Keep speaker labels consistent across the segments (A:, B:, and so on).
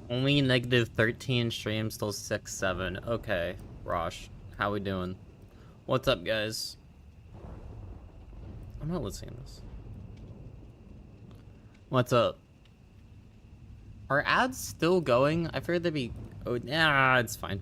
A: Only negative 13 streams, still 6, 7. Okay, Rosh, how we doing? What's up, guys? I'm not listening to this. What's up? Are ads still going? I figured they'd be... Oh, nah, it's fine.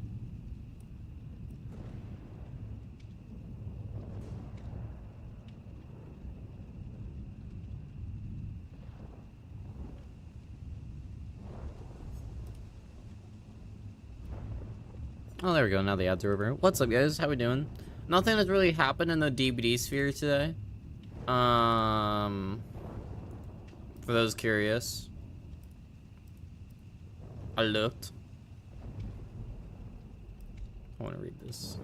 A: Oh, there we go. Now the ads are over. What's up, guys? How we doing? Nothing has really happened in the DBD sphere today. For those curious, I looked. I want to read this.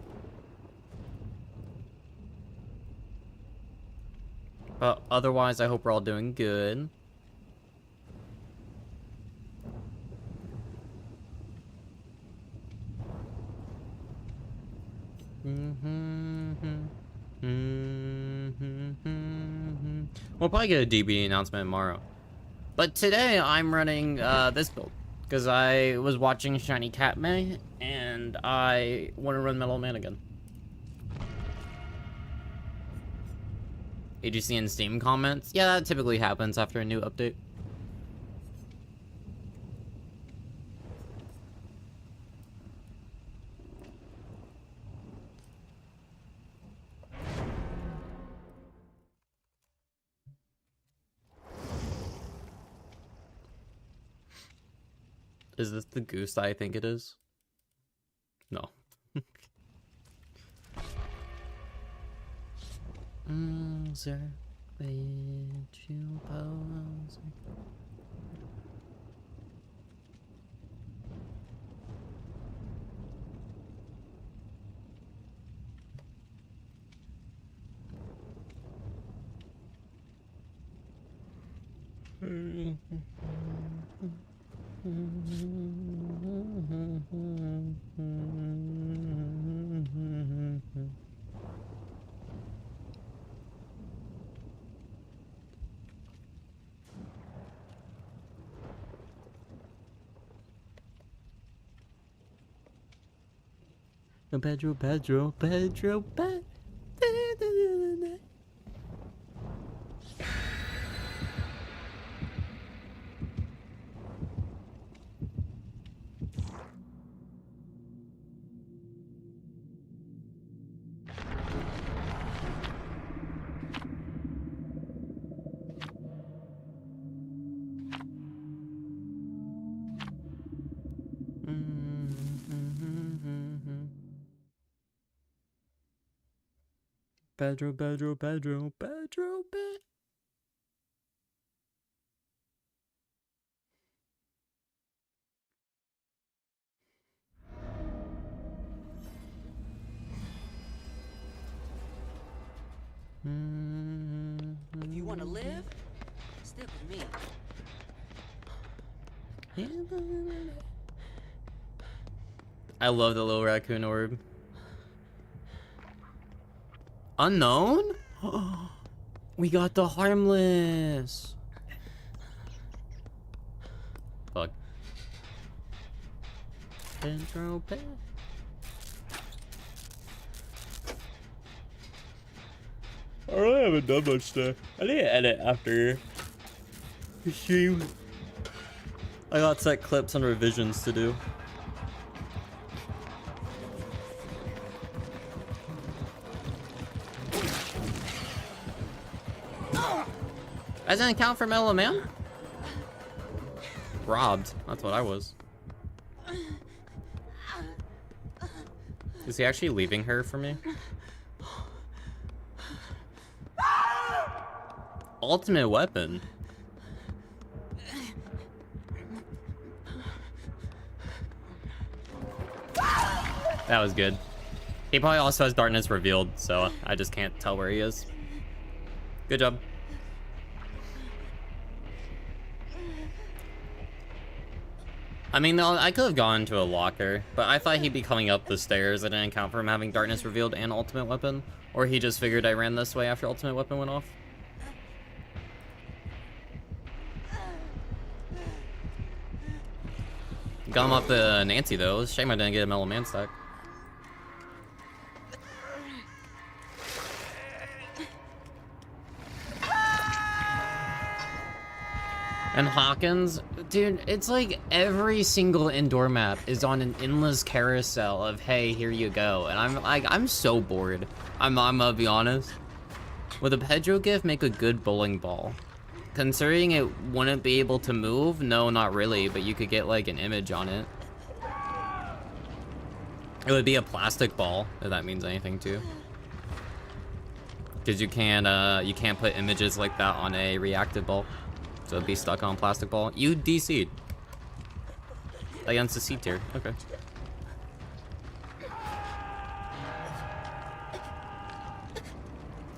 A: But otherwise, I hope we're all doing good. We'll probably get a DBD announcement tomorrow. But today, I'm running this build. Because I was watching Shiny Catmay, and I want to run Metal Man again. Did you see in Steam comments? Yeah, that typically happens after a new update. Is this the goose that I think it is? No. Pedro. Pedro.
B: If you want to live, stick with me.
A: I love the little raccoon orb. Unknown? We got the harmless. Fuck. Pedro. I really haven't done much today. I need to edit after the stream. I got set clips and revisions to do. That doesn't count for Metal Man? Robbed. That's what I was. Is he actually leaving her for me? Ultimate weapon. That was good. He probably also has darkness revealed, so I just can't tell where he is. Good job. I mean, though, I could have gone to a locker, but I thought he'd be coming up the stairs. I didn't count for him having darkness revealed and ultimate weapon. Or he just figured I ran this way after ultimate weapon went off. Got him off the Nancy though. Shame I didn't get a Mellow Man stack. And Hawkins, dude, it's like every single indoor map is on an endless carousel of, hey, here you go. And I'm like, I'm so bored. I'm gonna be honest. Would a Pedro gift make a good bowling ball? Considering it wouldn't be able to move, no, not really, but you could get like an image on it. It would be a plastic ball, if that means anything too. Because you can't put images like that on a reactive ball. So it'd be stuck on plastic ball. You DC'd. Against the C tier. Okay.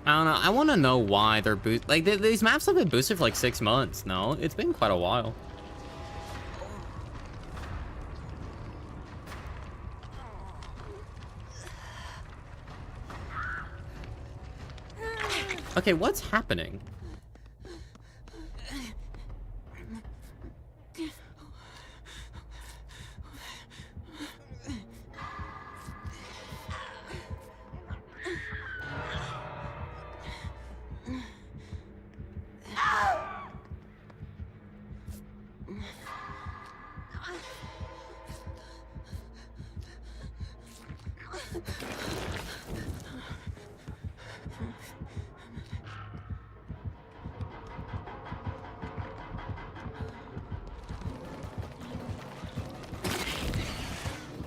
A: I don't know. I want to know why they're like these maps have been boosted for like 6 months. No, it's been quite a while. Okay, what's happening?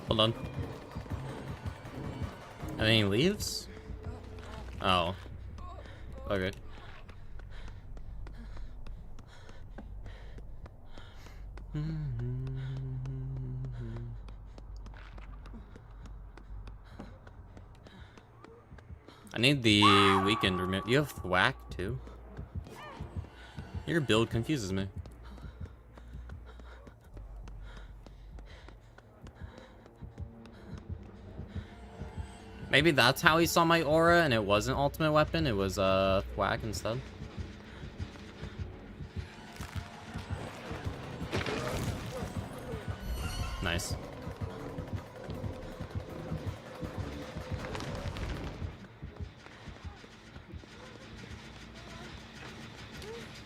A: Hold on. And then he leaves? Oh. Okay. I need the weekend remit. You have thwack too? Your build confuses me. Maybe that's how he saw my aura and it wasn't ultimate weapon, it was thwack instead. Nice.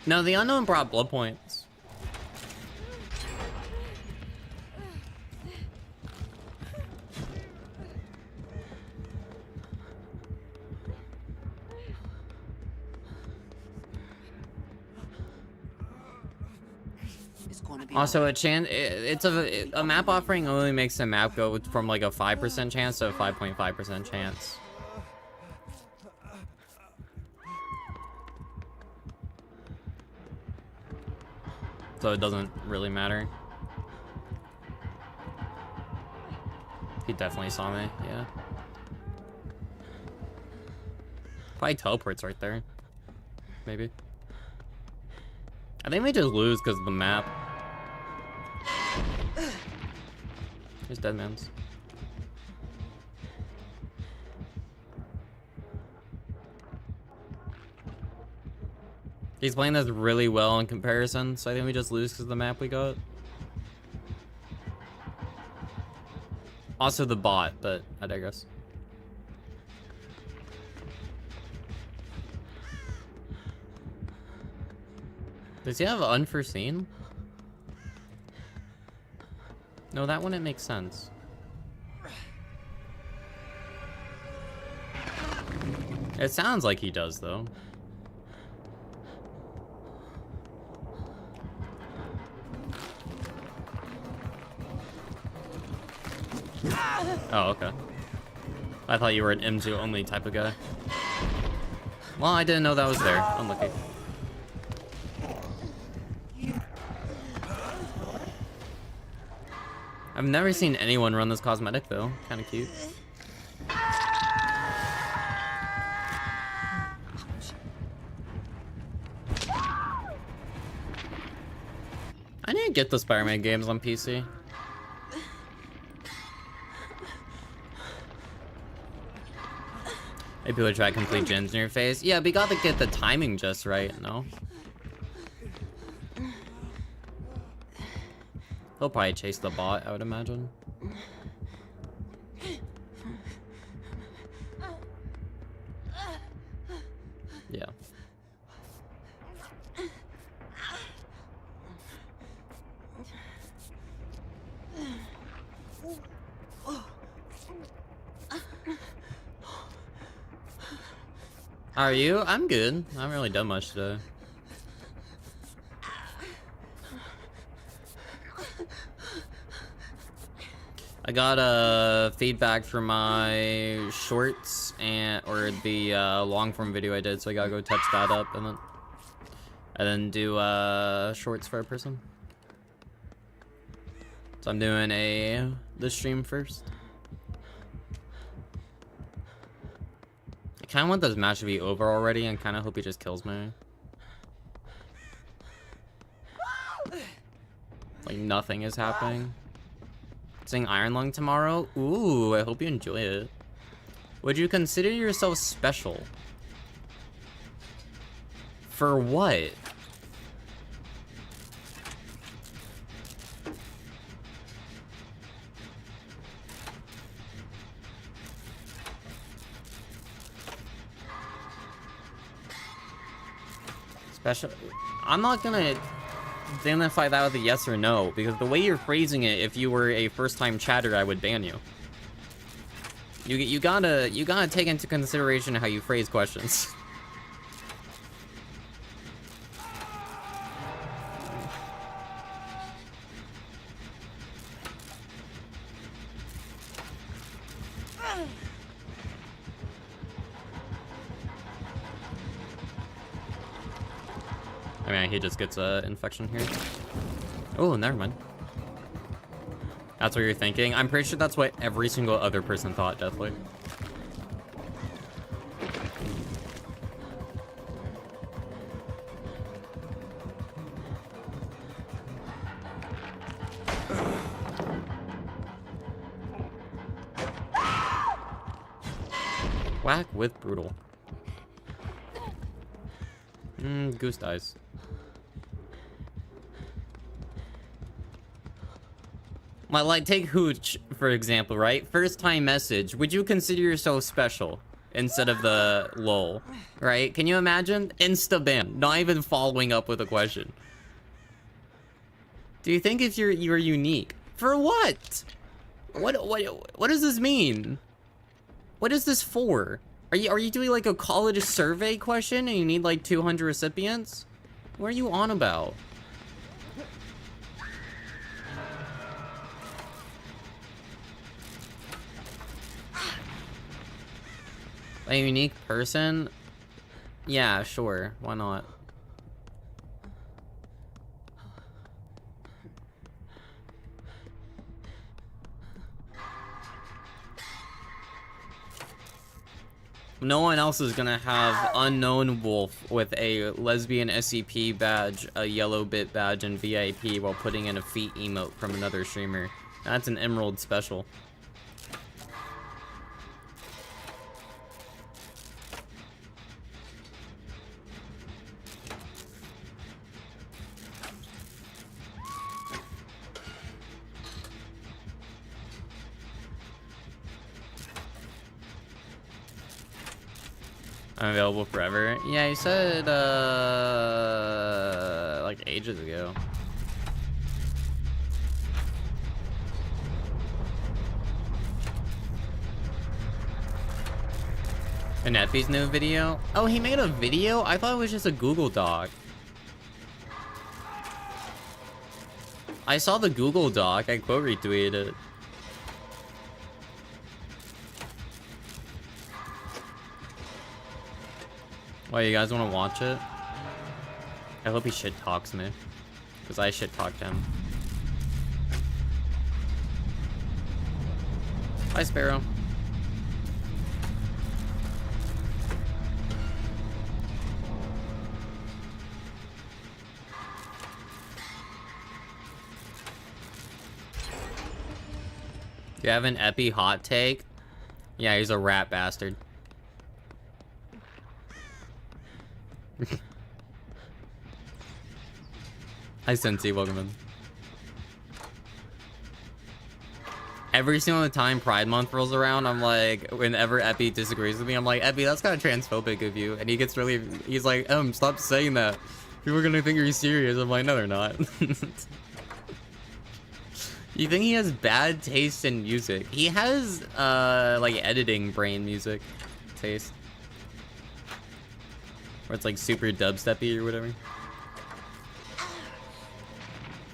A: No, the unknown brought blood points. Also, it's a map offering only makes a map go from like a 5% chance to a 5.5% chance. So it doesn't really matter. He definitely saw me, yeah. Probably teleports right there. Maybe. I think we just lose because of the map. Here's Deadman's. He's playing this really well in comparison, so I think we just lose because of the map we got. Also the bot, but I digress. Does he have unforeseen? No, that wouldn't make sense. It sounds like he does, though. Oh, okay. I thought you were an M2 only type of guy. Well, I didn't know that was there. Unlucky. I've never seen anyone run this cosmetic though. Kind of cute. I need to get the Spider-Man games on PC. Maybe people try complete gens in your face. Yeah, but you gotta get the timing just right, no? He'll probably chase the bot, I would imagine. Yeah. How are you? I'm good. I haven't really done much today. I got feedback for my shorts or the long form video I did, so I gotta go touch that up and then do shorts for a person. So I'm doing the stream first. I kind of want this match to be over already, and kind of hope he just kills me. Like nothing is happening. Sing Iron Lung tomorrow? Ooh, I hope you enjoy it. Would you consider yourself special? For what? Special? I'm not gonna identify that with a yes or no, because the way you're phrasing it, if you were a first-time chatter, I would ban you. You gotta take into consideration how you phrase questions. I mean, he just gets a infection here. Oh, never mind. That's what you're thinking? I'm pretty sure that's what every single other person thought, definitely. Whack with brutal. Goose dies. Like, take Hooch, for example, right? First time message. Would you consider yourself special? Instead of the lol, right? Can you imagine? Insta-ban. Not even following up with a question. Do you think if you're unique? For what? What does this mean? What is this for? Are you doing like a college survey question and you need like 200 recipients? What are you on about? A unique person? Yeah, sure. Why not? No one else is gonna have Unknown Wolf with a lesbian SCP badge, a yellow bit badge, and VIP while putting in a feet emote from another streamer. That's an Emerald special. I'm available forever. Yeah, he said, like ages ago. And Effie's new video? Oh, he made a video? I thought it was just a Google Doc. I saw the Google Doc. I quote retweeted it. Why, you guys want to watch it? I hope he shit talks me, because I shit talked him. Hi, Sparrow. Do you have an Epi hot take? Yeah, he's a rat bastard. Hi, Sensei, welcome in. Every single time Pride Month rolls around, I'm like, whenever Epi disagrees with me, I'm like, Epi, that's kind of transphobic of you. And he gets really, he's like, stop saying that. People are gonna think you're serious. I'm like, no, they're not. You think he has bad taste in music? He has, like, editing brain music taste. Where it's, like, super dubsteppy or whatever.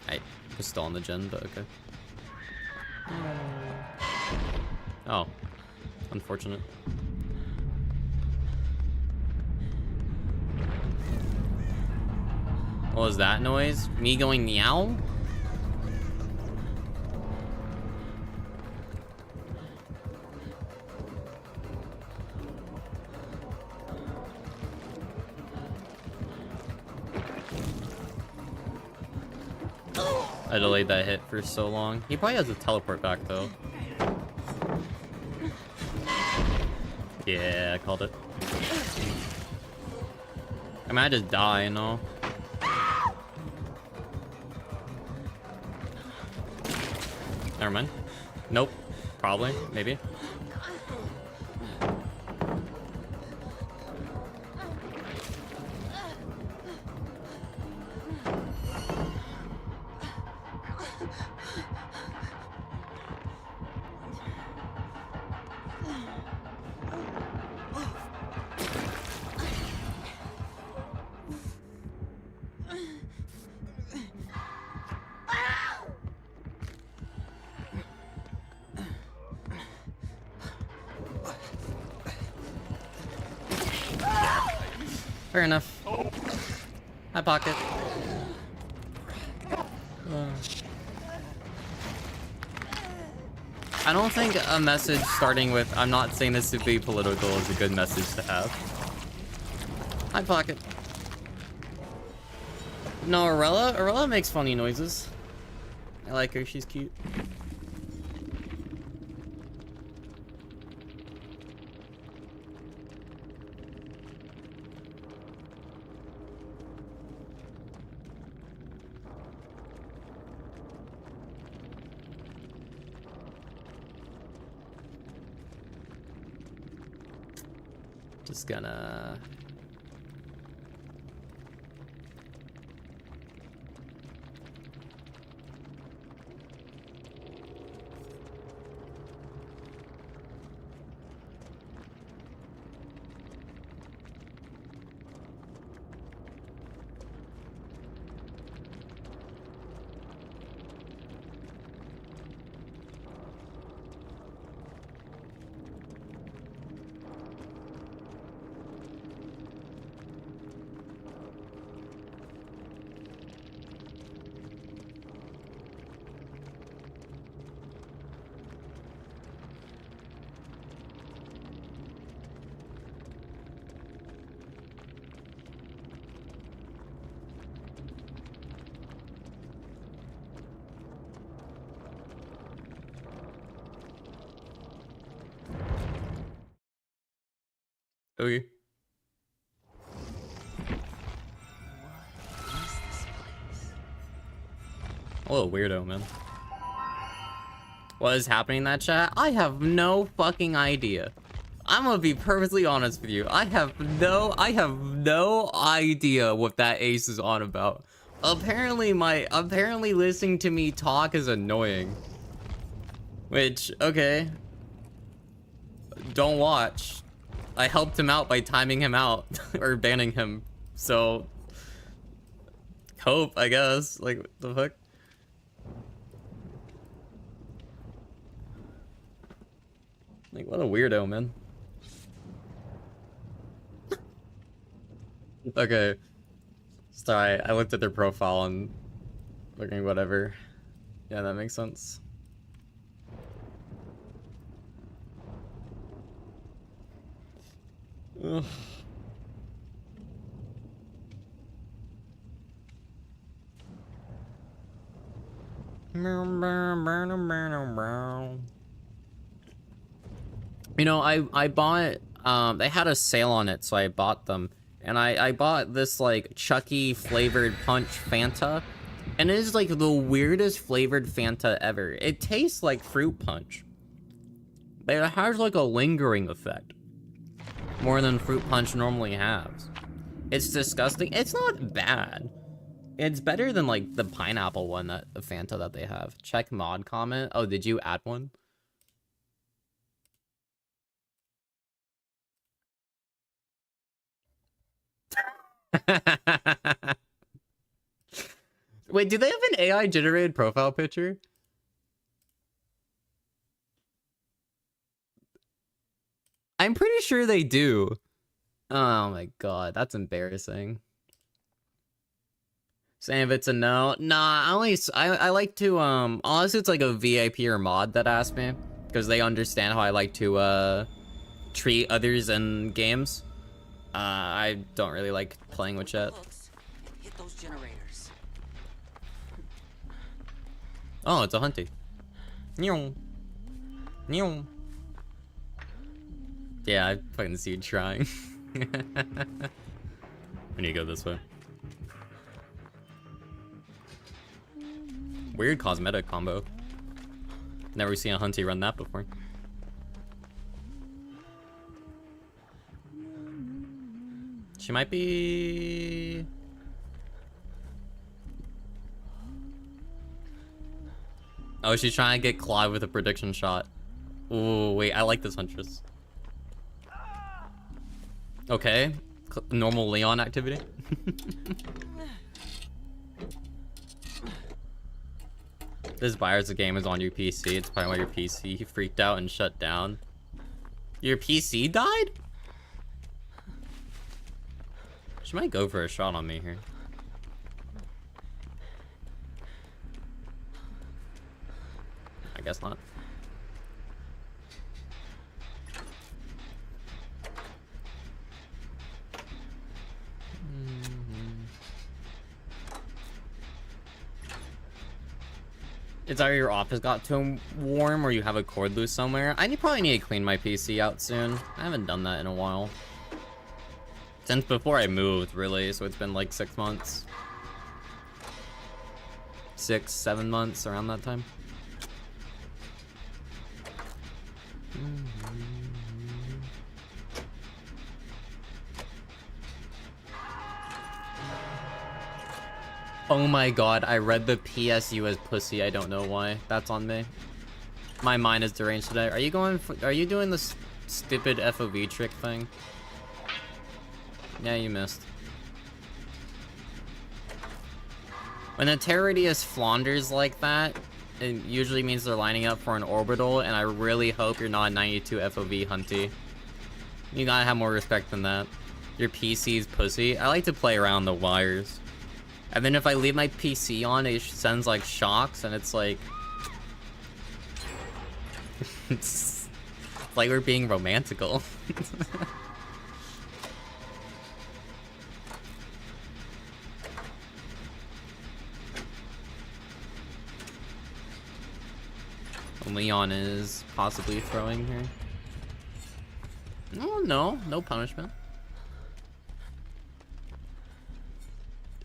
A: I was still on the gen, but okay. Oh. Unfortunate. What was that noise? Me going meow? I delayed that hit for so long. He probably has a teleport back though. Yeah, I called it. I might just die, you know? Never mind. Nope. Probably. Maybe. Fair enough. Hi, Pocket. I don't think a message starting with, I'm not saying this to be political, is a good message to have. Hi, Pocket. No, Arella makes funny noises. I like her, she's cute. Just gonna... Okay. A little weirdo, man. What is happening in that chat? I have no fucking idea. I'm gonna be perfectly honest with you. I have no idea what that ace is on about. Apparently listening to me talk is annoying. Which, okay. Don't watch. I helped him out by timing him out or banning him. So hope, I guess. Like, what the fuck? Like, what a weirdo, man. Okay. Sorry, I looked at their profile and looking whatever. Yeah, that makes sense. Ugh. You know, I bought, they had a sale on it, so I bought them. And I bought this, like, Chucky flavored punch Fanta. And it is like the weirdest flavored Fanta ever. It tastes like fruit punch, but it has like a lingering effect. More than fruit punch normally has. It's disgusting. It's not bad. It's better than like the pineapple one, that the Fanta that they have. Check mod comment. Oh, did you add one? Wait, do they have an AI generated profile picture? I'm pretty sure they do. Oh my god, that's embarrassing. Saying if it's a no. Nah, I like to unless it's like a VIP or mod that asked me, because they understand how I like to treat others in games. I don't really like playing with chat.
B: Hit those generators.
A: Oh, it's a hunty. Neon. Neon. Yeah, I fucking see you trying. We need to go this way. Weird cosmetic combo. Never seen a hunty run that before. She might be... Oh, she's trying to get Claude with a prediction shot. Ooh, wait, I like this huntress. Okay, normal Leon activity. This virus game is on your PC. It's probably why your PC freaked out and shut down. Your PC died? She might go for a shot on me here. I guess not. It's either your office got too warm or you have a cord loose somewhere. Probably need to clean my PC out soon. I haven't done that in a while. Since before I moved, really, so it's been like 6 months. 6, 7 months, around that time. Oh my god, I read the PSU as pussy. I don't know why. That's on me. My mind is deranged today. Are you doing this stupid FOV trick thing? Yeah, you missed. When a terror radius flounders like that, it usually means they're lining up for an orbital, and I really hope you're not a 92 FOV hunty. You gotta have more respect than that. Your PC's pussy. I like to play around the wires. And then if I leave my PC on, it sends like shocks, and it's like... it's like we're being romantical. Leon is possibly throwing here. No punishment.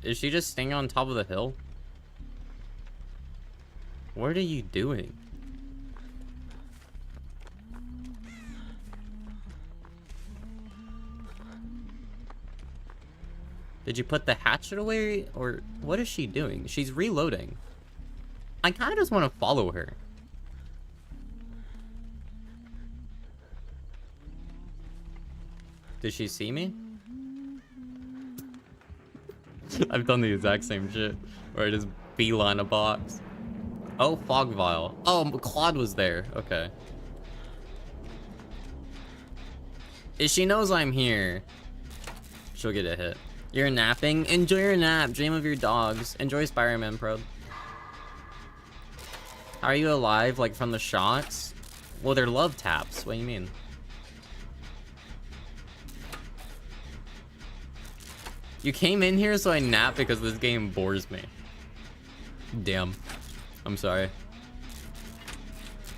A: Is she just staying on top of the hill? What are you doing? Did you put the hatchet away? Or what is she doing? She's reloading. I kind of just want to follow her. Did she see me? I've done the exact same shit, where I just beeline a box. Oh, fog vial. Oh, Claude was there. Okay. If she knows I'm here, she'll get a hit. You're napping? Enjoy your nap. Dream of your dogs. Enjoy Spider-Man Probe. How are you alive? Like from the shots? Well, they're love taps. What do you mean? You came in here so I nap because this game bores me. Damn. I'm sorry.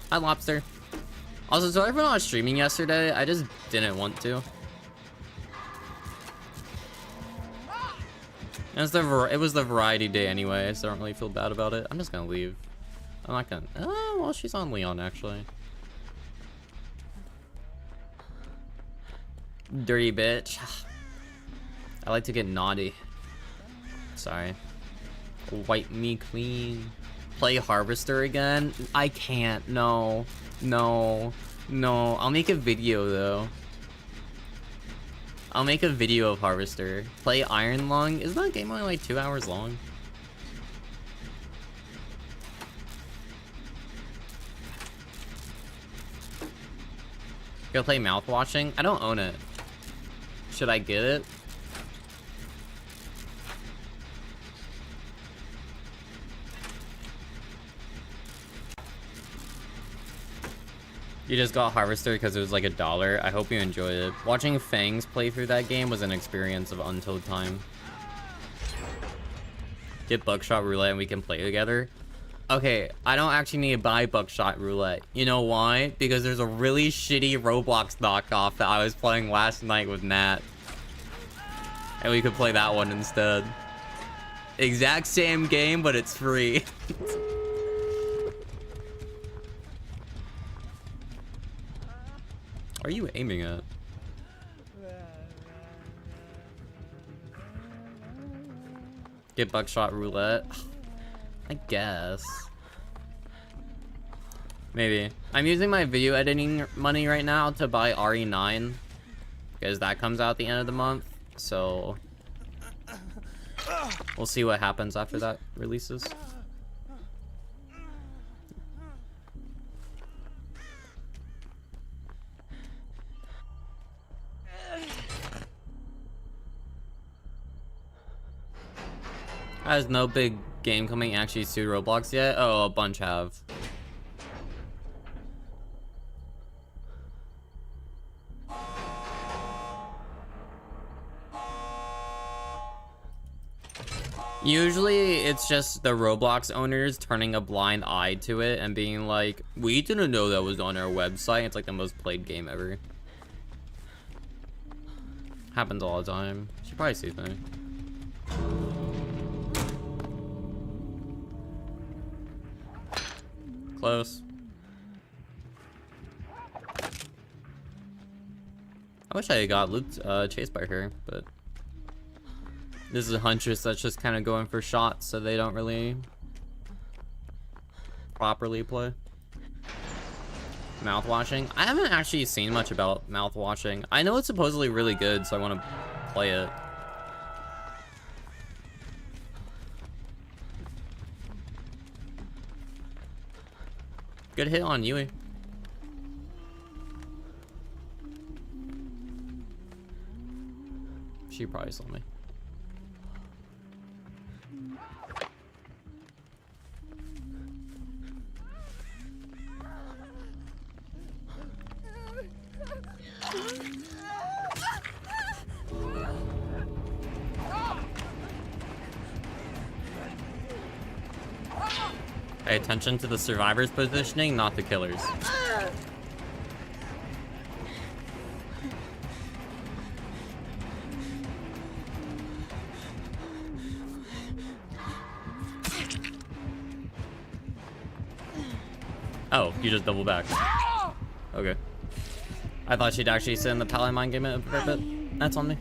A: Hi, Lobster. Also, sorry for not streaming yesterday. I just didn't want to. It was the variety day anyway, so I don't really feel bad about it. I'm just gonna leave. I'm not gonna. Oh, well, she's on Leon actually. Dirty bitch. I like to get naughty. Sorry. Wipe me clean. Play Harvester again? I can't. No. No. No. I'll make a video though. I'll make a video of Harvester. Play Iron Lung? Isn't that game only like 2 hours long? Go play Mouthwashing? I don't own it. Should I get it? You just got Harvester because it was like $1. I hope you enjoyed it. Watching Fangs play through that game was an experience of untold time. Get Buckshot Roulette and we can play together. Okay, I don't actually need to buy Buckshot Roulette. You know why? Because there's a really shitty Roblox knockoff that I was playing last night with Nat. And we could play that one instead. Exact same game, but it's free. What are you aiming at? Get Buckshot Roulette? I guess. Maybe. I'm using my video editing money right now to buy RE9. Because that comes out at the end of the month. So we'll see what happens after that releases. Has no big game coming actually sued Roblox yet? Oh, a bunch have. Usually it's just the Roblox owners turning a blind eye to it and being like, we didn't know that was on our website. It's like the most played game ever. Happens all the time. She probably sees me. Close. I wish I got looped, chased by her, but this is a huntress that's just kind of going for shots, so they don't really properly play. Mouthwashing? I haven't actually seen much about mouthwashing. I know it's supposedly really good, so I want to play it. Good hit on Yui. She probably saw me. Pay attention to the survivor's positioning, not the killer's. Oh, you just double back. Okay. I thought she'd actually sit in the Paladin Mind game for a bit. That's on me.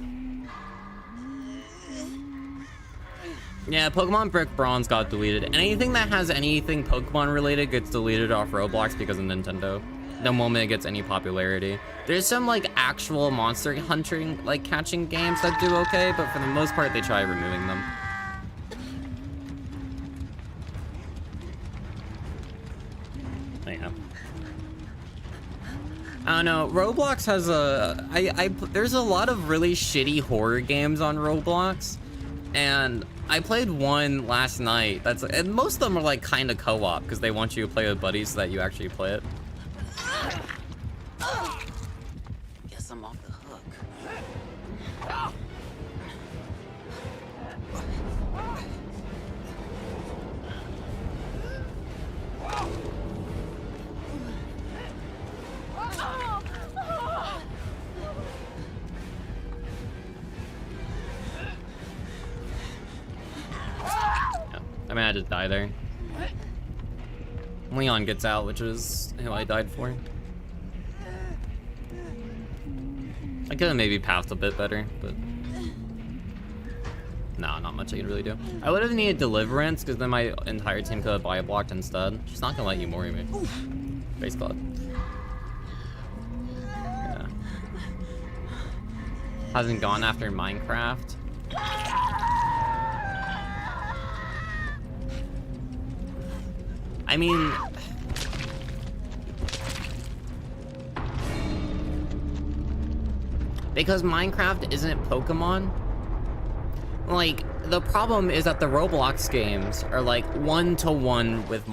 A: Yeah, Pokemon Brick Bronze got deleted. Anything that has anything Pokemon related gets deleted off Roblox because of Nintendo. The moment it gets any popularity. There's some like actual monster hunting, like catching games that do okay, but for the most part they try removing them. Yeah. I don't know, Roblox has there's a lot of really shitty horror games on Roblox, and I played one last night. And most of them are like kind of co-op because they want you to play with buddies so that you actually play it.
B: Guess I'm off the hook.
A: had to die there. Leon gets out, which is who I died for. I could have maybe pathed a bit better, but no, not much I could really do. I would have needed Deliverance, because then my entire team could have bio blocked instead. She's not gonna let you Mori me. Face Cloud. Yeah. Hasn't gone after Minecraft. I mean, because Minecraft isn't Pokemon, like, the problem is that the Roblox games are like one-to-one with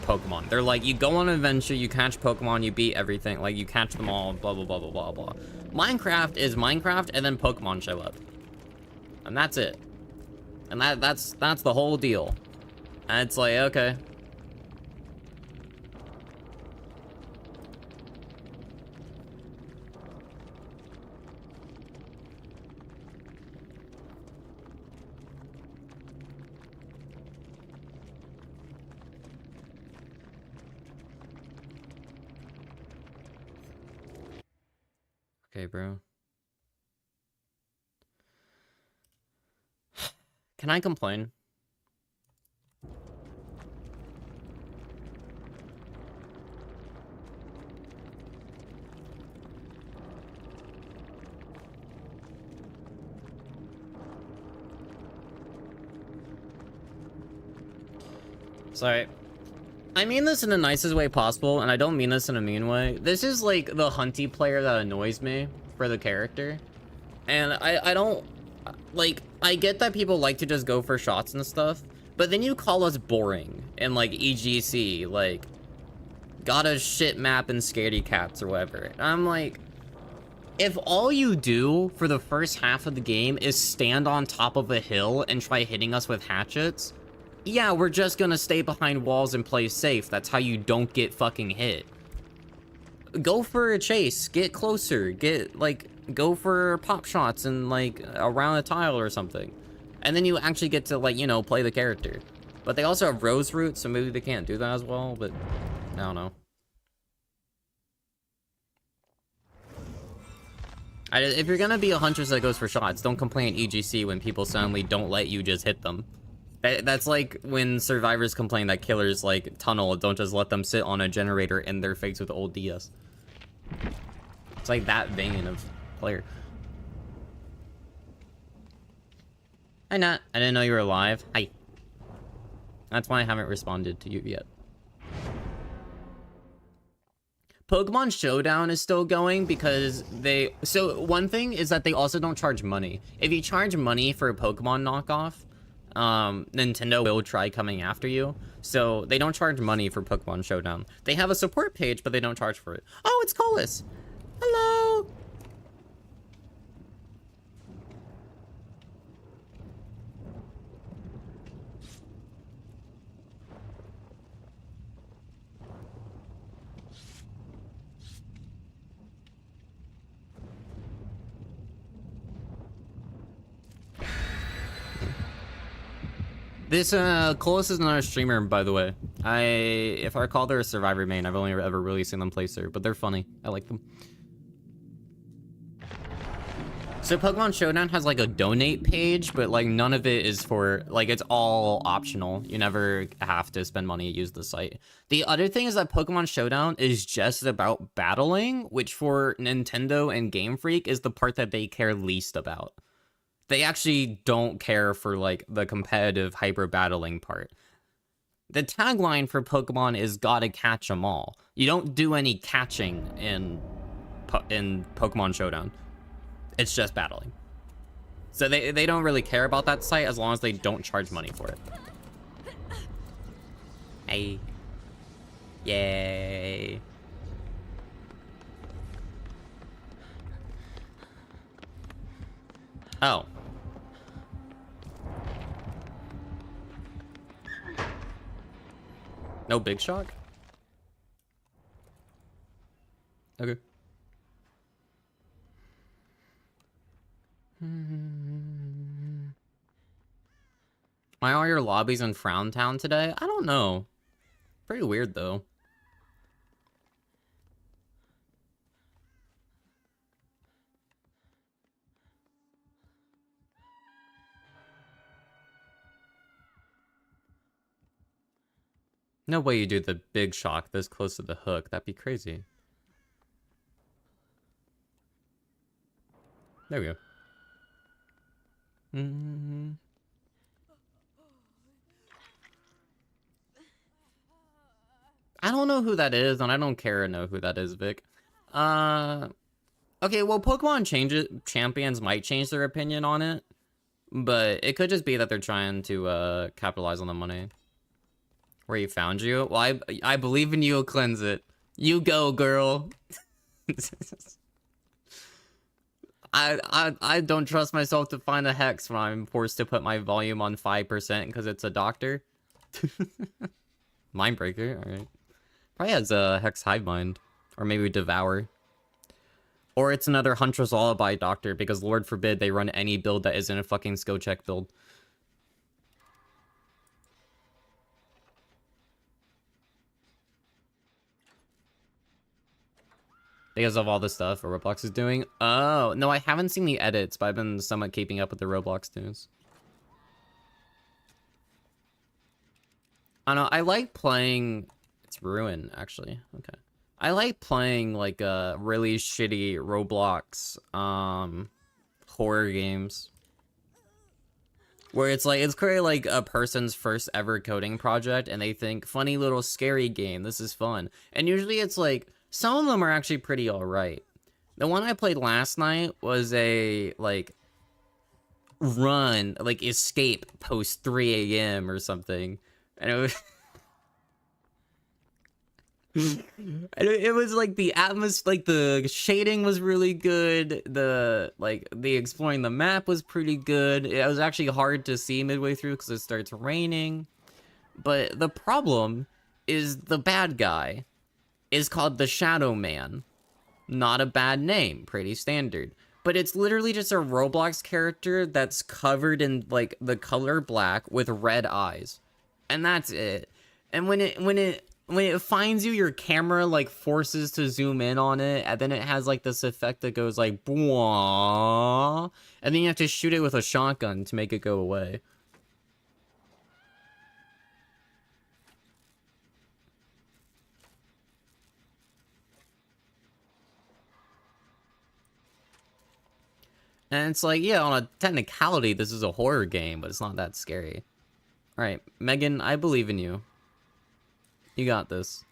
A: Pokemon. They're like, you go on an adventure, you catch Pokemon, you beat everything, like, you catch them all, blah, blah, blah, blah, blah, blah. Minecraft is Minecraft, and then Pokemon show up. And that's it. And that's the whole deal. And it's like, okay. Okay, bro. Can I complain? Sorry. I mean this in the nicest way possible, and I don't mean this in a mean way. This is like the hunty player that annoys me for the character. And I don't, like, I get that people like to just go for shots and stuff, but then you call us boring and like EGC, like, got a shit map and scaredy cats or whatever. And I'm like, if all you do for the first half of the game is stand on top of a hill and try hitting us with hatchets, yeah, we're just gonna stay behind walls and play safe. That's how you don't get fucking hit. Go for a chase, get closer, go for pop shots and like around a tile or something. And then you actually get to, like, you know, play the character. But they also have rose roots, so maybe they can't do that as well, but I don't know. If you're gonna be a huntress that goes for shots, don't complain EGC when people suddenly don't let you just hit them. That's like when survivors complain that killers, like, tunnel, don't just let them sit on a generator in their face with old DS. It's like that vein of player. Hi, Nat. I didn't know you were alive. Hi. That's why I haven't responded to you yet. Pokemon Showdown is still going because so one thing is that they also don't charge money. If you charge money for a Pokemon knockoff, Nintendo will try coming after you. So they don't charge money for Pokemon Showdown. They have a support page, but they don't charge for it. Oh, it's Colas. Hello. This, Colas is not a streamer, by the way. If I recall, they're a Survivor main. I've only ever really seen them play Serve, but they're funny. I like them. So Pokemon Showdown has, like, a donate page, but, like, none of it is for, like, it's all optional. You never have to spend money to use the site. The other thing is that Pokemon Showdown is just about battling, which for Nintendo and Game Freak is the part that they care least about. They actually don't care for, like, the competitive hyper battling part. The tagline for Pokemon is gotta catch 'em all. You don't do any catching in Pokemon Showdown. It's just battling. So they don't really care about that site as long as they don't charge money for it. Hey. Yay. Oh. No big shock? Okay. Why are your lobbies in Frown Town today? I don't know. Pretty weird, though. No way you do the big shock this close to the hook. That'd be crazy. There we go. I don't know who that is, and I don't care to know who that is, Vic. Okay, well, Pokemon champions might change their opinion on it, but it could just be that they're trying to capitalize on the money. Where he found you? Well, I believe in you. Cleanse it. You go, girl. I don't trust myself to find a hex when I'm forced to put my volume on 5% because it's a doctor. Mindbreaker, alright. Probably has a Hex Hive Mind. Or maybe Devour. Or it's another Huntress Lullaby doctor because Lord forbid they run any build that isn't a fucking skill check build. Because of all the stuff Roblox is doing. Oh, no, I haven't seen the edits, but I've been somewhat keeping up with the Roblox news. I don't know, I like playing... It's Ruin, actually. Okay. I like playing, like, really shitty Roblox, horror games. Where it's like, it's clearly like a person's first ever coding project, and they think, funny little scary game, this is fun. And usually it's like, some of them are actually pretty alright. The one I played last night was a, like, run, like, escape post 3 a.m. or something. And it was... it was like the atmosphere, like the shading was really good. The exploring the map was pretty good. It was actually hard to see midway through because it starts raining. But the problem is the bad guy is called the Shadow Man. Not a bad name, pretty standard. But it's literally just a Roblox character that's covered in like the color black with red eyes. And that's it. And when it finds you, your camera like forces to zoom in on it, and then it has like this effect that goes like bwah, and then you have to shoot it with a shotgun to make it go away. And it's like, yeah, on a technicality, this is a horror game, but it's not that scary. Alright, Megan, I believe in you. You got this.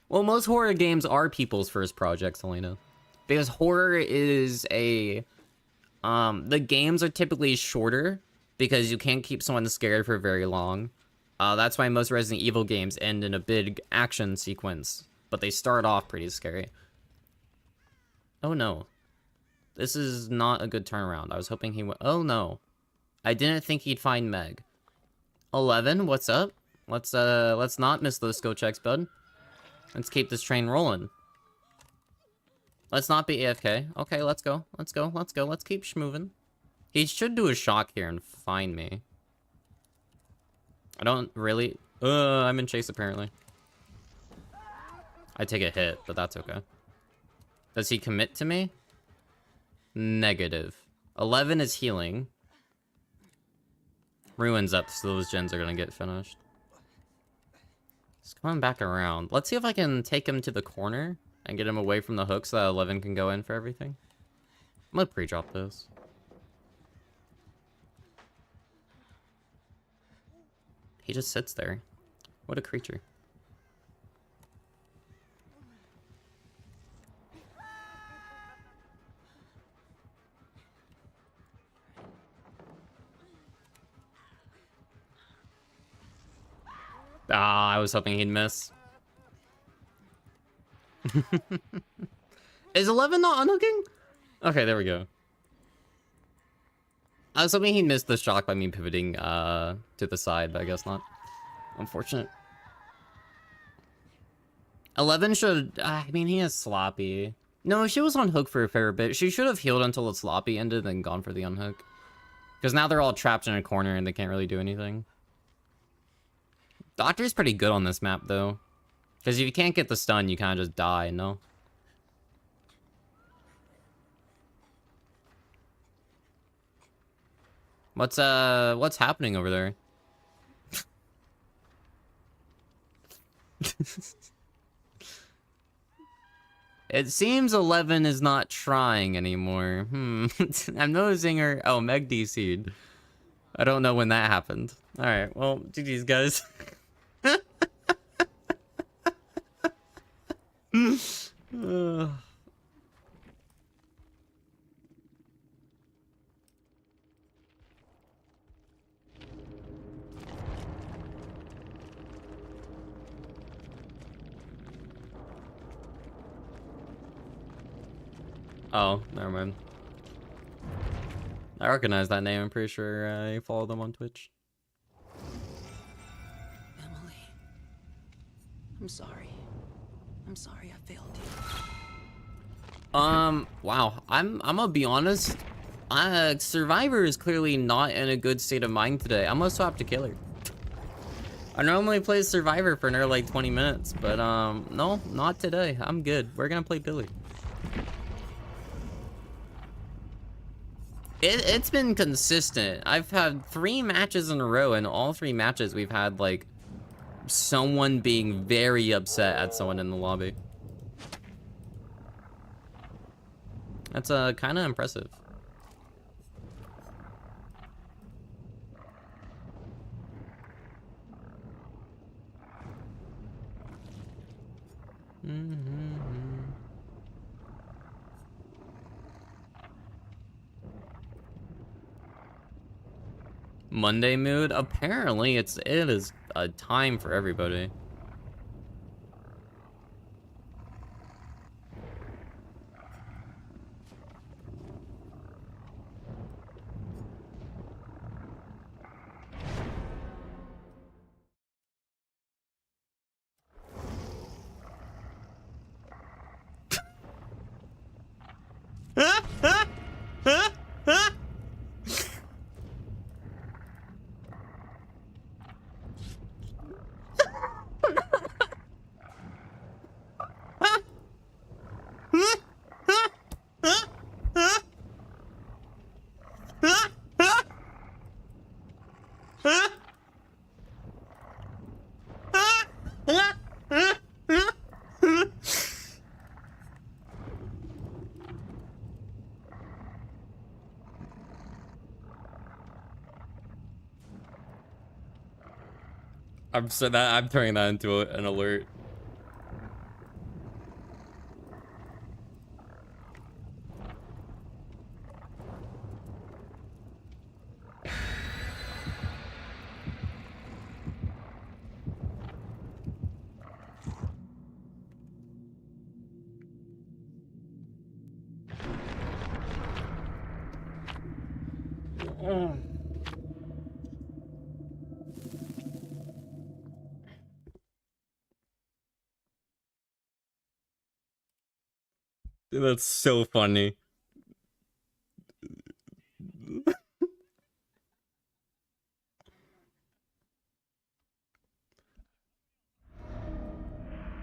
A: Well, most horror games are people's first projects, Elena. Because horror is a... the games are typically shorter, because you can't keep someone scared for very long. That's why most Resident Evil games end in a big action sequence. But they start off pretty scary. Oh no. This is not a good turnaround. I was hoping he would... Oh no. I didn't think he'd find Meg. 11, what's up? Let's not miss those skill checks, bud. Let's keep this train rolling. Let's not be AFK. Okay, let's go. Let's go. Let's go. Let's keep schmoving. He should do a shock here and find me. I don't really... I'm in chase, apparently. I take a hit, but that's okay. Does he commit to me? Negative. 11 is healing. Ruin's up, so those gens are gonna get finished. He's coming back around. Let's see if I can take him to the corner and get him away from the hook so that 11 can go in for everything. I'm gonna pre-drop this. He just sits there. What a creature. Ah, I was hoping he'd miss. Is 11 not unhooking? Okay, there we go. I was hoping he'd miss the shock by me pivoting to the side, but I guess not. Unfortunate. 11 should... I mean, he is sloppy. No, she was on hook for a fair bit. She should have healed until the sloppy ended, then gone for the unhook. Because now they're all trapped in a corner and they can't really do anything. Doctor's pretty good on this map, though. Because if you can't get the stun, you kind of just die, no? What's happening over there? It seems 11 is not trying anymore. I'm noticing her... Oh, Meg DC'd. I don't know when that happened. Alright, well, GG's, guys. Oh, never mind. I recognize that name. I'm pretty sure I follow them on Twitch.
B: Emily. I'm sorry. I'm sorry I failed you.
A: Wow. I'm gonna be honest. Survivor is clearly not in a good state of mind today. I'm gonna swap to Killer. I normally play Survivor for another like 20 minutes, but no, not today. I'm good. We're gonna play Billy. It's been consistent. I've had 3 matches in a row, and all 3 matches we've had like someone being very upset at someone in the lobby. That's kind of impressive. Monday mood? Apparently it is a time for everybody. I'm turning that into an alert. Dude, that's so funny.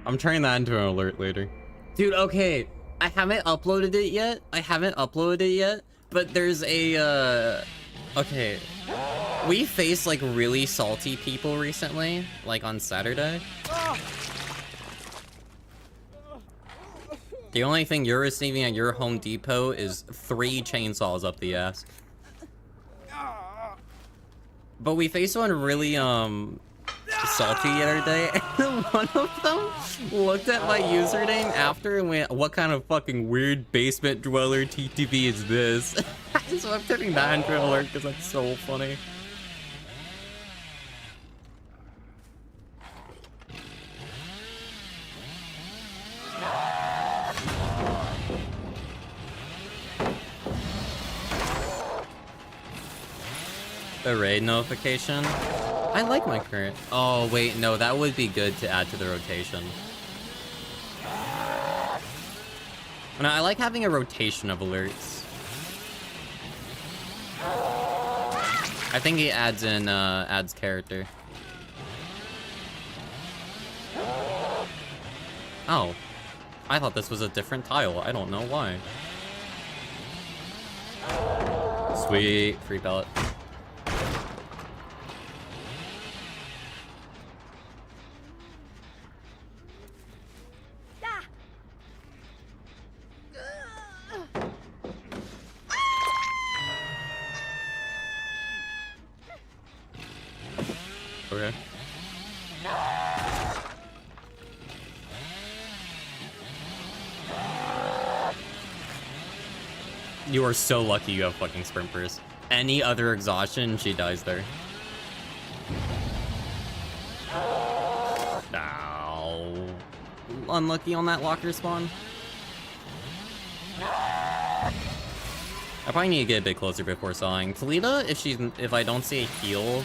A: I'm turning that into an alert later. Dude, okay. I haven't uploaded it yet. But there's a, okay. We faced, like, really salty people recently, like, on Saturday. The only thing you're receiving at your Home Depot is 3 chainsaws up the ass. But we faced one really, salty the other day, and one of them looked at my username after and went, "What kind of fucking weird basement dweller TTV is this?" So I'm turning that into an alert because that's so funny. The raid notification? I like my current. Oh, wait, no, that would be good to add to the rotation. No, I like having a rotation of alerts. I think he adds in, adds character. Oh. I thought this was a different tile. I don't know why. Sweet. Free pellet. Okay. You are so lucky you have fucking sprinters. Any other exhaustion, she dies there. Ow. Unlucky on that locker spawn. I probably need to get a bit closer before sawing. Talita, if I don't see a heal,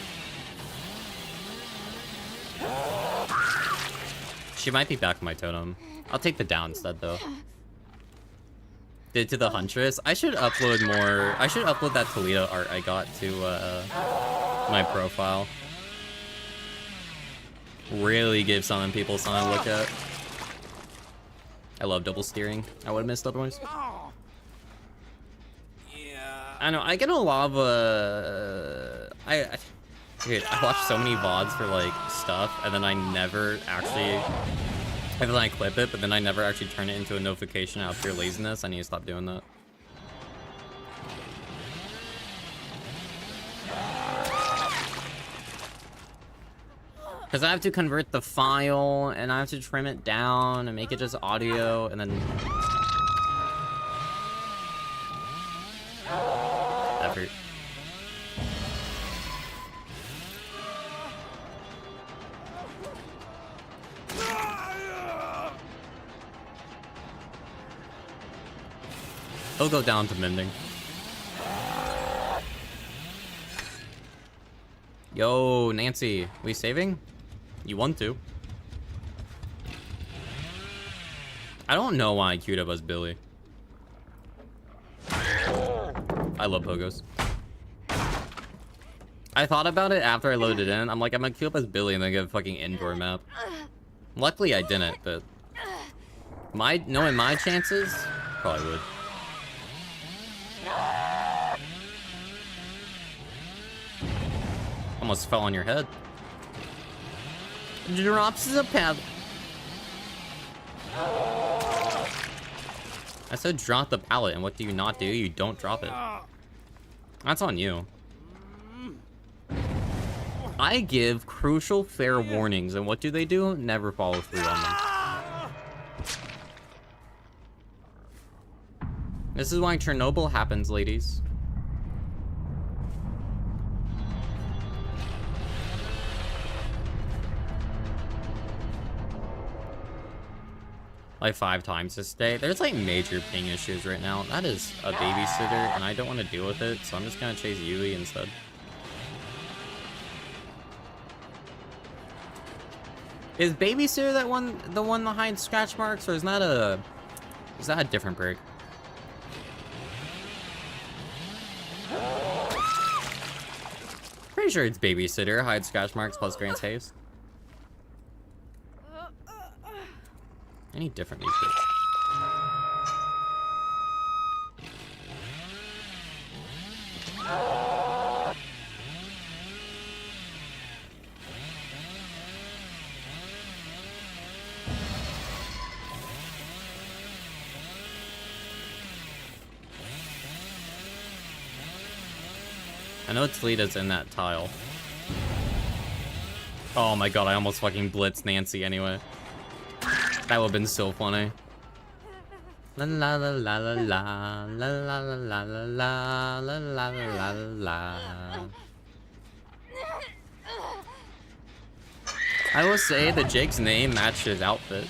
A: she might be back on my totem. I'll take the down instead though. Did to the Huntress. I should upload more. I should upload that Talita art I got to my profile. Really give some people something to look at. I love double steering. I would have missed otherwise.
C: Yeah.
A: I know. I get a lot of dude, I watch so many VODs for like stuff, and then I never actually. And then I clip it, but then I never actually turn it into a notification out of pure laziness. I need to stop doing that. Because I have to convert the file, and I have to trim it down and make it just audio, and then... effort. He'll go down to mending. Yo, Nancy, we saving? You want to? I don't know why I queued up as Billy. I love pogos. I thought about it after I loaded in. I'm like, I'm gonna queue up as Billy and then get a fucking indoor map. Luckily I didn't, but knowing my chances, probably would. Almost fell on your head. Drops the pad. I said drop the pallet, and what do you not do? You don't drop it. That's on you. I give crucial fair warnings, and what do? Never follow through on them. This is why Chernobyl happens, ladies. Like 5 times this day. There's like major ping issues right now. That is a babysitter, and I don't want to deal with it, so I'm just gonna chase Yui instead. Is babysitter the one behind scratch marks, or is that a different break? Pretty sure it's babysitter, hide scratch marks plus grants haste. Any different these kids? I know Toledo's in that tile. Oh my god, I almost fucking blitzed Nancy anyway. That would have been so funny. La la la la la la la la la la la la la la la. I will say that Jake's name matched his outfit.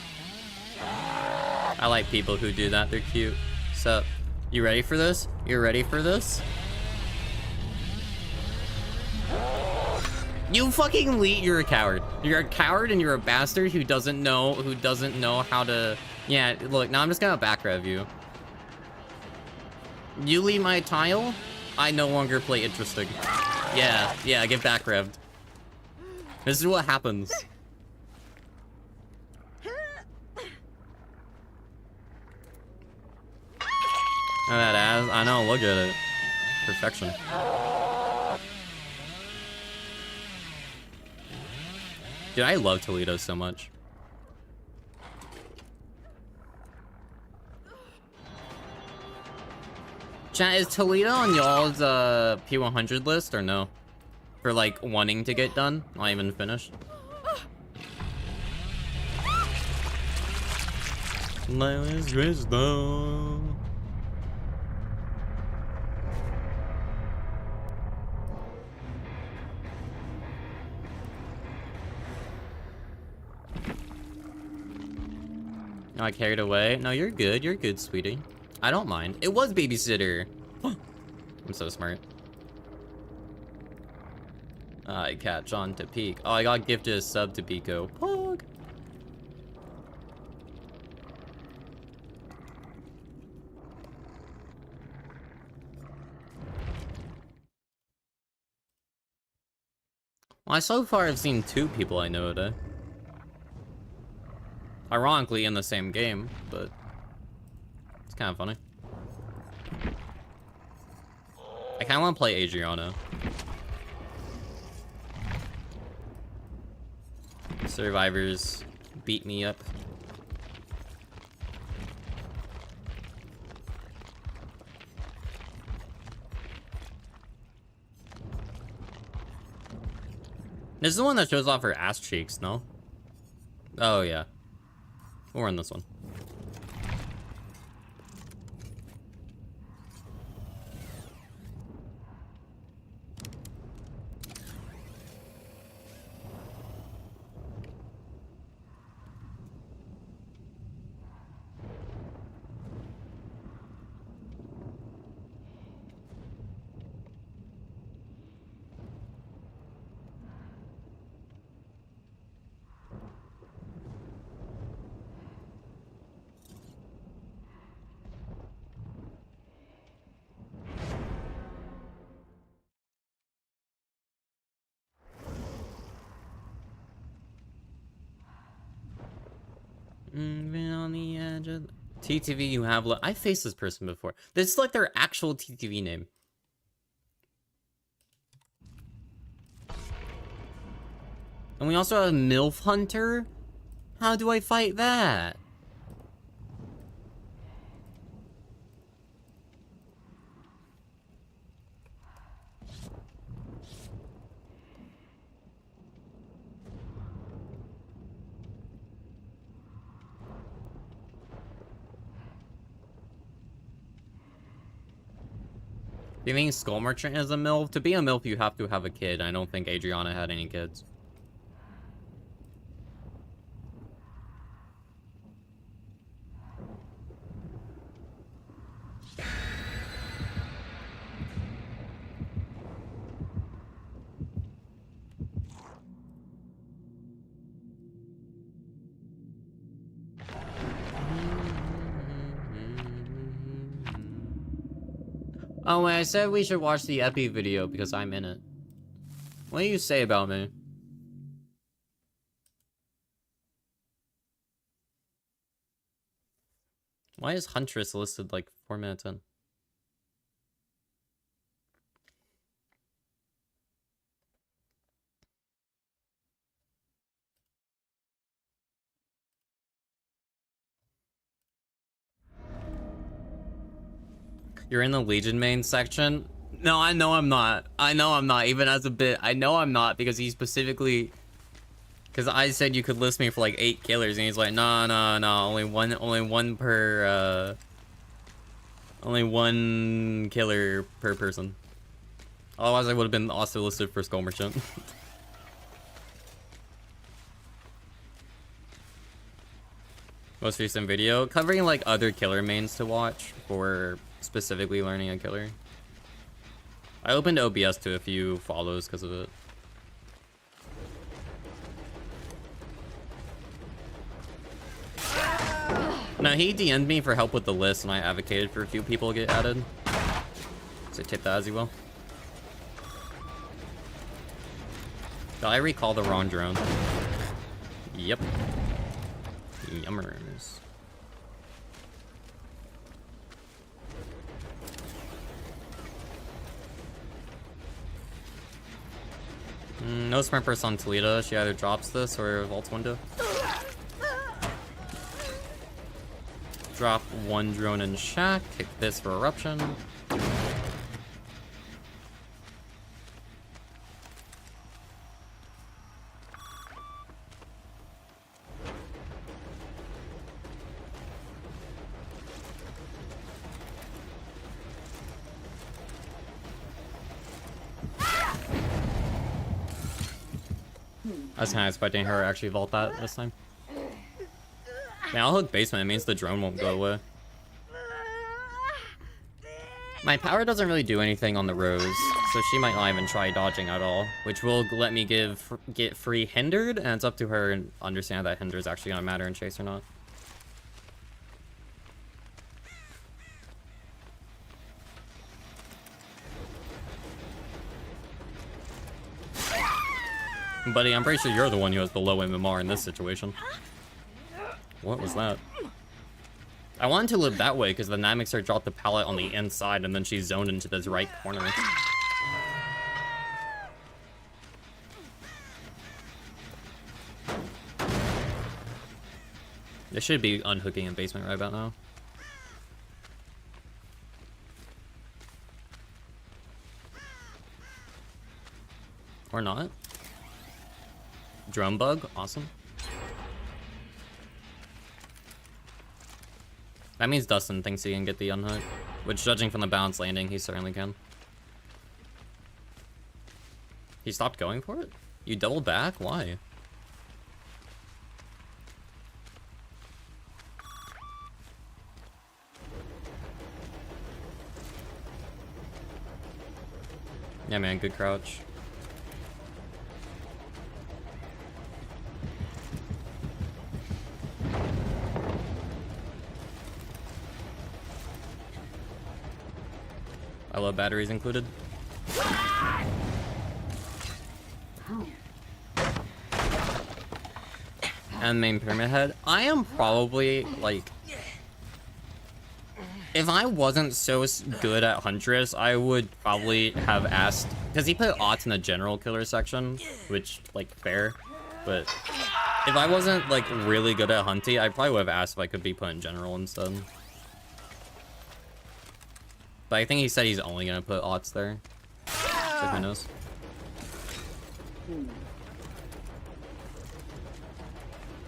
A: I like people who do that, they're cute. So, you ready for this? You ready for this? You fucking you're a coward. You're a coward and you're a bastard who doesn't know how to... Yeah, look, now I'm just gonna back rev you. You leave my tile, I no longer play interesting. Yeah, get back revved. This is what happens. Oh, that ass. I know, look at it. Perfection. Dude, I love Toledo so much. Chat, is Toledo on y'all's P100 list or no? For like wanting to get done, not even finished. Let's dress down. I carried away. No, you're good, sweetie. I don't mind. It was babysitter. I'm so smart. I catch on to peek. Oh, I got gifted a sub to Pico. Pog. Well, I so far have seen 2 people I know today. Ironically, in the same game, but it's kind of funny. I kind of want to play Adriana. Survivors beat me up. This is the one that shows off her ass cheeks, no? Oh, yeah. We'll run this one. Been on the edge of TTV you have. I faced this person before. This is like their actual TTV name. And we also have MILF Hunter. How do I fight that? Do you think Skull Merchant is a MILF? To be a MILF, you have to have a kid. I don't think Adriana had any kids. Oh, wait, I said we should watch the Epi video because I'm in it. What do you say about me? Why is Huntress listed like 4 minutes in? You're in the Legion main section? No, I know I'm not. I know I'm not, even as a bit. I know I'm not because he specifically... Because I said you could list me for like 8 killers, and he's like, no, only one per, only 1 killer per person. Otherwise, I would have been also listed for Skull Merchant. Most recent video covering like other killer mains to watch for specifically learning a killer. I opened OBS to a few follows because of it. No, he DM'd me for help with the list, and I advocated for a few people to get added. So tip that as you will. Did I recall the wrong drone? Yep. Yummers. No sprint burst on Toledo. She either drops this or vaults window. Drop one drone in shack. Kick this for eruption. I was kind of expecting her to actually vault that this time. Man, I'll hook basement. It means the drone won't go away. My power doesn't really do anything on the Rose, so she might not even try dodging at all, which will let me get free hindered, and it's up to her and understand that hinder is actually gonna matter in chase or not. Buddy, I'm pretty sure you're the one who has the low MMR in this situation. What was that? I wanted to live that way because the Namixer dropped the pallet on the inside and then she zoned into this right corner. They should be unhooking in basement right about now. Or not. Drum bug, awesome. That means Dustin thinks he can get the unhook, which judging from the bounce landing, he certainly can. He stopped going for it? You doubled back? Why? Yeah, man, good crouch. I love batteries included. And main pyramid head. I am probably like, if I wasn't so good at Huntress, I would probably have asked, because he put aughts in the general killer section, which like fair, but if I wasn't like really good at Hunty, I probably would have asked if I could be put in general instead. But I think he said he's only gonna put aughts there. So who knows?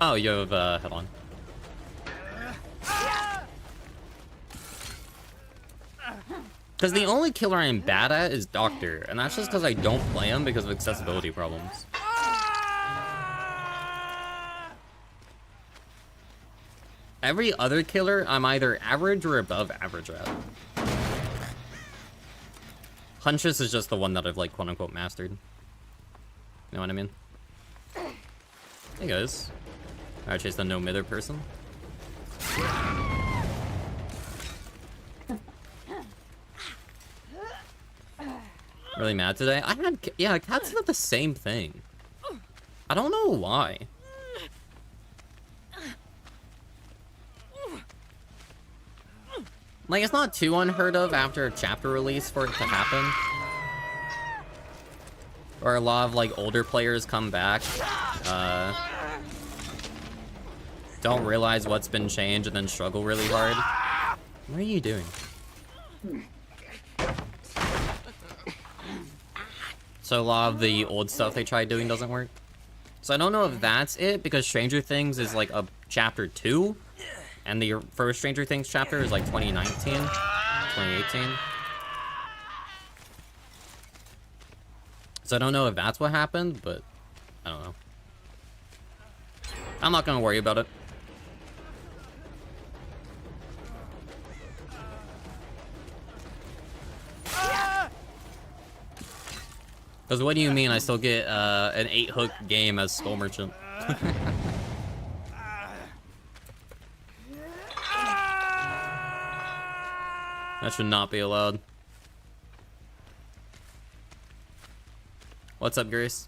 A: Oh, you have head on. Because the only killer I'm bad at is Doctor, and that's just because I don't play him because of accessibility problems. Every other killer, I'm either average or above average at. Huntress is just the one that I've, like, quote-unquote mastered. You know what I mean? Hey, guys. Alright, chase the no-mither person. Really mad today? I had... Yeah, Cats did the same thing. I don't know why. Like, it's not too unheard of after a chapter release for it to happen. Or a lot of, like, older players come back, don't realize what's been changed and then struggle really hard. What are you doing? So a lot of the old stuff they tried doing doesn't work. So I don't know if that's it, because Stranger Things is, like, a chapter 2. And the first Stranger Things chapter is like 2019, 2018. So I don't know if that's what happened, but I don't know. I'm not gonna worry about it. Because what do you mean I still get an 8-hook game as Skull Merchant? That should not be allowed. What's up, Grace?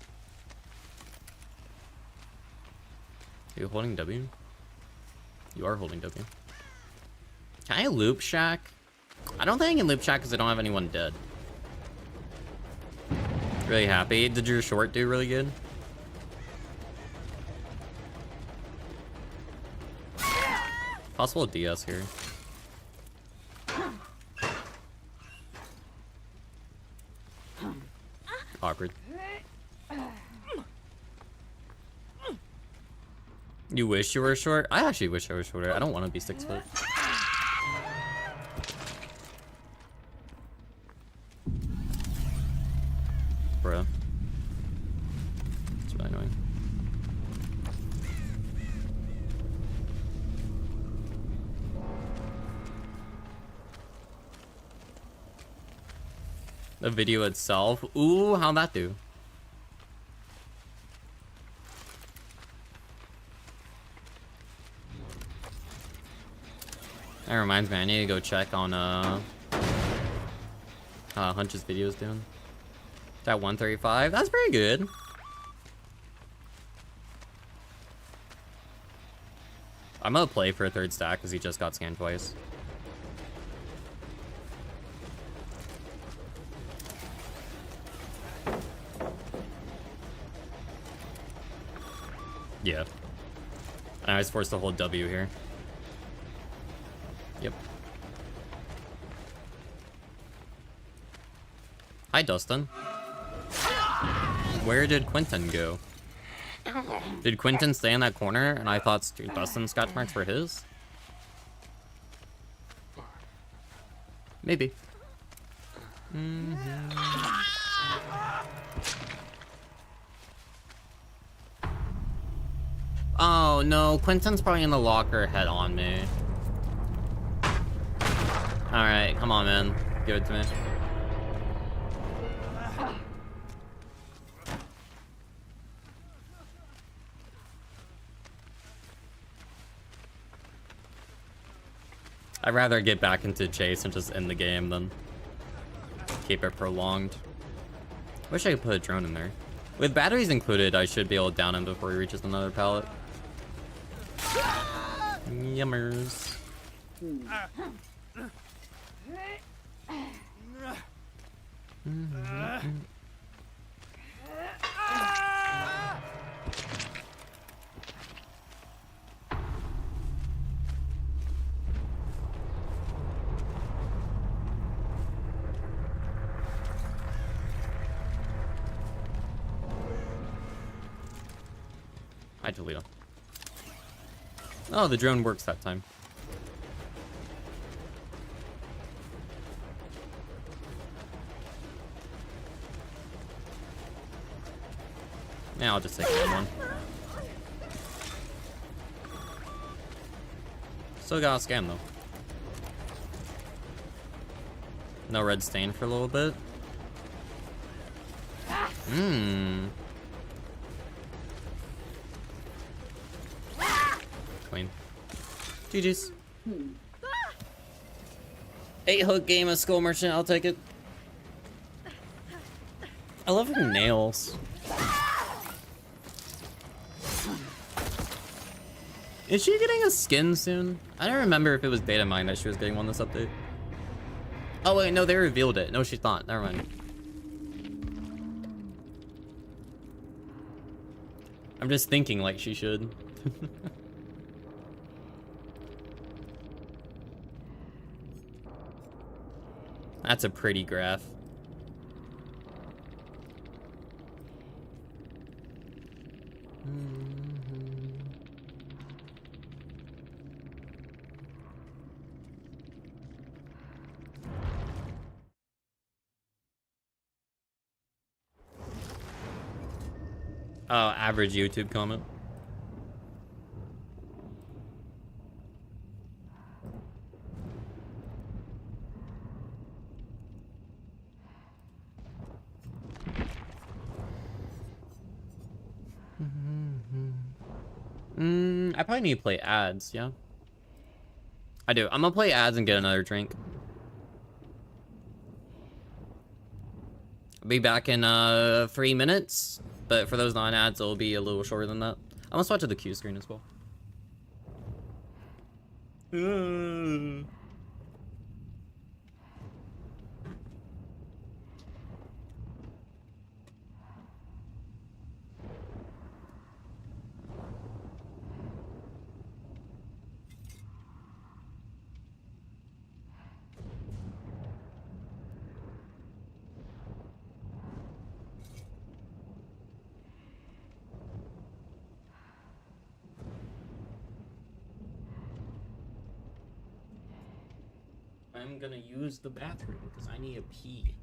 A: Are you holding W? You are holding W. Can I loop shack? I don't think I can loop shack because I don't have anyone dead. Really happy. Did your short do really good? Possible DS here. Awkward. You wish you were short? I actually wish I was shorter. I don't want to be 6 foot. Bruh. It's really annoying. The video itself? Ooh, how'd that do? That reminds me, I need to go check on Hunch's video's doing. It's at 135. That's pretty good. I'm gonna play for a third stack because he just got scanned twice. Yeah. And I was forced to hold W here. Yep. Hi, Dustin. Where did Quentin go? Did Quentin stay in that corner and I thought Dustin's scotch marks were his? Maybe. Oh no, Quentin's probably in the locker head on me. Alright, come on, man. Give it to me. I'd rather get back into chase and just end the game than keep it prolonged. Wish I could put a drone in there. With batteries included, I should be able to down him before he reaches another pallet. Yummers. Hi, Toledo. Oh, the drone works that time. Yeah, I'll just take one. Still got a scam though. No red stain for a little bit. Queen. GG's. 8-hook game of Skull Merchant, I'll take it. I love her nails. Is she getting a skin soon? I don't remember if it was data mine that she was getting one this update. Oh wait, no, they revealed it. No, she's not. Never mind. I'm just thinking like she should. That's a pretty graph. Oh, average YouTube comment. I probably need to play ads, yeah? I do. I'm gonna play ads and get another drink. I'll be back in 3 minutes, but for those non-ads, it'll be a little shorter than that. I'm gonna switch to the Q screen as well. I'm gonna use the bathroom because I need a pee.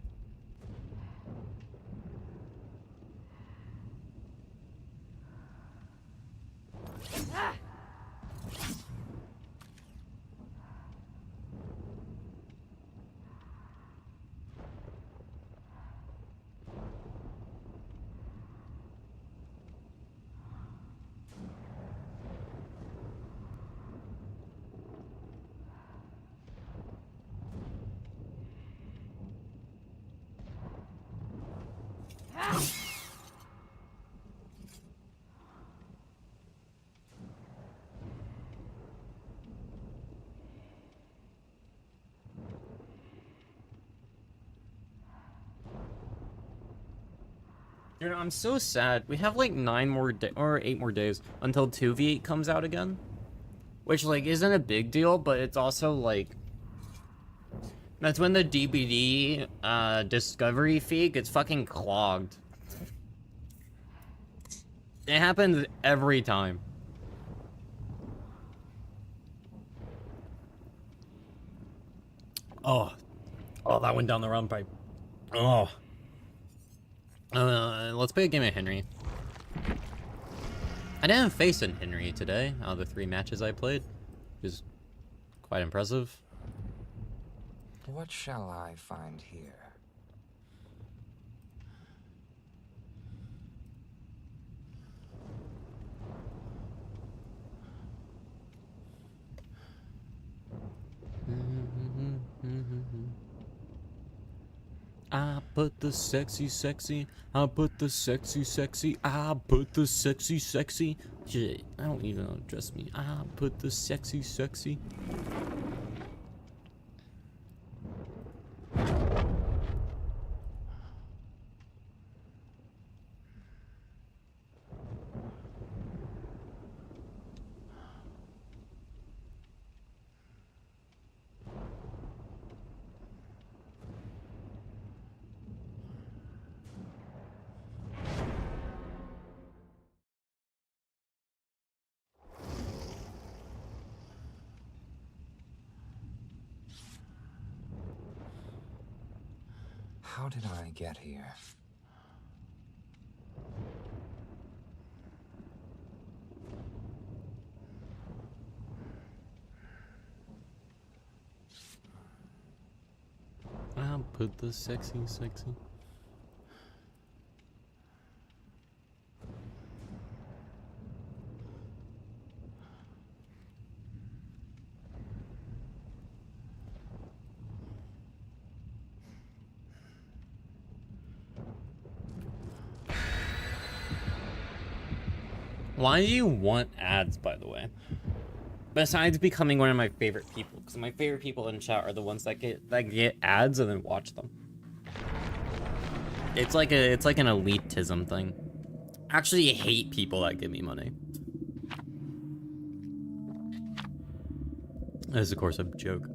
A: You know, I'm so sad. We have like 9 more or 8 more days until 2v8 comes out again, which like isn't a big deal, but it's also like that's when the DBD discovery feed gets fucking clogged. It happens every time. Oh, that went down the wrong pipe. Oh. Let's play a game of Henry. I didn't face an Henry today out of the 3 matches I played, which is quite impressive.
C: What shall I find here?
A: I put the sexy, I put the sexy, I put the sexy. Shit, I don't even address me. I put the sexy.
C: How did I get here?
A: I put the sexy. Why do you want ads, by the way? Besides becoming one of my favorite people, because my favorite people in chat are the ones that get ads and then watch them. It's like an elitism thing. I actually hate people that give me money. That is, of course, a joke.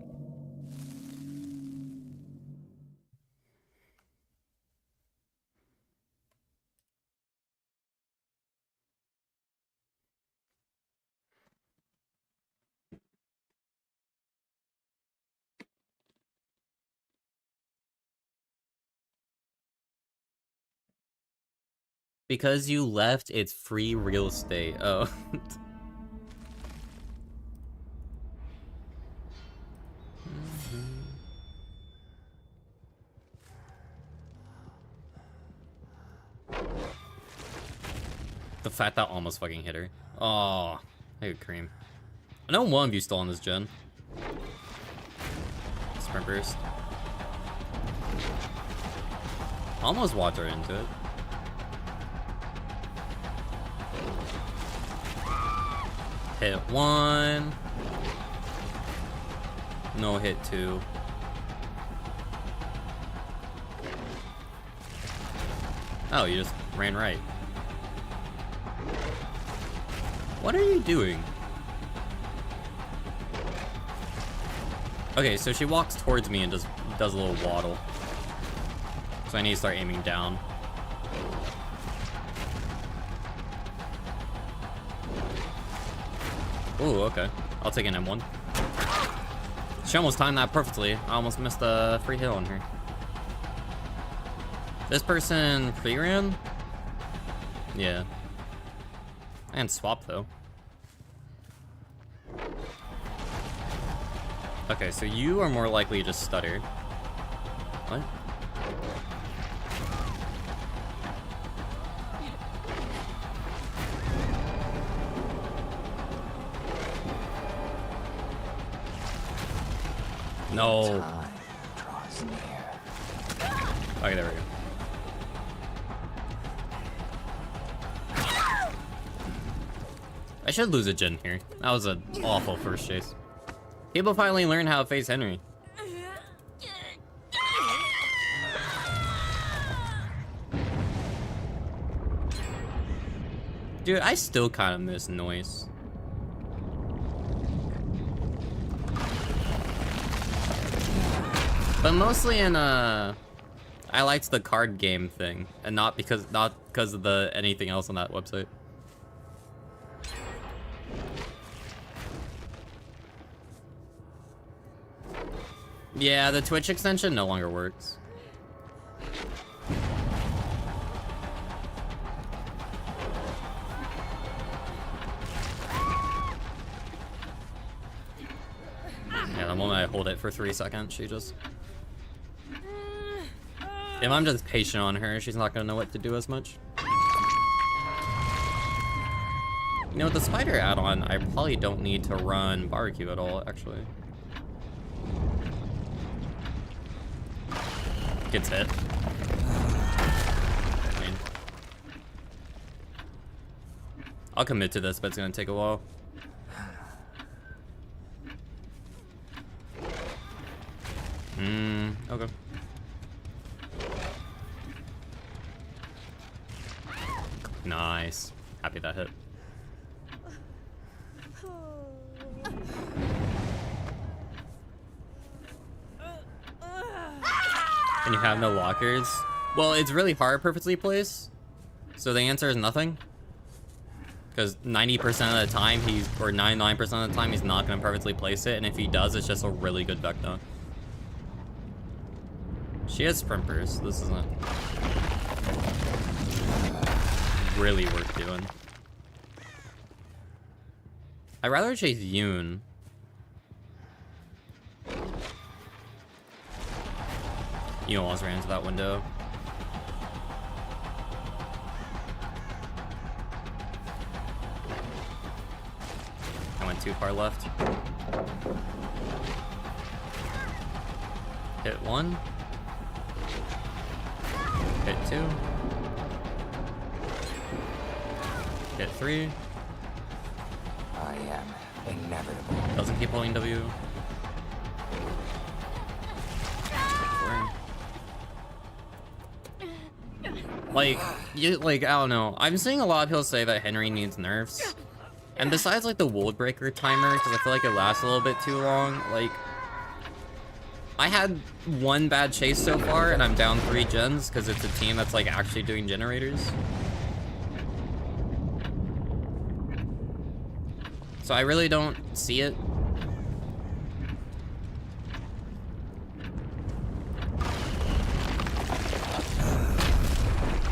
A: Because you left, it's free real estate. Oh. The fact that almost fucking hit her. Oh, I got cream. I know one of you still on this gen. Sprint burst. Almost walked her into it. Hit 1. No hit 2. Oh, you just ran right. What are you doing? Okay, so she walks towards me and just does a little waddle. So I need to start aiming down. Ooh, okay. I'll take an M1. She almost timed that perfectly. I almost missed a free hit on her. This person pre-ran? Yeah. And swap though. Okay, so you are more likely to just stutter. What? No.
C: Time draws near.
A: Okay, there we go. I should lose a gen here. That was an awful first chase. People finally learned how to face Henry. Dude, I still kind of miss noise. But mostly in I liked the card game thing, and not because of the anything else on that website. Yeah, the Twitch extension no longer works. Yeah, the moment I hold it for 3 seconds, she just... If I'm just patient on her, she's not gonna know what to do as much. You know, with the spider add-on, I probably don't need to run barbecue at all, actually. Gets hit. I mean, I'll commit to this, but it's gonna take a while. Okay. Nice. Happy that hit. And you have no lockers? Well, it's really hard purposely placed. So the answer is nothing. Because 90% of the time or 99% of the time he's not going to perfectly place it. And if he does, it's just a really good vector. She has sprimpers. This isn't really worth doing. I'd rather chase Yoon. You almost ran into that window. I went too far left. Hit 1. Hit 2. Hit 3.
C: I am inevitable.
A: Doesn't keep holding W. Like, I don't know. I'm seeing a lot of people say that Henry needs nerfs. And besides, like, the World Breaker timer, because I feel like it lasts a little bit too long, like... I had one bad chase so far, and I'm down 3 gens, because it's a team that's, like, actually doing generators. So I really don't see it.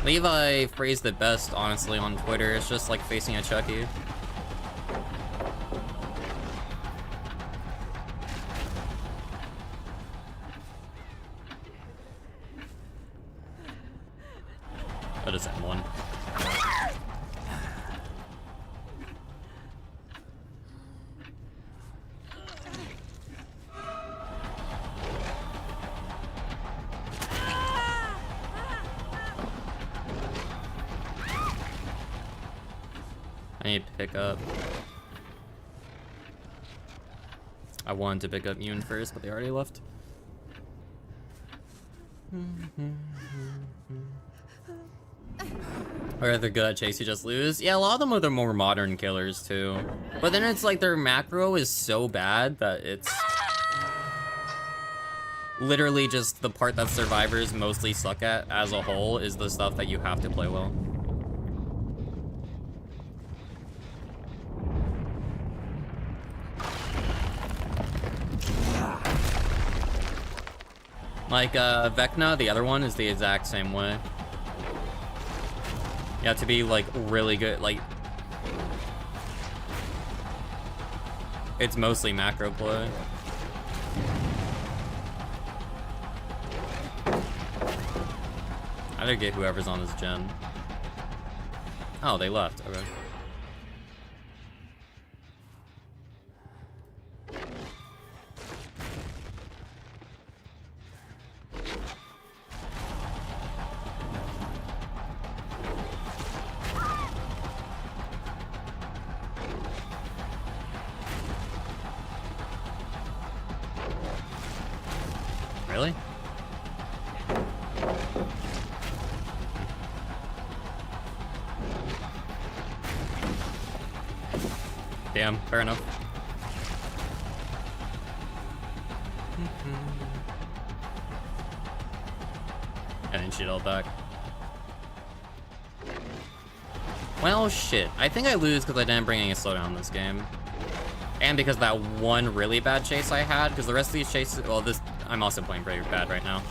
A: Levi phrased it best, honestly, on Twitter. It's just like facing a Chucky. That is M1. I need to pick up. I wanted to pick up Yoon first, but they already left. Or if they're good at chase, you just lose. Yeah, a lot of them are the more modern killers too. But then it's like their macro is so bad that it's literally just the part that survivors mostly suck at as a whole is the stuff that you have to play well. Like, Vecna, the other one, is the exact same way. You have to be, like, really good, like... It's mostly macro play. I gotta get whoever's on this gen. Oh, they left, okay. Really? Damn, fair enough. And then she'd all back. Well, shit. I think I lose because I didn't bring any slowdown in this game. And because that one really bad chase I had, because the rest of these chases, well, this, I'm also playing pretty bad right now.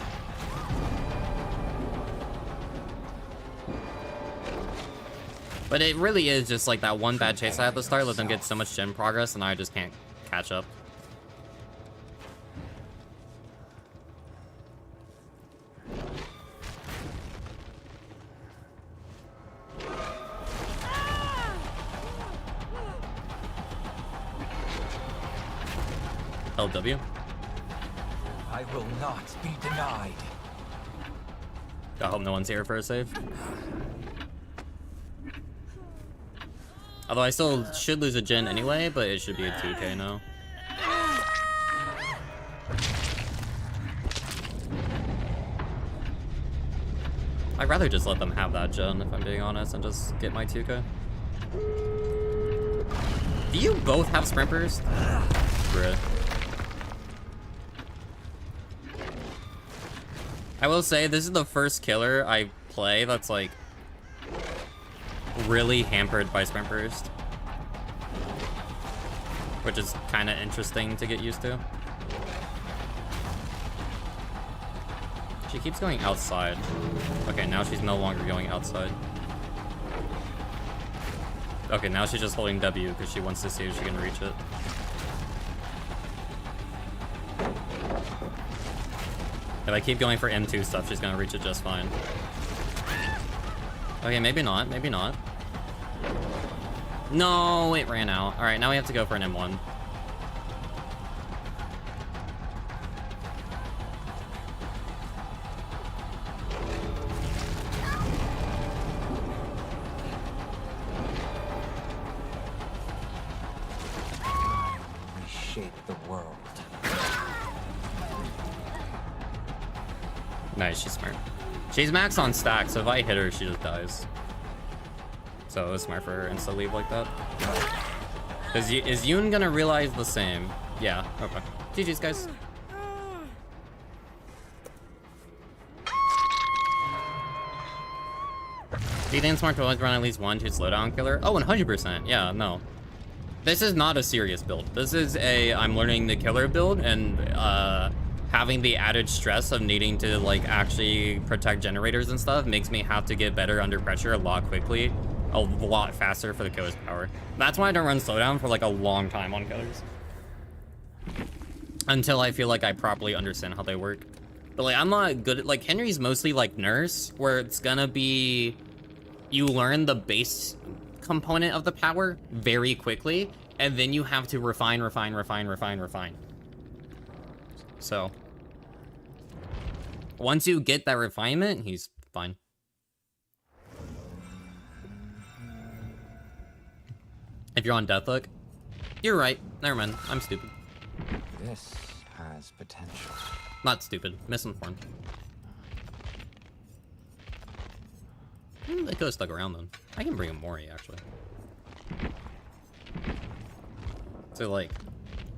A: But it really is just like that one bad chase I had at the start, let them get so much gen progress, and I just can't catch up. LW.
C: I will not be denied.
A: I hope no one's here for a save. Although I still should lose a gen anyway, but it should be a 2k now. I'd rather just let them have that gen, if I'm being honest, and just get my 2k. Do you both have sprint burst? Bruh. I will say, this is the first killer I play that's, like, really hampered by sprint burst. Which is kind of interesting to get used to. She keeps going outside. Okay, now she's no longer going outside. Okay, now she's just holding W because she wants to see if she can reach it. If I keep going for M2 stuff, she's gonna reach it just fine. Okay, maybe not, maybe not. No, it ran out. Alright, now we have to go for an M1.
C: Reshape the world.
A: Nice, she's smart. She's maxed on stack, so if I hit her, she just dies. So it was smart for her insta leave like that. Is Yoon gonna realize the same? Yeah, okay. GG's, guys. Do you think it's smart to always run at least 1-2 slowdown killer? Oh, 100%. Yeah, no. This is not a serious build. This is a I'm learning the killer build, and having the added stress of needing to like actually protect generators and stuff makes me have to get better under pressure a lot quickly, a lot faster for the killer's power. That's why I don't run slowdown for like a long time on killers. Until I feel like I properly understand how they work. But like I'm not good at, like, Henry's mostly like Nurse, where it's gonna be you learn the base component of the power very quickly, and then you have to refine. So once you get that refinement, he's fine. If you're on Deathlook, you're right. Never mind. I'm stupid.
C: This has potential.
A: Not stupid. Misinformed. They could have stuck around then. I can bring a Mori, actually. So, like,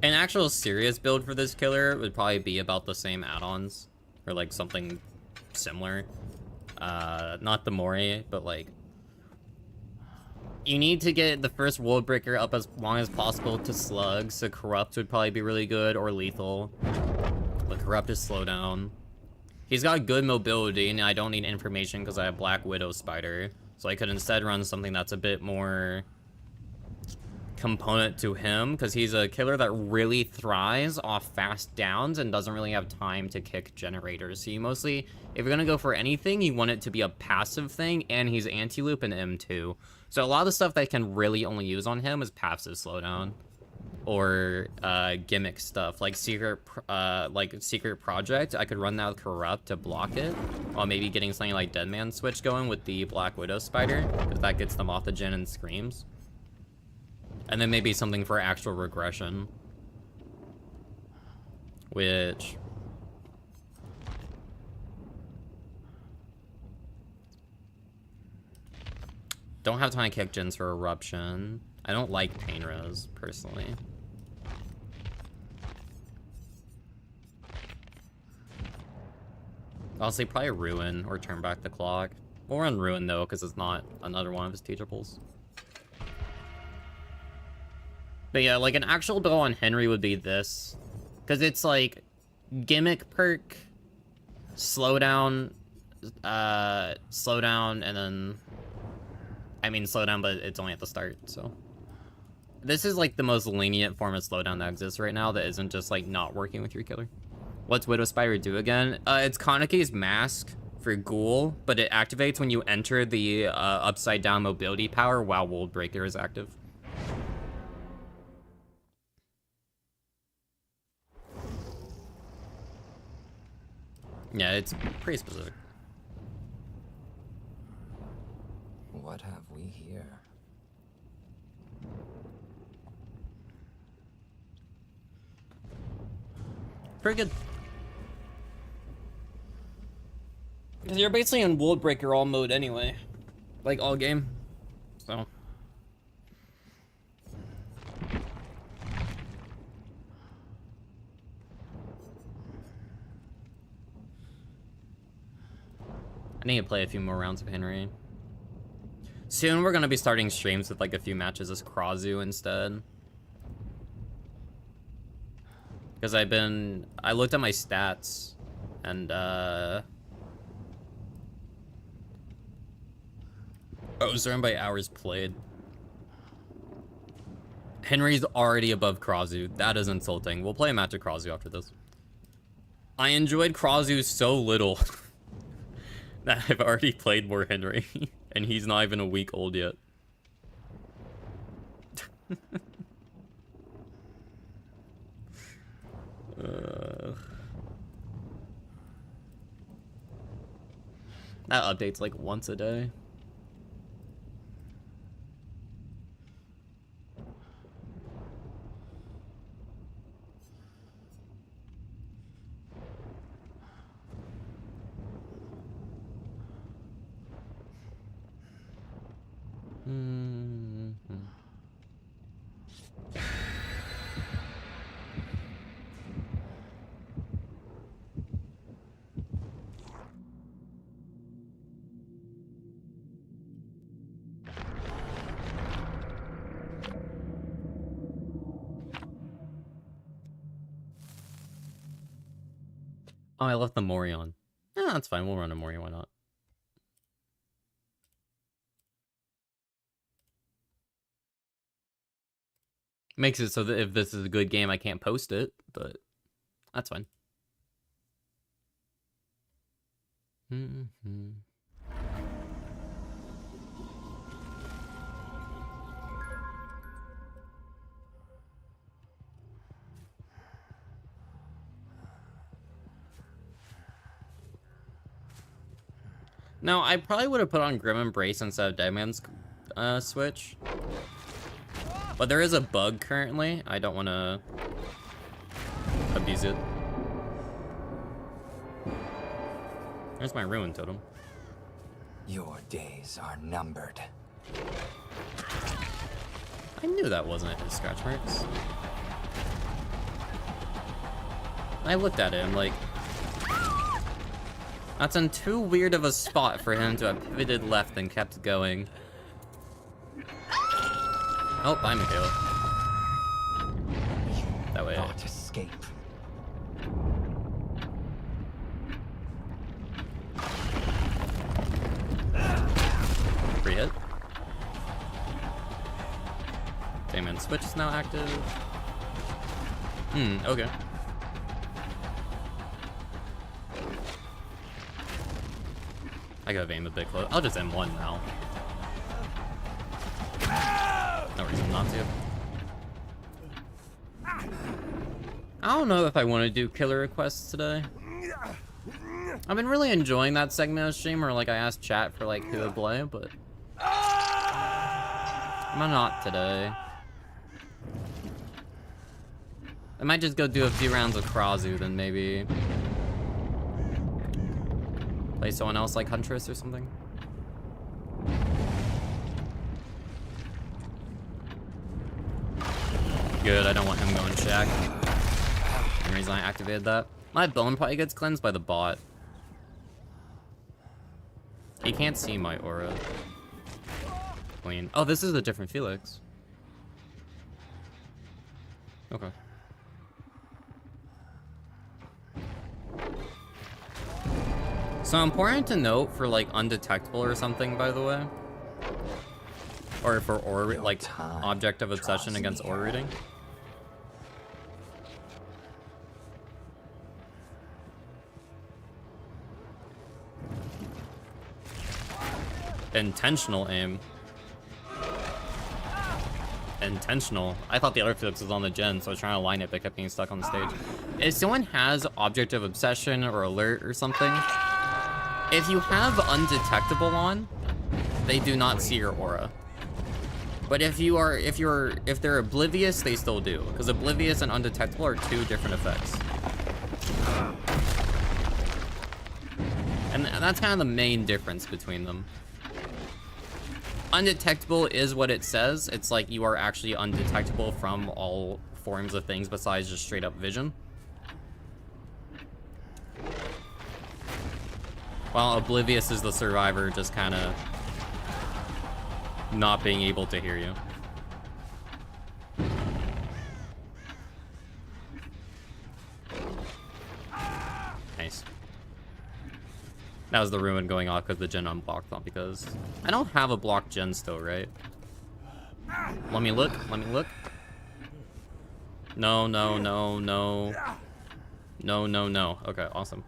A: an actual serious build for this killer would probably be about the same add-ons. Or, like, something similar. Not the Mori, but, like... You need to get the first World Breaker up as long as possible to Slug, so Corrupt would probably be really good, or Lethal. But Corrupt is slowdown. He's got good mobility, and I don't need information because I have Black Widow Spider. So I could instead run something that's a bit more component to him, because he's a killer that really thrives off fast downs and doesn't really have time to kick generators. So you mostly, if you're gonna go for anything, you want it to be a passive thing, and he's anti-loop and M2. So a lot of the stuff that I can really only use on him is passive slowdown. Or gimmick stuff, like Secret Project. I could run that with Corrupt to block it, while maybe getting something like Deadman Switch going with the Black Widow Spider, because that gets them off the gen and screams. And then maybe something for actual regression, which... Don't have time to kick gens for Eruption. I don't like Pain Rose, personally. I'll say probably Ruin or Turn Back the Clock. We'll run Ruin, though, because it's not another one of his teachables. But yeah, like, an actual build on Henry would be this. Because it's, like, gimmick perk, slowdown, and then... I mean, slowdown, but it's only at the start, so... This is, like, the most lenient form of slowdown that exists right now that isn't just, like, not working with your killer. What's Widow Spider do again? It's Kaneki's mask for Ghoul, but it activates when you enter the upside down mobility power while World Breaker is active. Yeah, it's pretty specific.
C: What have we here?
A: Pretty good. Because you're basically in World Breaker all mode anyway. Like, all game. So. I need to play a few more rounds of Henry. Soon we're going to be starting streams with, like, a few matches as Krazu instead. Because I looked at my stats, and, I was sorted by hours played. Henry's already above Krazu. That is insulting. We'll play a match of Krazu after this. I enjoyed Krazu so little that I've already played more Henry, and he's not even a week old yet. That updates like once a day. Oh, I left the Mori on. Yeah, that's fine. We'll run a Mori. Why not? Makes it so that if this is a good game, I can't post it, but that's fine. No, I probably would have put on Grim Embrace instead of Deadman's Switch. But there is a bug currently. I don't want to abuse it. There's my ruin totem.
C: Your days are numbered.
A: I knew that wasn't his scratch marks. I looked at it, I'm like, that's in too weird of a spot for him to have pivoted left and kept going. Oh, bye, Michaela. That way.
C: Not escape.
A: Free hit. Damon switch is now active. Okay. I gotta aim a bit close. I'll just M1 now. No reason not to. I don't know if I want to do killer requests today. I've been really enjoying that segment of stream where like I asked chat for like who would play, but I'm not today. I might just go do a few rounds of Krazu, then maybe play someone else like Huntress or something. Good, I don't want him going Shack. The reason I activated that. My bone probably gets cleansed by the bot. He can't see my aura. Clean. Oh, this is a different Felix. Okay. So important to note for like undetectable or something, by the way. Or for aura, like object of obsession against aura reading. Intentional aim. Intentional. I thought the other Felix was on the gen, so I was trying to line it, but kept getting stuck on the stage. If someone has object of obsession or alert or something, if you have undetectable on, they do not see your aura. But if they're oblivious, they still do, because oblivious and undetectable are two different effects. And that's kind of the main difference between them. Undetectable is what it says. It's like you are actually undetectable from all forms of things besides just straight up vision. While oblivious is the survivor just kind of not being able to hear you. Nice. That was the ruin going off because the gen unblocked, not because... I don't have a blocked gen still, right? Let me look, let me look. No, no, no, no. No, no, no. Okay, awesome.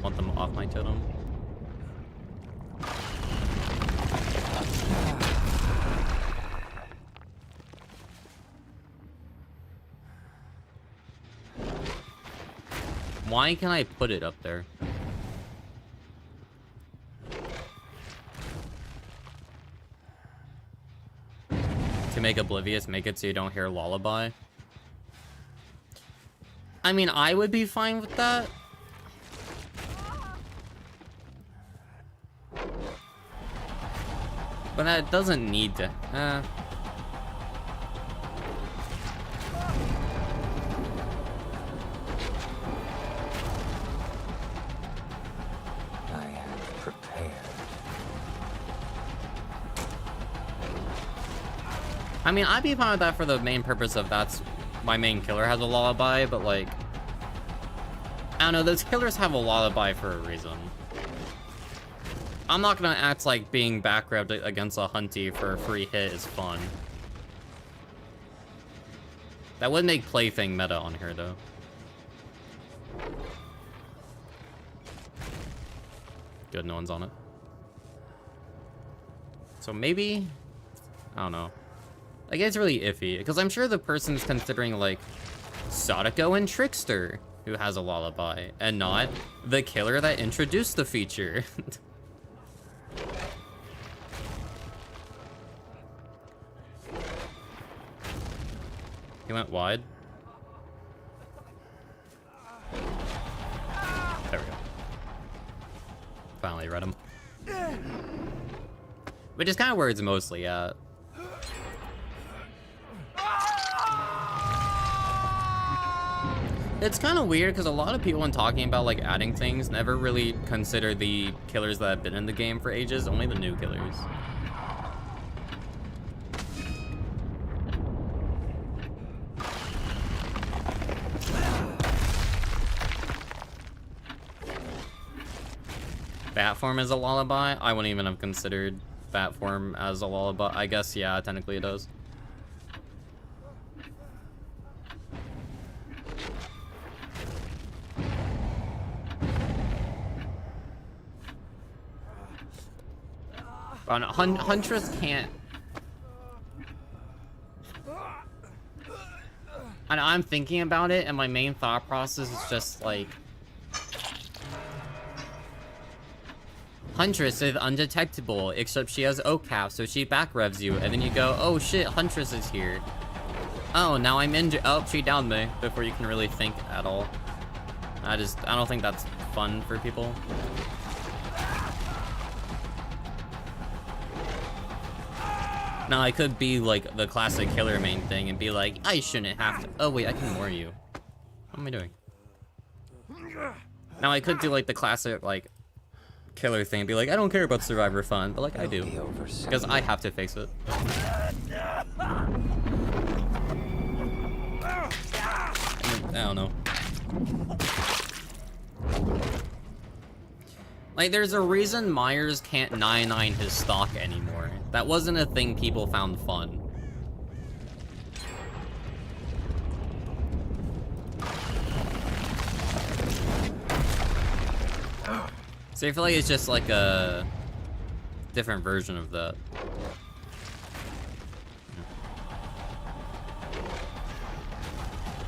A: Want them off my totem. Why can I put it up there? To make oblivious, make it so you don't hear lullaby. I mean, I would be fine with that. But that doesn't need to. I mean, I'd be fine with that for the main purpose of that's my main killer has a lullaby, but like, I don't know, those killers have a lullaby for a reason. I'm not gonna act like being backgrabbed against a hunty for a free hit is fun. That would make plaything meta on her though. Good, no one's on it. So maybe, I don't know. Like, it's really iffy, because I'm sure the person's considering, like, Sadako and Trickster, who has a lullaby, and not the killer that introduced the feature. He went wide. There we go. Finally read him. Which is kind of where it's mostly at. It's kind of weird because a lot of people when talking about like adding things never really consider the killers that have been in the game for ages, only the new killers. Bat form is a lullaby? I wouldn't even have considered bat form as a lullaby. I guess, yeah, technically it does. But Huntress can't... And I'm thinking about it, and my main thought process is just like... Huntress is undetectable, except she has OCAP, so she back revs you, and then you go, oh shit, Huntress is here. Oh, now I'm injured. Oh, she downed me before you can really think at all. I don't think that's fun for people. Now, I could be like the classic killer main thing and be like, I shouldn't have to. Oh, wait, I can ignore you. What am I doing? Now, I could do like the classic, like, killer thing and be like, I don't care about survivor fun, but like I do. Because I have to fix it. I don't know. Like, there's a reason Myers can't 9-9 his stock anymore. That wasn't a thing people found fun. So I feel like it's just like a different version of that.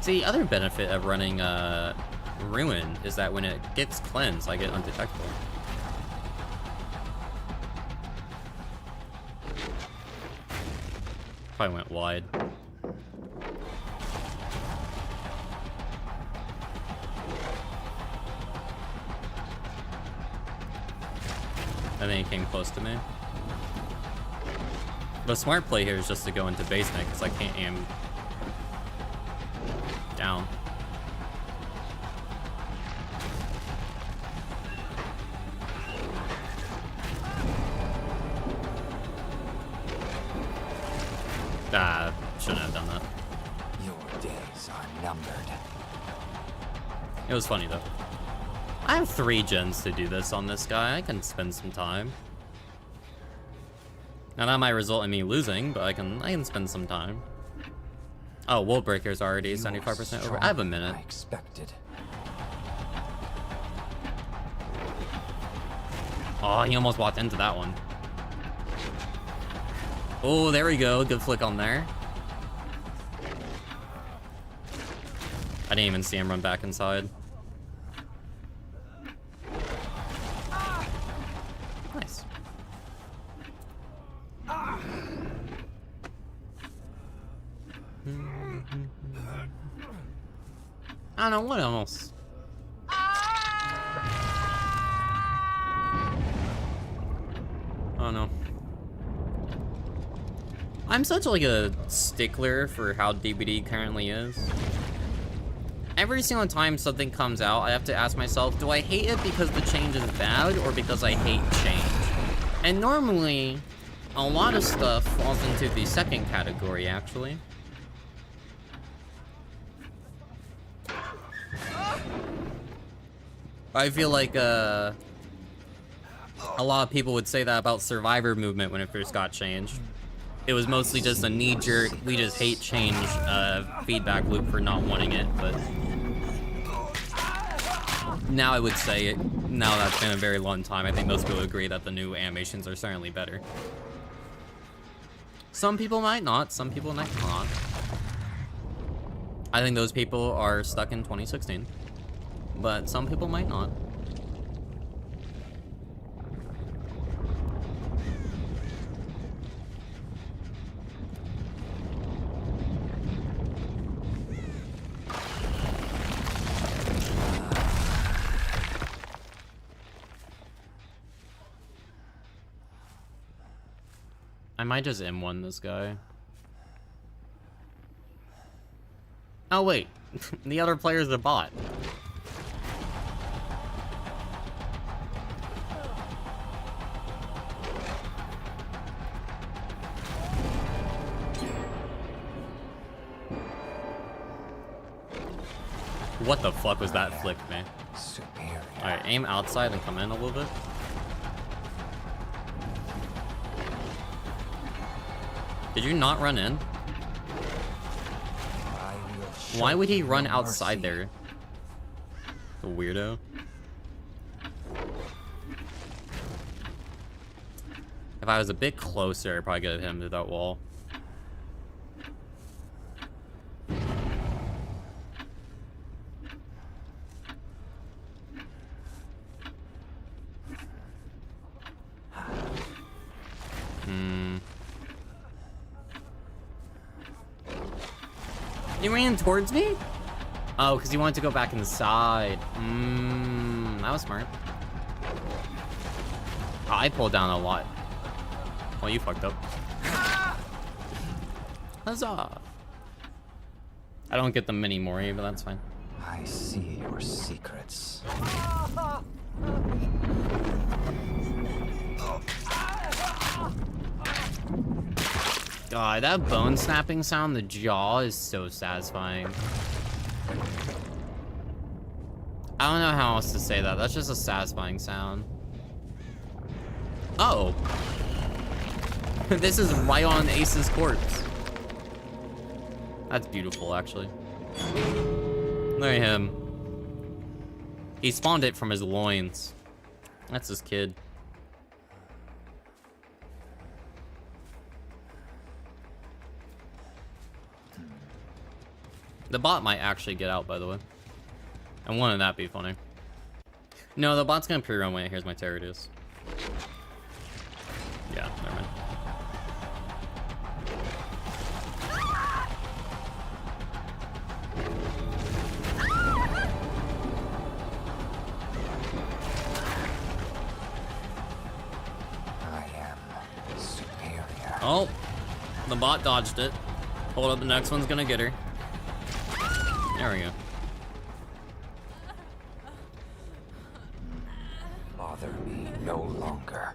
A: See, the other benefit of running Ruin is that when it gets cleansed, I get undetectable. Probably went wide. And then he came close to me. The smart play here is just to go into basement because I can't aim down. Ah, shouldn't have done that.
C: Your days are numbered.
A: It was funny though. I have 3 gens to do this on this guy. I can spend some time. Now that might result in me losing, but I can spend some time. Oh, Wall Breaker's already 75% over. I have a minute.
C: I expected.
A: Oh, he almost walked into that one. Oh, there we go. Good flick on there. I didn't even see him run back inside. Nice. I don't know, what else? Oh no. I'm such like a stickler for how DBD currently is. Every single time something comes out, I have to ask myself, do I hate it because the change is bad or because I hate change? And normally, a lot of stuff falls into the second category, actually. I feel like, a lot of people would say that about Survivor movement when it first got changed. It was mostly just a knee-jerk, we just hate change, feedback loop for not wanting it, but... Now I would say, now that's been a very long time, I think most people agree that the new animations are certainly better. Some people might not, some people might not. I think those people are stuck in 2016. but some people might not. I might just M1 this guy. Oh wait, the other player's a bot. What the fuck was that flick, man?
C: Superior.
A: Alright, aim outside and come in a little bit. Did you not run in? Why would he run outside there? The weirdo. If I was a bit closer, I'd probably get him to that wall. He ran towards me? Oh, because he wanted to go back inside. That was smart. Oh, I pulled down a lot. Well, you fucked up. Huzzah! I don't get the mini Mori, but that's fine.
C: I see your secrets.
A: God, that bone snapping sound, the jaw is so satisfying. I don't know how else to say that. That's just a satisfying sound. Uh oh. This is right on Ace's corpse. That's beautiful, actually. Look at him. He spawned it from his loins. That's his kid. The bot might actually get out, by the way. And wouldn't that be funny? No, the bot's gonna pre-run when it hears my Terrorius. Yeah, never mind.
C: I am superior.
A: Oh, the bot dodged it. Hold up, the next one's gonna get her. There we go.
C: Bother me no longer.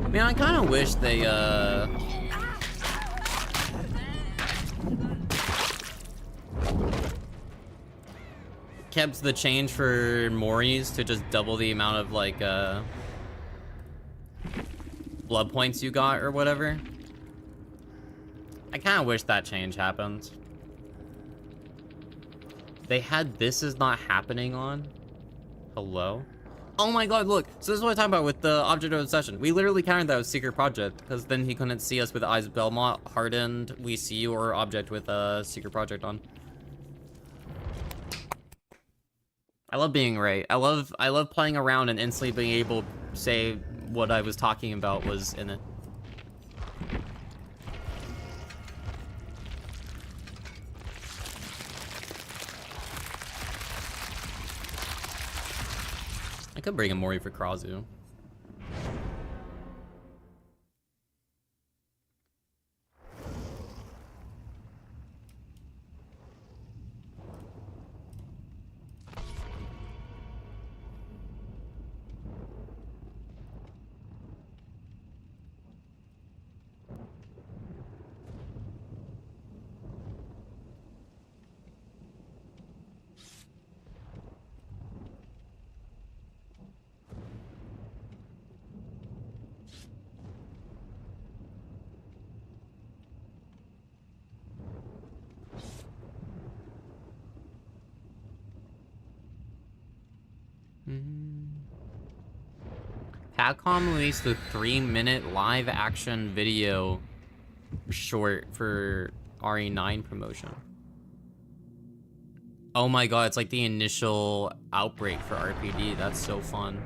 A: Man, I kind of wish they, kept the change for Moris to just double the amount of, like, blood points you got or whatever. I kind of wish that change happened. They had this is not happening on. Hello? Oh my god, look. So this is what I'm talking about with the object of obsession. We literally counted that as secret project, because then he couldn't see us with Eyes of Belmont, hardened, we see, or object with a secret project on. I love being right. I love playing around and instantly being able to say what I was talking about was in it. I could bring a Mori for Krazu. Capcom released a 3-minute live action video short for RE9 promotion. Oh my god, it's like the initial outbreak for RPD. That's so fun.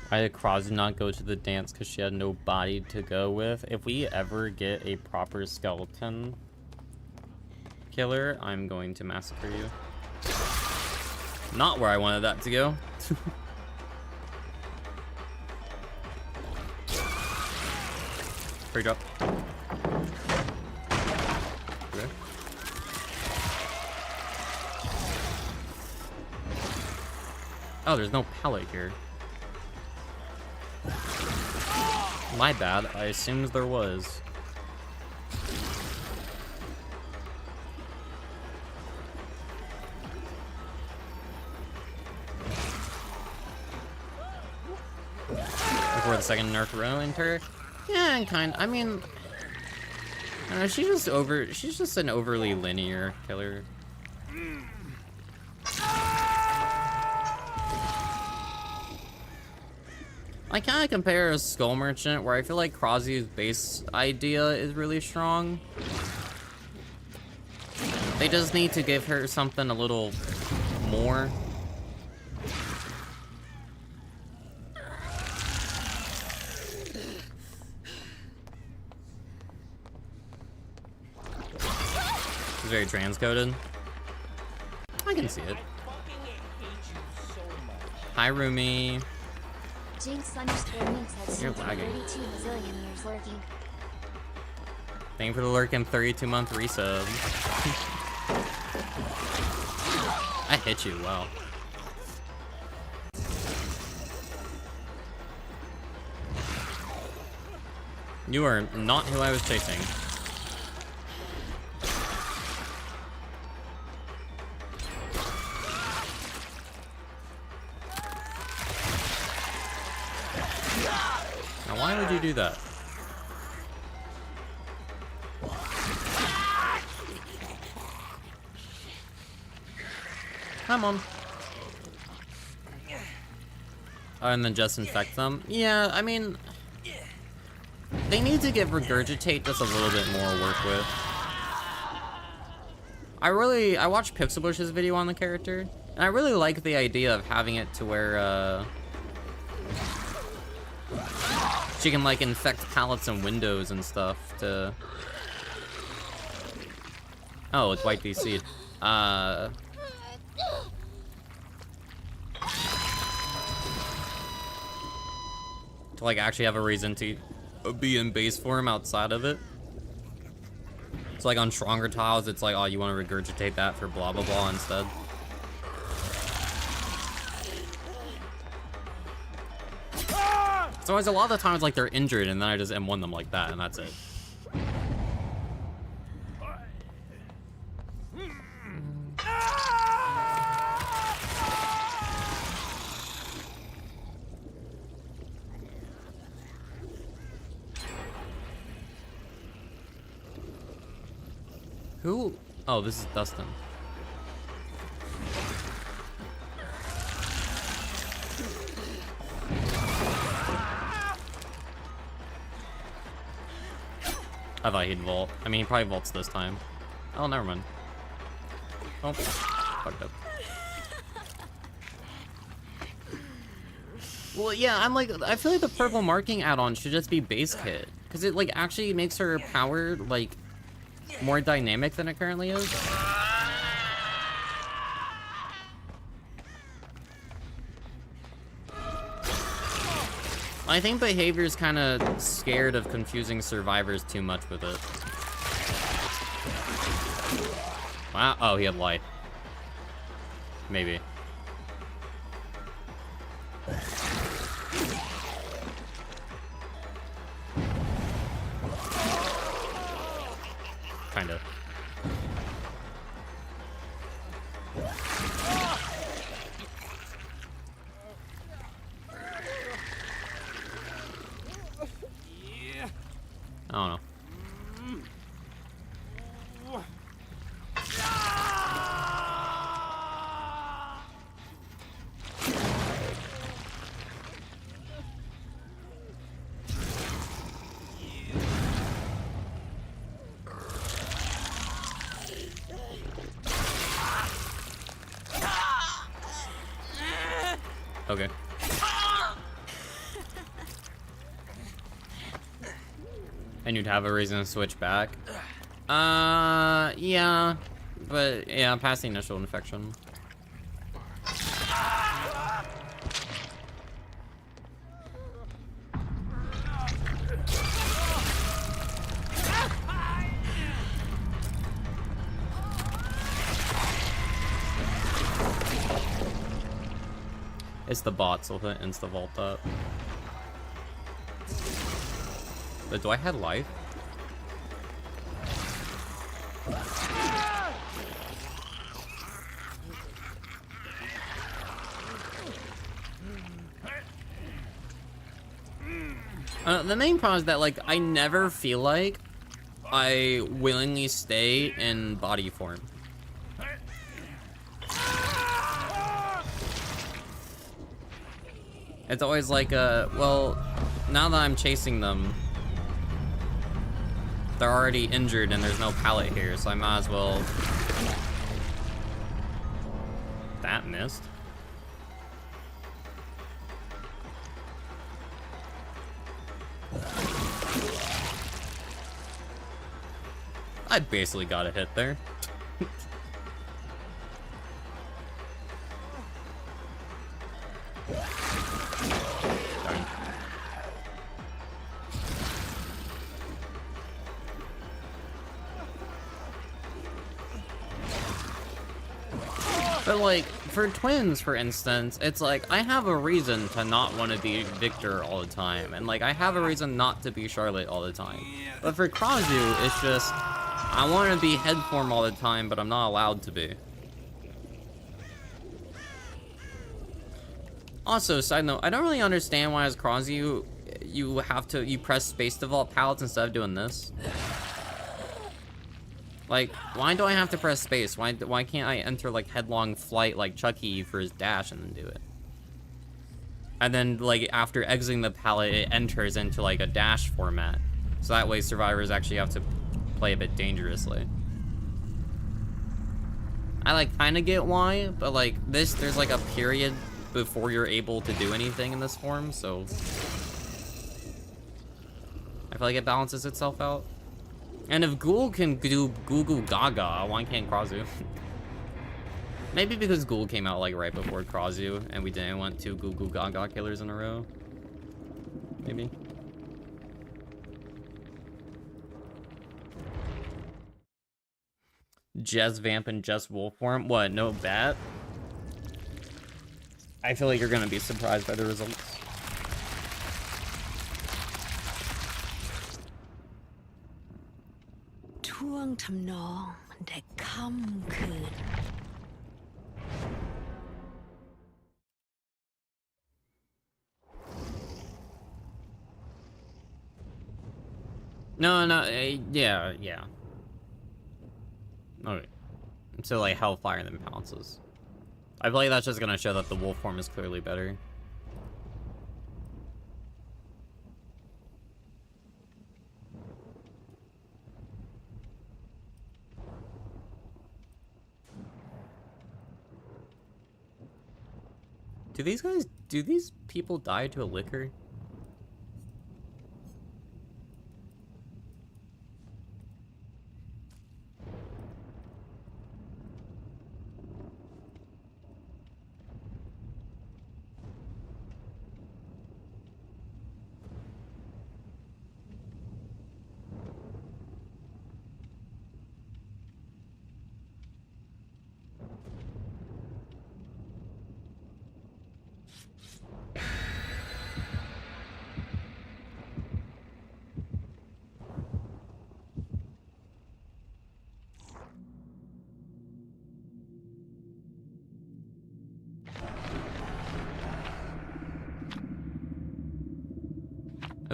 A: Why did Krause not go to the dance? Because she had no body to go with. If we ever get a proper skeleton killer, I'm going to massacre you. Not where I wanted that to go. Free drop. Okay. Oh, there's no pallet here. My bad. I assumed there was. Before the second nerf row enter? Yeah, I mean, I don't know, she's just an overly linear killer. I kind of compare a Skull Merchant, where I feel like Krause's base idea is really strong. They just need to give her something a little more. It's very transcoded. I can see it. Hi, Rumi. You're lagging. Thank you for the lurking 32-month resub. I hit you, wow. You are not who I was chasing. Now, why would you do that? Come on. Oh, and then just infect them? Yeah, I mean, they need to give Regurgitate just a little bit more work with. I watched Pixelbush's video on the character, and I really like the idea of having it to where, she can, like, infect pallets and windows and stuff to... Oh, it's White DC. To, like, actually have a reason to be in base form outside of it. So, like, on stronger tiles, it's like, oh, you want to regurgitate that for blah, blah, blah instead. So, a lot of the times, like, they're injured, and then I just M1 them like that, and that's it. Who? Oh, this is Dustin. I thought he'd vault. I mean, he probably vaults this time. Oh, never mind. Oh, fucked up. Well, yeah, I'm like, I feel like the purple marking add-on should just be base kit. Because it, like, actually makes her power, like, more dynamic than it currently is. I think Behavior's kind of scared of confusing survivors too much with it. Wow. Oh, he had light. Maybe. kinda. I don't know. Okay. And you'd have a reason to switch back? Yeah. But, yeah, past the initial infection. It's the bots will hit insta vault up. But do I have life? The main problem is that, like, I never feel like I willingly stay in body form. It's always like, well, now that I'm chasing them, they're already injured and there's no pallet here, so I might as well... That missed. I basically got a hit there. But like, for twins, for instance, it's like, I have a reason to not want to be Victor all the time, and like, I have a reason not to be Charlotte all the time. But for Krazu, it's just, I want to be head form all the time, but I'm not allowed to be. Also, side note, I don't really understand why as Krazu, you press space to vault pallets instead of doing this. Like, why do I have to press space? Why can't I enter, like, headlong flight like Chucky for his dash and then do it? And then, like, after exiting the pallet, it enters into, like, a dash format. So that way survivors actually have to play a bit dangerously. I, like, kind of get why, but, like, there's, like, a period before you're able to do anything in this form, so... I feel like it balances itself out. And if Ghoul can do Goo Goo Gaga, why can't Krazu? Maybe because Ghoul came out like right before Krazu, and we didn't want 2 Goo Goo Gaga killers in a row. Maybe. Jez Vamp and Jez Wolf form? What, no bat? I feel like you're gonna be surprised by the results. No, yeah. Okay. So, like, Hellfire then pounces. I feel like that's just gonna show that the wolf form is clearly better. Do these people die to a liquor?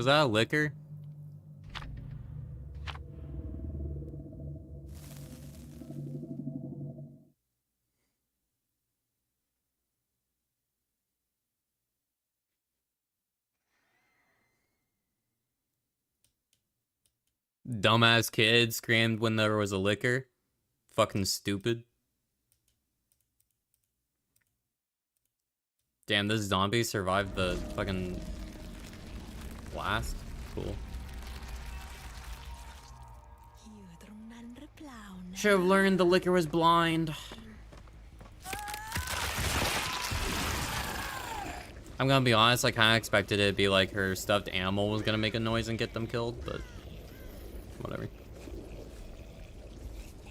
A: Was that a liquor? Dumbass kid screamed when there was a liquor. Fucking stupid. Damn, this zombie survived the fucking blast. Cool. Should have learned the liquor was blind. I'm gonna be honest, I kinda expected it to be like her stuffed animal was gonna make a noise and get them killed, but whatever.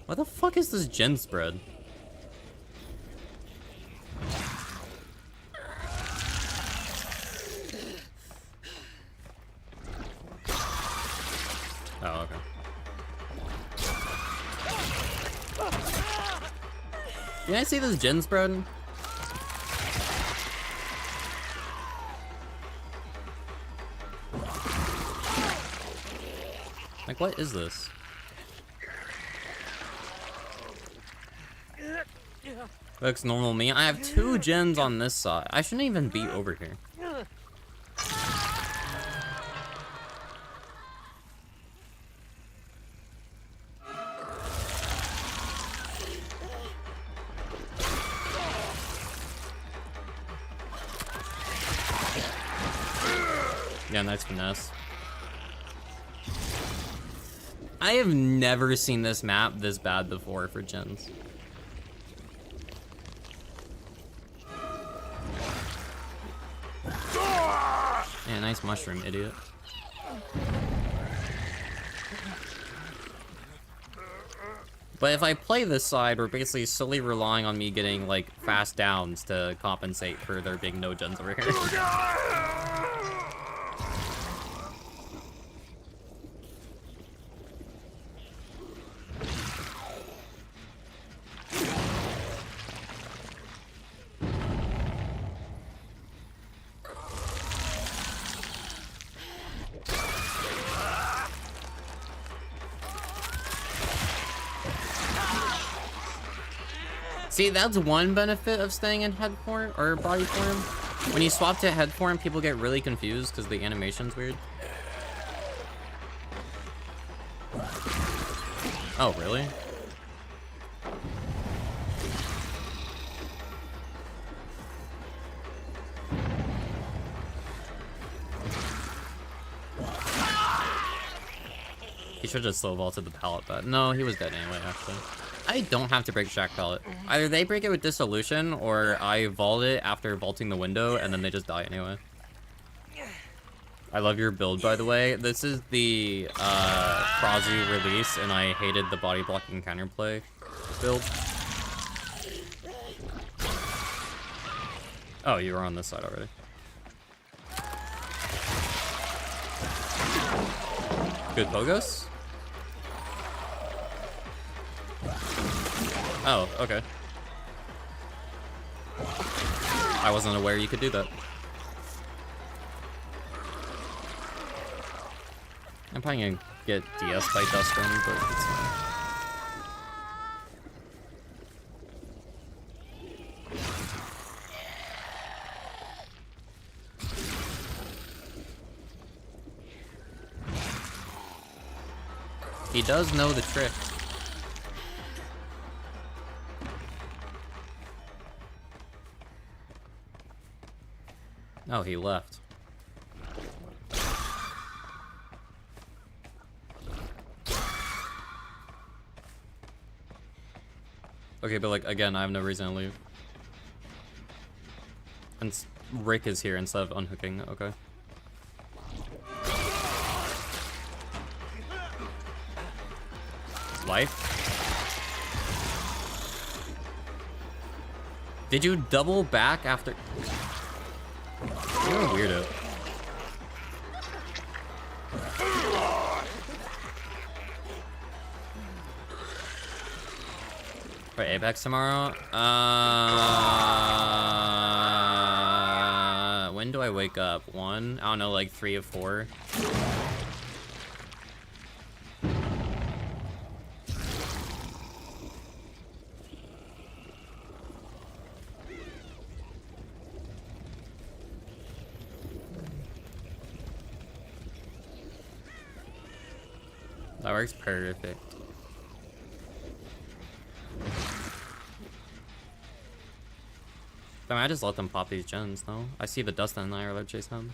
A: What the fuck is this gen spread? Oh, okay. Can I see this gen spread? Like, what is this? Looks normal to me. I have 2 gens on this side. I shouldn't even be over here. Yeah, nice finesse. I have never seen this map this bad before for gens. Yeah, nice mushroom, idiot. But if I play this side, we're basically solely relying on me getting, like, fast downs to compensate for there being no gens over here. See, that's one benefit of staying in head form, or body form. When you swap to head form, people get really confused because the animation's weird. Oh, really? He should have slow vaulted the pallet, but no, he was dead anyway, actually. I don't have to break Shack Pallet. Either they break it with Dissolution, or I vault it after vaulting the window, and then they just die anyway. I love your build, by the way. This is the Prazu release, and I hated the body blocking counterplay build. Oh, you were on this side already. Good Pogos? Oh, okay. I wasn't aware you could do that. I'm probably gonna get DS by Dustin, but it's fine. He does know the trick. Oh, he left. Okay, but like, again, I have no reason to leave. And Rick is here instead of unhooking, okay. Life? Did you double back after? You're a weirdo. For Apex tomorrow? When do I wake up? 1? I don't know, like 3 or 4. That works perfect. I mean, I just let them pop these gens, no? I see the Dustin and I are chase them.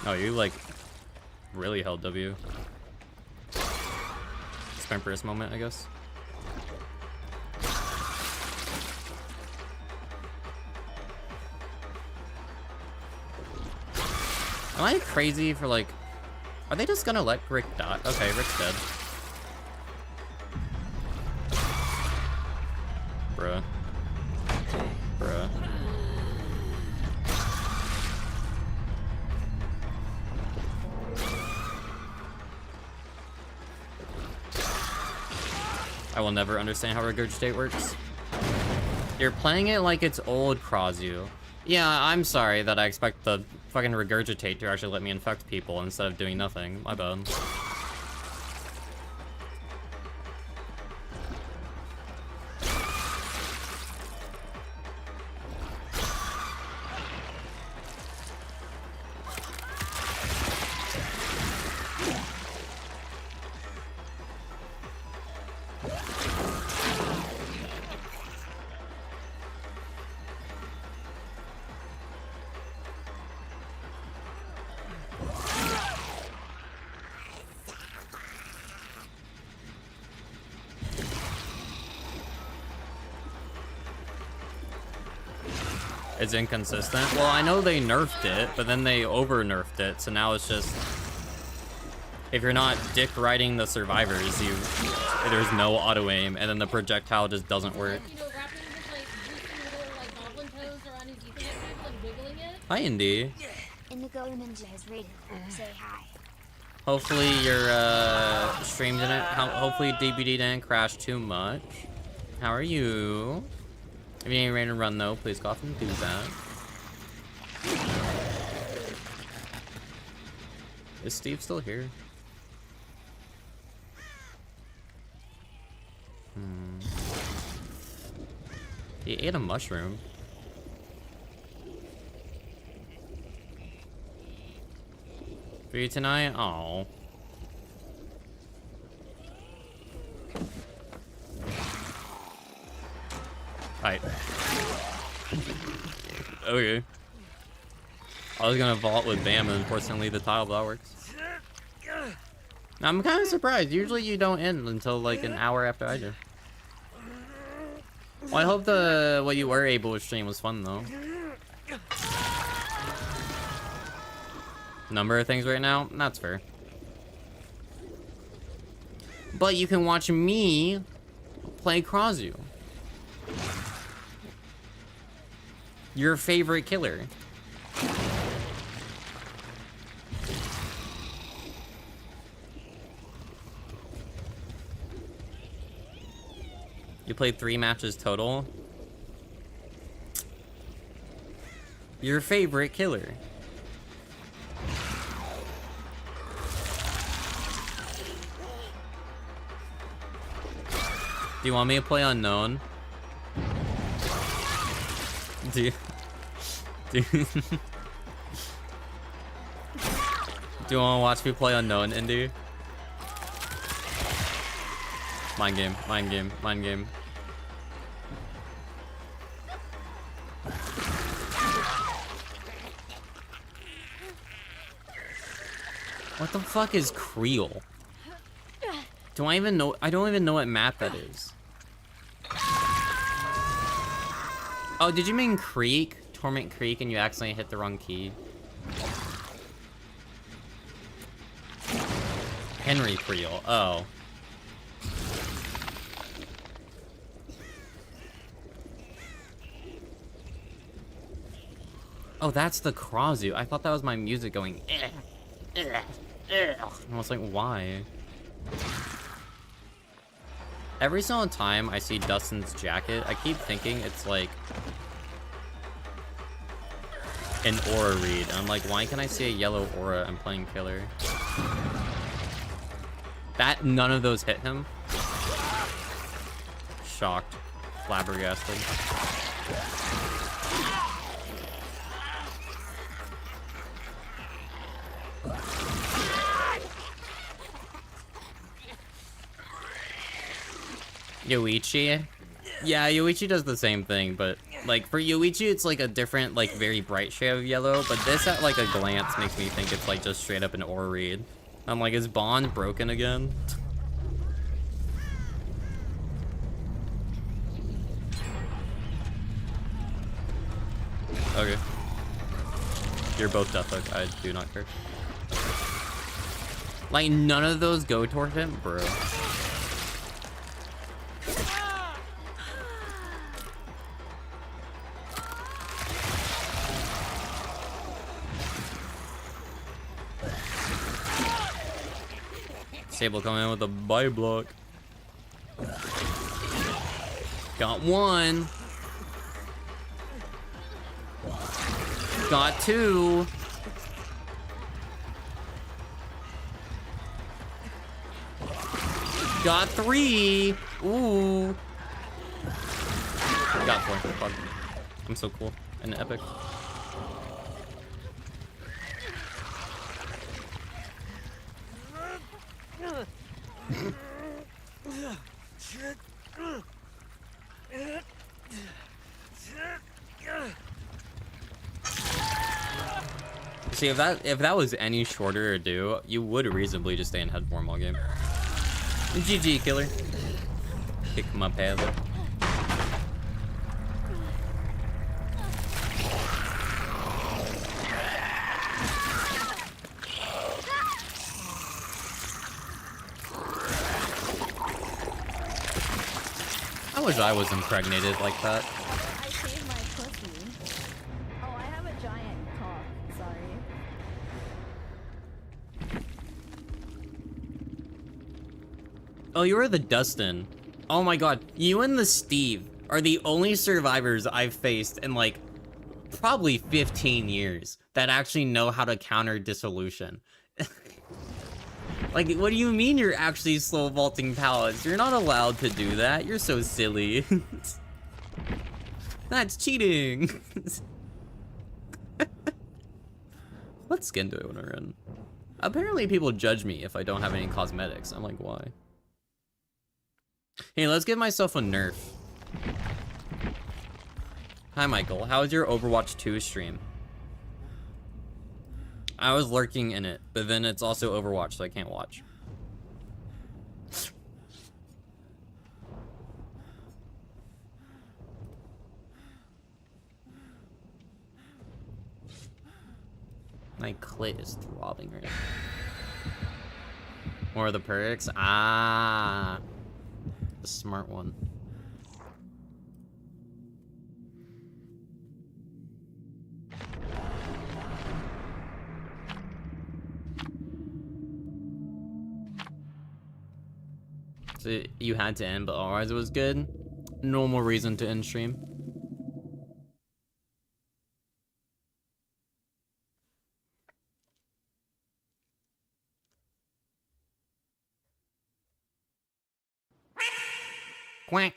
A: Oh, you like really held W. Spamperous moment, I guess. Am I crazy for like... Are they just gonna let Rick die? Okay, Rick's dead. Bruh. Bruh. I will never understand how Regurgitate works. You're playing it like it's old Krazu. Yeah, I'm sorry that I expect the fucking Regurgitate to actually let me infect people instead of doing nothing. My bad. It's inconsistent. Well, I know they nerfed it, but then they over-nerfed it, so now it's just... If you're not dick riding the survivors, there's no auto-aim, and then the projectile just doesn't work.
D: You know, Raptor was like boosting little like goblin toes around his Ethernet cable and wiggling it.
A: Hi, Indy.
E: Indigo Ninja has raided. Say hi.
A: Hopefully your stream didn't... Hopefully DBD didn't crash too much. How are you? If you ain't ready to run though, please go off and do that. Is Steve still here? He ate a mushroom. For you tonight? Oh. Alright. Okay. I was gonna vault with Bam and unfortunately the tile, but that works. I'm kind of surprised. Usually you don't end until like an hour after I do. Well, I hope what you were able to stream was fun though. Number of things right now? That's fair. But you can watch me play Krazu. Your favorite killer. You played 3 matches total. Your favorite killer. Do you want me to play unknown? Do you want to watch me play unknown, Indy? Mind game, mind game, mind game. What the fuck is Creel? Do I even know? I don't even know what map that is. Oh, did you mean Creek? Torment Creek and you accidentally hit the wrong key? Henry Creel. Oh. Oh, that's the Krazu. I thought that was my music going. I was like, why? Every single time I see Dustin's jacket, I keep thinking it's like an aura read. I'm like, why can I see a yellow aura? I'm playing killer. That none of those hit him. Shocked, flabbergasted. Yoichi? Yeah, Yoichi does the same thing, but like for Yoichi it's like a different, like very bright shade of yellow, but this at like a glance makes me think it's like just straight up an aura read. I'm like, is Bond broken again? Okay. You're both Death Hook, I do not care. Like none of those go toward him, bro. Sable coming in with a body block. Got one. Got two. Got three. Ooh. Got four. Fuck. I'm so cool and epic. See, if that was any shorter to do, you would reasonably just stay in head form all game. GG, killer. Kick my paddle. I wish I was impregnated like that.
F: I shaved my pussy. Oh, I have a giant cock. Sorry.
A: Oh, you were the Dustin. Oh my god, you and the Steve are the only survivors I've faced in like probably 15 years that actually know how to counter dissolution. Like, what do you mean you're actually slow vaulting pallets? You're not allowed to do that. You're so silly. That's cheating. What skin do I want to run? Apparently people judge me if I don't have any cosmetics. I'm like, why? Hey, let's give myself a nerf. Hi, Michael. How was your Overwatch 2 stream? I was lurking in it, but then it's also Overwatch, so I can't watch. My clit is throbbing right now. What are the perks? Ah, the smart one. So you had to end, but otherwise it was good. Normal reason to end stream. Quack.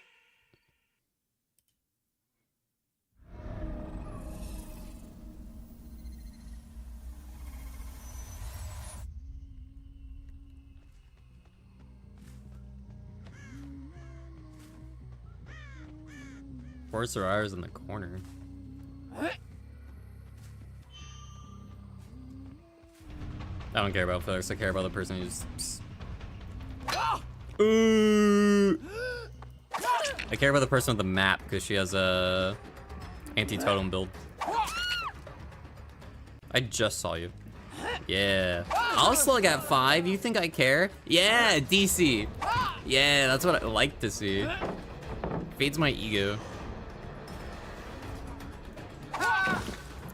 A: Four survivors in the corner. I don't care about Felix, I care about the person who's... I care about the person with the map, because she has a anti-totem build. I just saw you. Yeah. I'll slug at 5, you think I care? Yeah, DC. Yeah, that's what I like to see. Feeds my ego.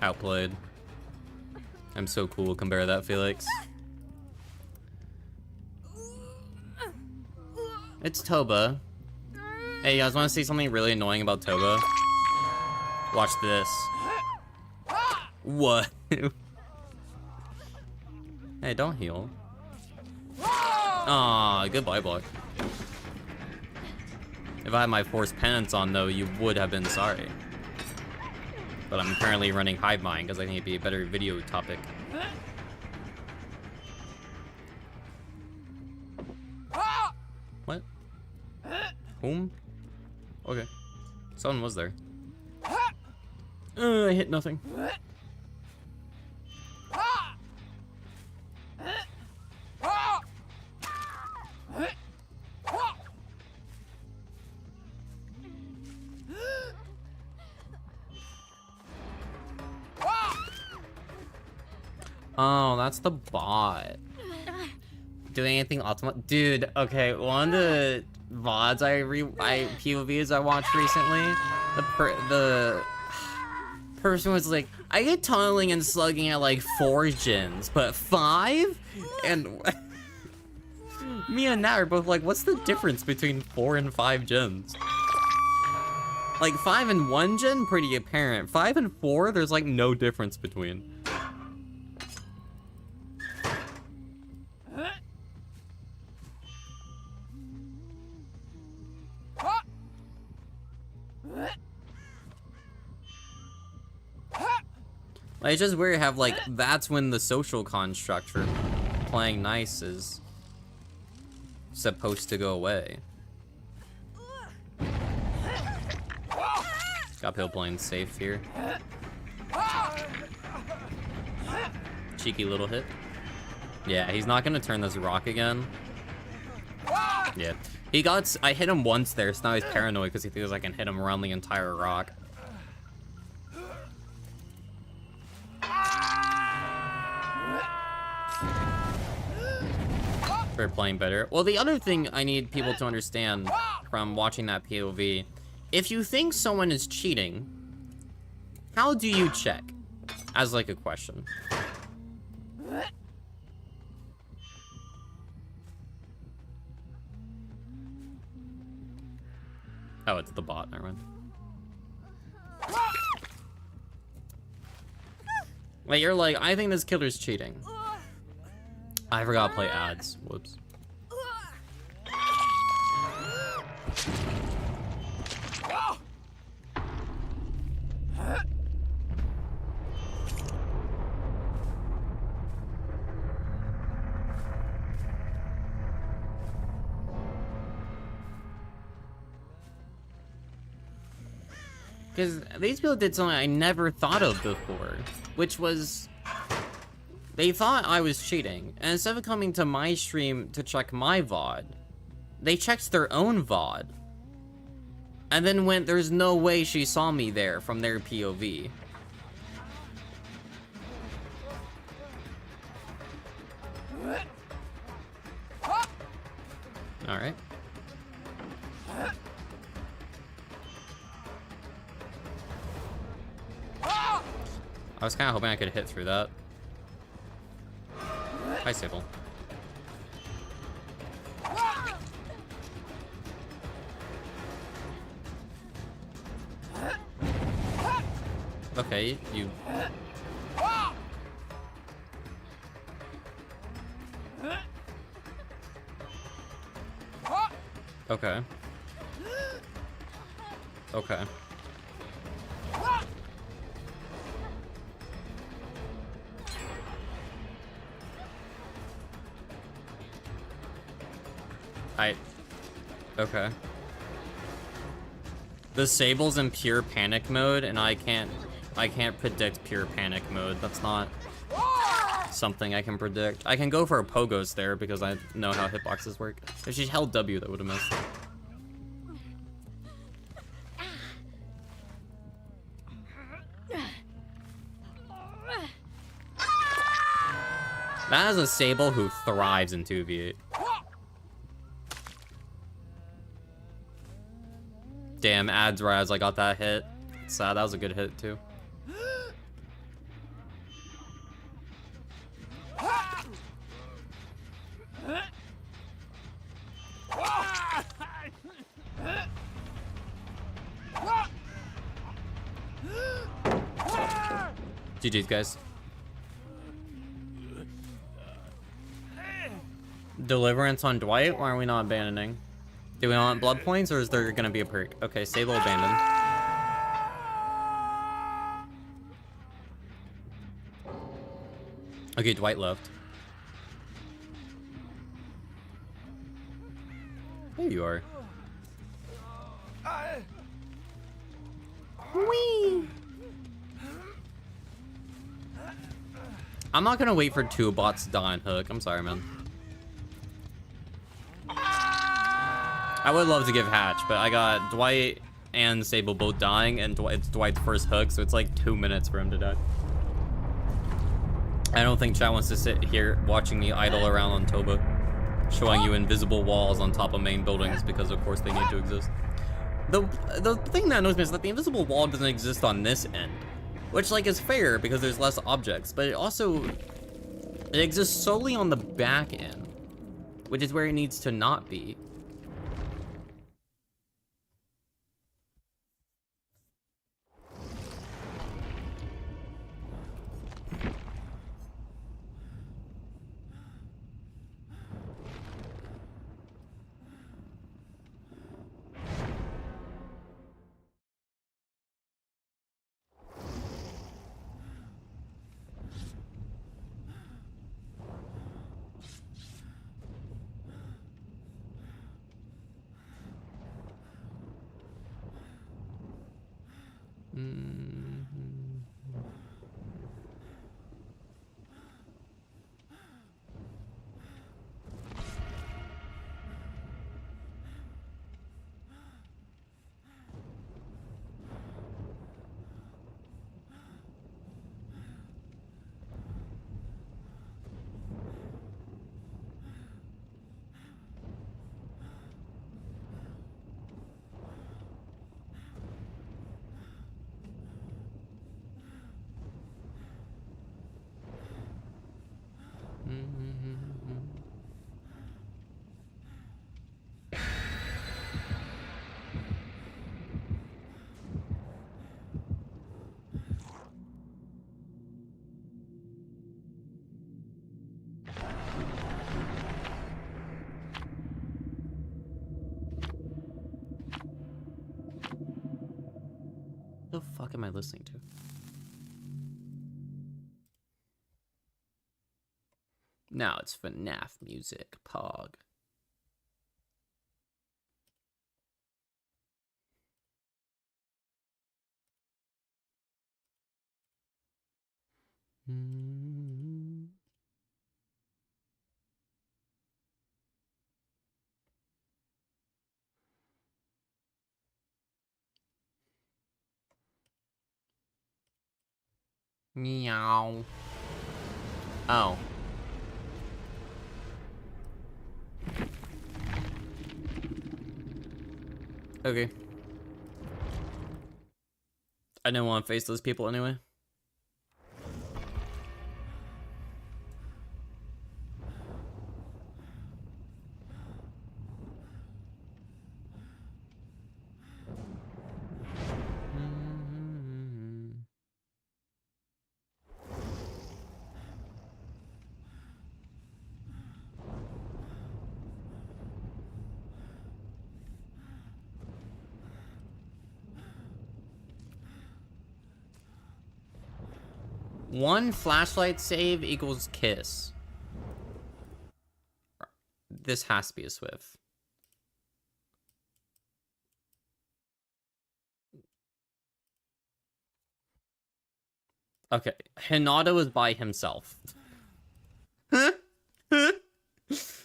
A: Outplayed. I'm so cool, compare that, Felix. It's Toba. Hey, you guys want to see something really annoying about Toba? Watch this. What? Hey, don't heal. Aw, goodbye, block. If I had my forced penance on, though, you would have been sorry. But I'm currently running Hive Mind because I think it'd be a better video topic. What? Whom? Okay. Someone was there. I hit nothing. Oh, that's the bot. Doing anything optimal? Dude, okay, one of the VODs POVs I watched recently, the person was like, I get tunneling and slugging at like 4 gens, but 5? And me and Nat are both like, what's the difference between 4 and 5 gens? Like 5 and 1 gen, pretty apparent. 5 and 4, there's like no difference between. Like, it's just weird have like, that's when the social construct for playing nice is supposed to go away. Got Pill playing safe here. Cheeky little hit. Yeah, he's not gonna turn this rock again. Yeah. I hit him once there, so now he's paranoid because he thinks I can hit him around the entire rock. For playing better. Well, the other thing I need people to understand from watching that POV, if you think someone is cheating, how do you check? As like a question. Oh, it's the bot, never mind. Like, you're like, I think this killer's cheating. I forgot to play ads. Whoops. Because these people did something I never thought of before, which was they thought I was cheating, and instead of coming to my stream to check my VOD, they checked their own VOD, and then went, there's no way she saw me there from their POV. Alright. I was kind of hoping I could hit through that. Hi, Sable. Okay, you... Okay. Okay. Okay. The Sable's in pure panic mode, and I can't predict pure panic mode. That's not something I can predict. I can go for a Pogos there because I know how hitboxes work. If she held W, that would have missed. That is a Sable who thrives in 2v8. Damn, ads where as I got that hit. Sad, that was a good hit too. GG's, guys. Deliverance on Dwight? Why are we not abandoning? Do we want blood points, or is there gonna be a perk? Okay, Sable abandoned. Okay, Dwight left. There you are. Whee! I'm not gonna wait for 2 bots to die on Hook. I'm sorry, man. I would love to give Hatch, but I got Dwight and Sable both dying, and it's Dwight's first Hook, so it's like 2 minutes for him to die. I don't think chat wants to sit here watching me idle around on Toba, showing you invisible walls on top of main buildings because of course they need to exist. The thing that annoys me is that the invisible wall doesn't exist on this end, which like is fair because there's less objects, but it exists solely on the back end, which is where it needs to not be. The fuck am I listening to? Now it's FNAF music, Pog. Meow. Oh. Okay. I didn't want to face those people anyway. One flashlight save equals kiss. This has to be a Swift. Okay, Hinata is by himself.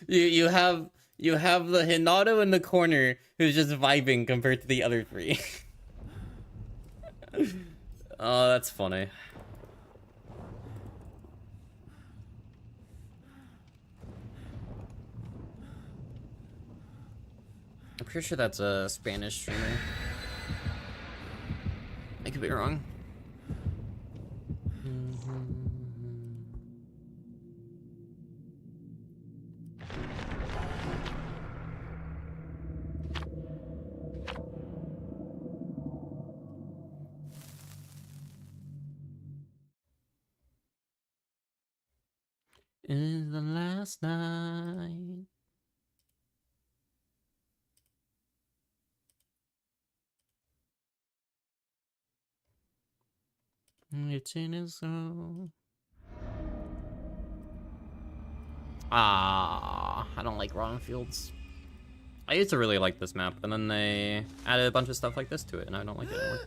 A: you have the Hinata in the corner who's just vibing compared to the other 3. Oh, that's funny. I'm pretty sure that's a Spanish streamer. I could be wrong. the last night. It's in his soul. Ah, I don't like Rotten Fields. I used to really like this map, and then they added a bunch of stuff like this to it, and I don't like it anymore.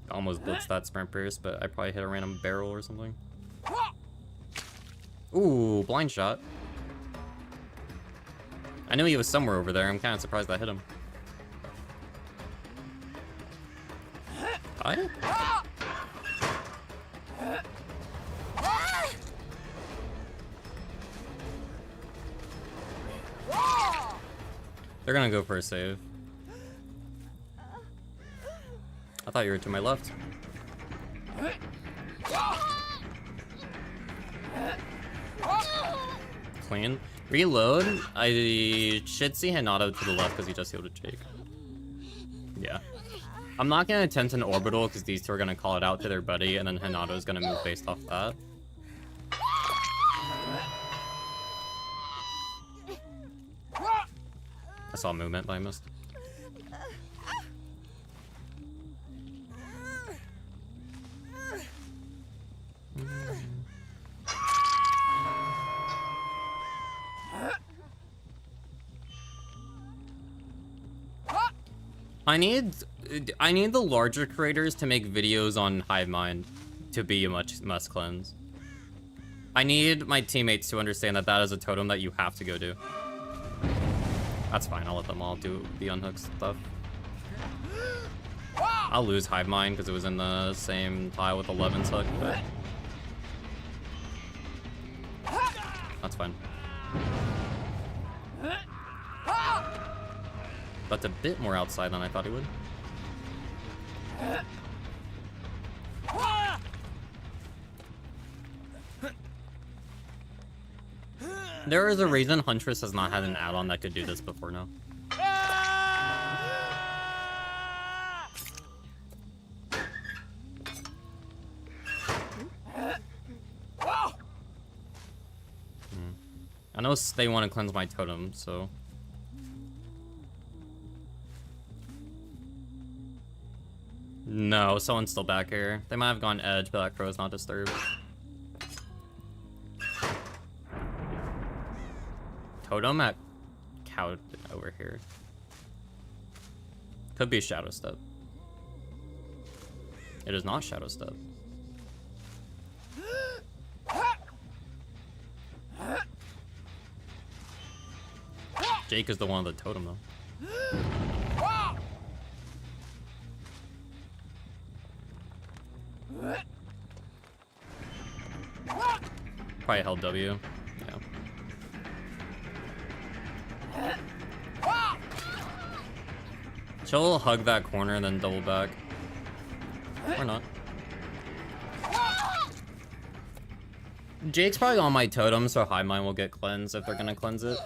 A: Almost blitzed that sprint burst, but I probably hit a random barrel or something. Ooh, blind shot. I knew he was somewhere over there. I'm kind of surprised I hit him. I? They're gonna go for a save. I thought you were to my left. Clean. Reload. I should see Hanato to the left because he just healed a Jake. Yeah. I'm not gonna attempt an orbital because these two are gonna call it out to their buddy, and then Hanato's gonna move based off that. I saw movement, but I missed. I need the larger creators to make videos on Hive Mind to be a must cleanse. I need my teammates to understand that that is a totem that you have to go do. That's fine, I'll let them all do the unhook stuff. I'll lose Hive Mind because it was in the same tile with 11's hook, but that's fine. That's a bit more outside than I thought he would. There is a reason Huntress has not had an add-on that could do this before now. I know they want to cleanse my totem, so... No, someone's still back here. They might have gone edge, but that crow's not disturbed. Totem at cow over here. Could be Shadow Step. It is not Shadow Step. Jake is the one with the totem though. Probably held W. Yeah. She'll hug that corner and then double back. Or not. Jake's probably on my totem, so High Mind will get cleansed if they're gonna cleanse it.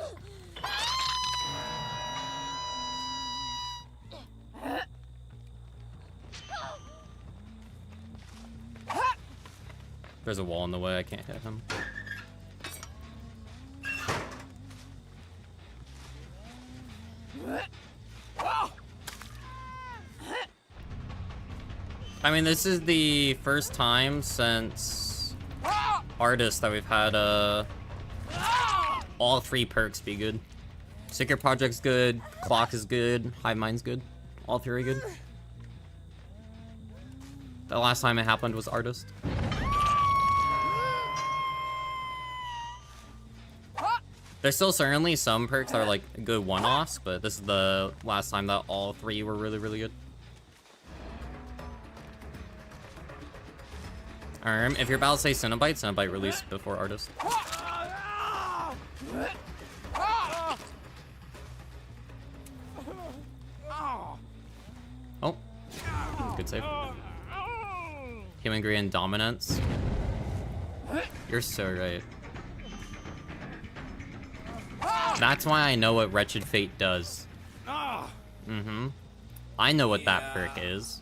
A: There's a wall in the way, I can't hit him. I mean, this is the first time since Artist that we've had all three perks be good. Secret Project's good, Clock is good, Hive Mind's good. All three are good. The last time it happened was Artist. There's still certainly some perks that are like good one-offs, but this is the last time that all three were really, really good. If you're about to say Cenobite, Cenobite released before Artist. Oh, good save. Human Green Dominance. You're so right. That's why I know what Wretched Fate does. I know what that perk is.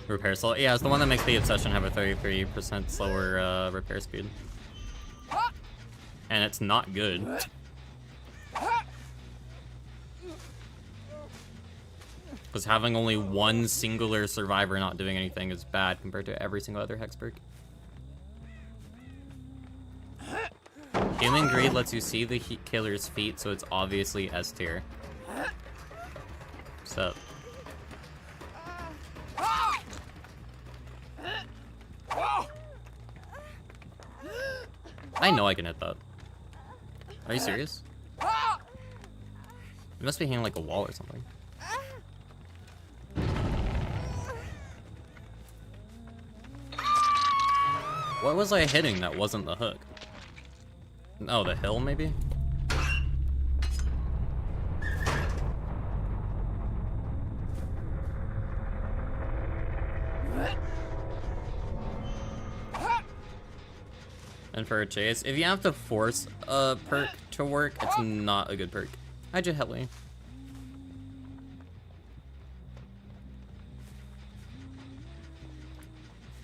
A: Repair slow. Yeah, it's the one that makes the Obsession have a 33% slower repair speed. And it's not good. Because having only one singular survivor not doing anything is bad compared to every single other hex perk. Human Greed lets you see the killer's feet, so it's obviously S tier. What's up? I know I can hit that. Are you serious? It must be hitting like a wall or something. What was I hitting that wasn't the hook? Oh, the hill maybe? And for a chase, if you have to force a perk to work, it's not a good perk. Hi, Jahelli.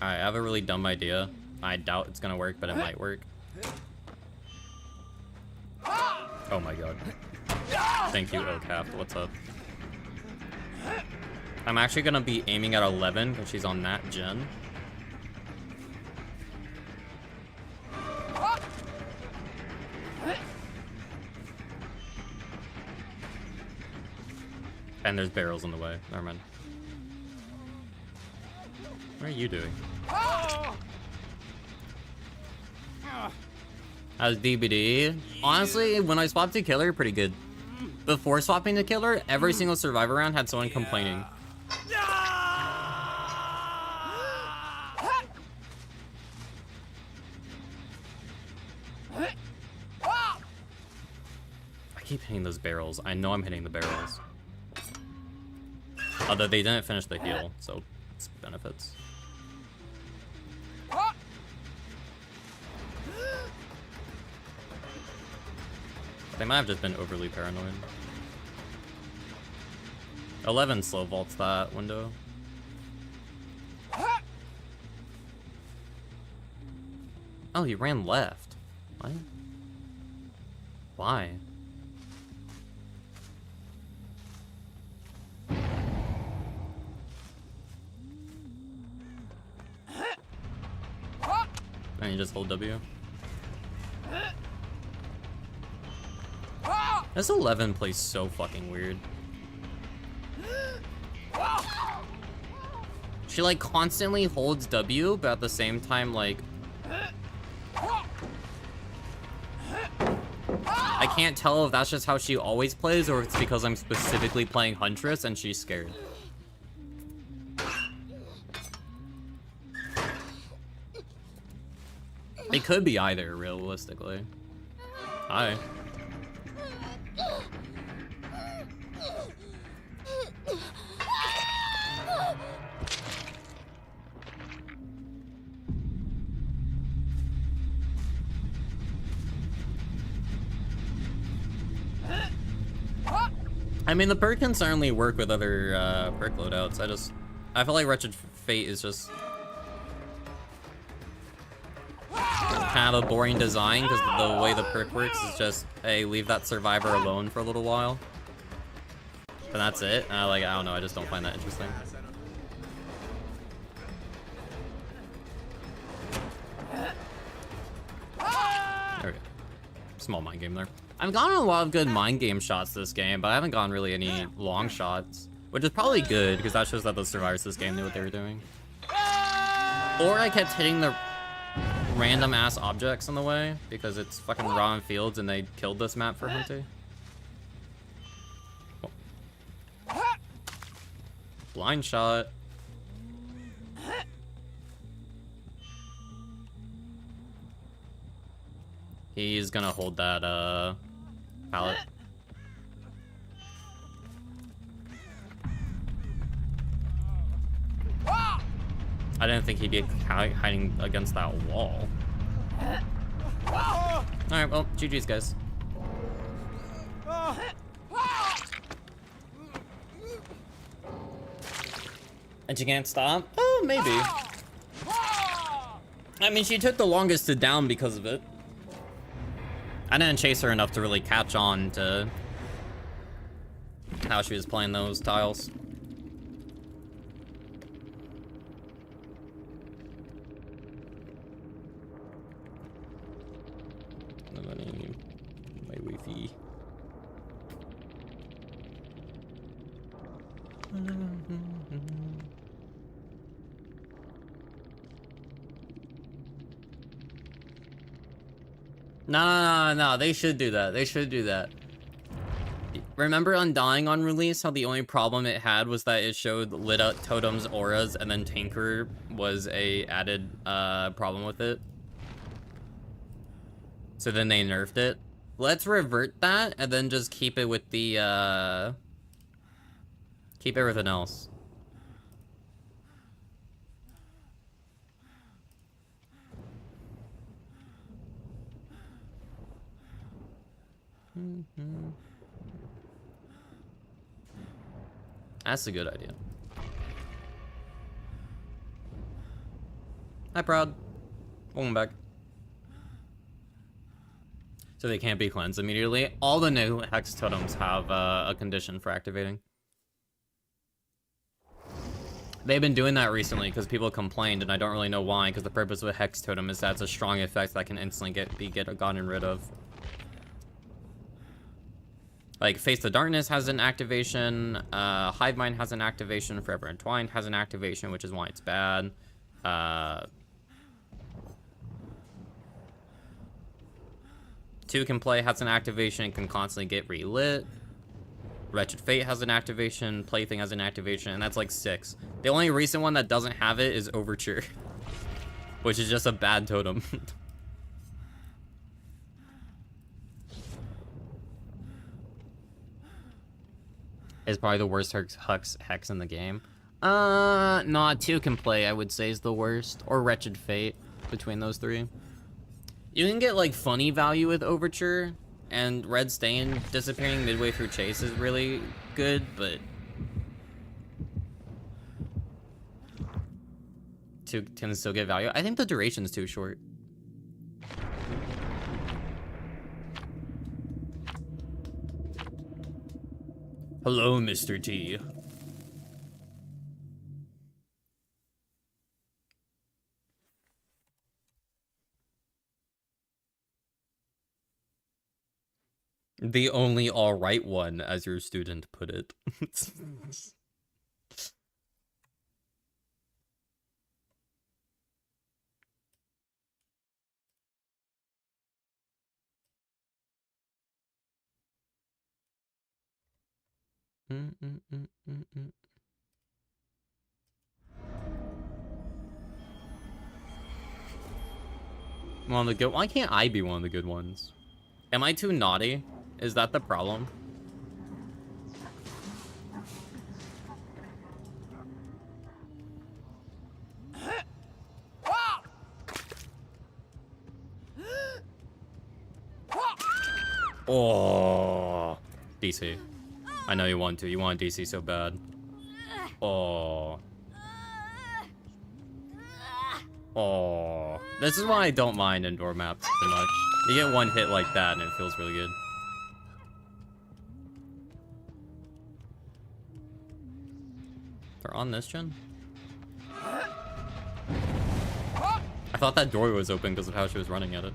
A: Alright, I have a really dumb idea. I doubt it's gonna work, but it might work. Oh my god. Thank you, Okaft. What's up? I'm actually gonna be aiming at 11 because she's on that gen. And there's barrels in the way. Never mind. What are you doing? As DBD, honestly, when I swapped to killer, pretty good. Before swapping to killer, every single survivor round had someone complaining. I keep hitting those barrels. I know I'm hitting the barrels. Although they didn't finish the heal, so it's benefits. They might have just been overly paranoid. 11 slow vaults that window. Oh, he ran left. What? Why? And you just hold W. This 11 plays so fucking weird. She like constantly holds W, but at the same time like... I can't tell if that's just how she always plays or if it's because I'm specifically playing Huntress and she's scared. It could be either, realistically. Hi. I mean, the perk can certainly work with other perk loadouts. I feel like Wretched Fate is just kind of a boring design because the way the perk works is just, hey, leave that survivor alone for a little while. And that's it. And I don't know, I just don't find that interesting. There we go. Small mind game there. I've gotten a lot of good mind game shots this game, but I haven't gotten really any long shots, which is probably good because that shows that the survivors this game knew what they were doing. Or I kept hitting the random ass objects in the way because it's fucking raw in fields and they killed this map for hunting. Blind shot. He's gonna hold that pallet. I didn't think he'd be hiding against that wall. Alright, well, GG's, guys. And you can't stop? Maybe. I mean, she took the longest to down because of it. I didn't chase her enough to really catch on to how she was playing those tiles. My Wi-Fi. No, they should do that. They should do that. Remember Undying on release, how the only problem it had was that it showed lit up totems, auras, and then Tinker was a added problem with it? So then they nerfed it. Let's revert that, and then just keep it with the, keep everything else. That's a good idea. Hi, Proud. Welcome back. So they can't be cleansed immediately. All the new Hex Totems have a condition for activating. They've been doing that recently because people complained, and I don't really know why, because the purpose of a Hex Totem is that it's a strong effect that can instantly be gotten rid of. Like, Face the Darkness has an activation, Hive Mind has an activation, Forever Entwined has an activation, which is why it's bad. Two Can Play has an activation and can constantly get relit. Wretched Fate has an activation, Plaything has an activation, and that's like 6. The only recent one that doesn't have it is Overture, which is just a bad totem. Is probably the worst hex in the game. No, 2 Can Play, I would say, is the worst. Or Wretched Fate, between those 3. You can get, like, funny value with Overture, and Red Stain disappearing midway through Chase is really good, but... 2 can still get value. I think the duration's too short. Hello, Mr. T. The only alright one, as your student put it. One of the good. Why can't I be one of the good ones? Am I too naughty? Is that the problem? Oh, DC. I know you want to. You want DC so bad. Oh. Oh. This is why I don't mind indoor maps too much. You get one hit like that and it feels really good. They're on this gen? I thought that door was open because of how she was running at it.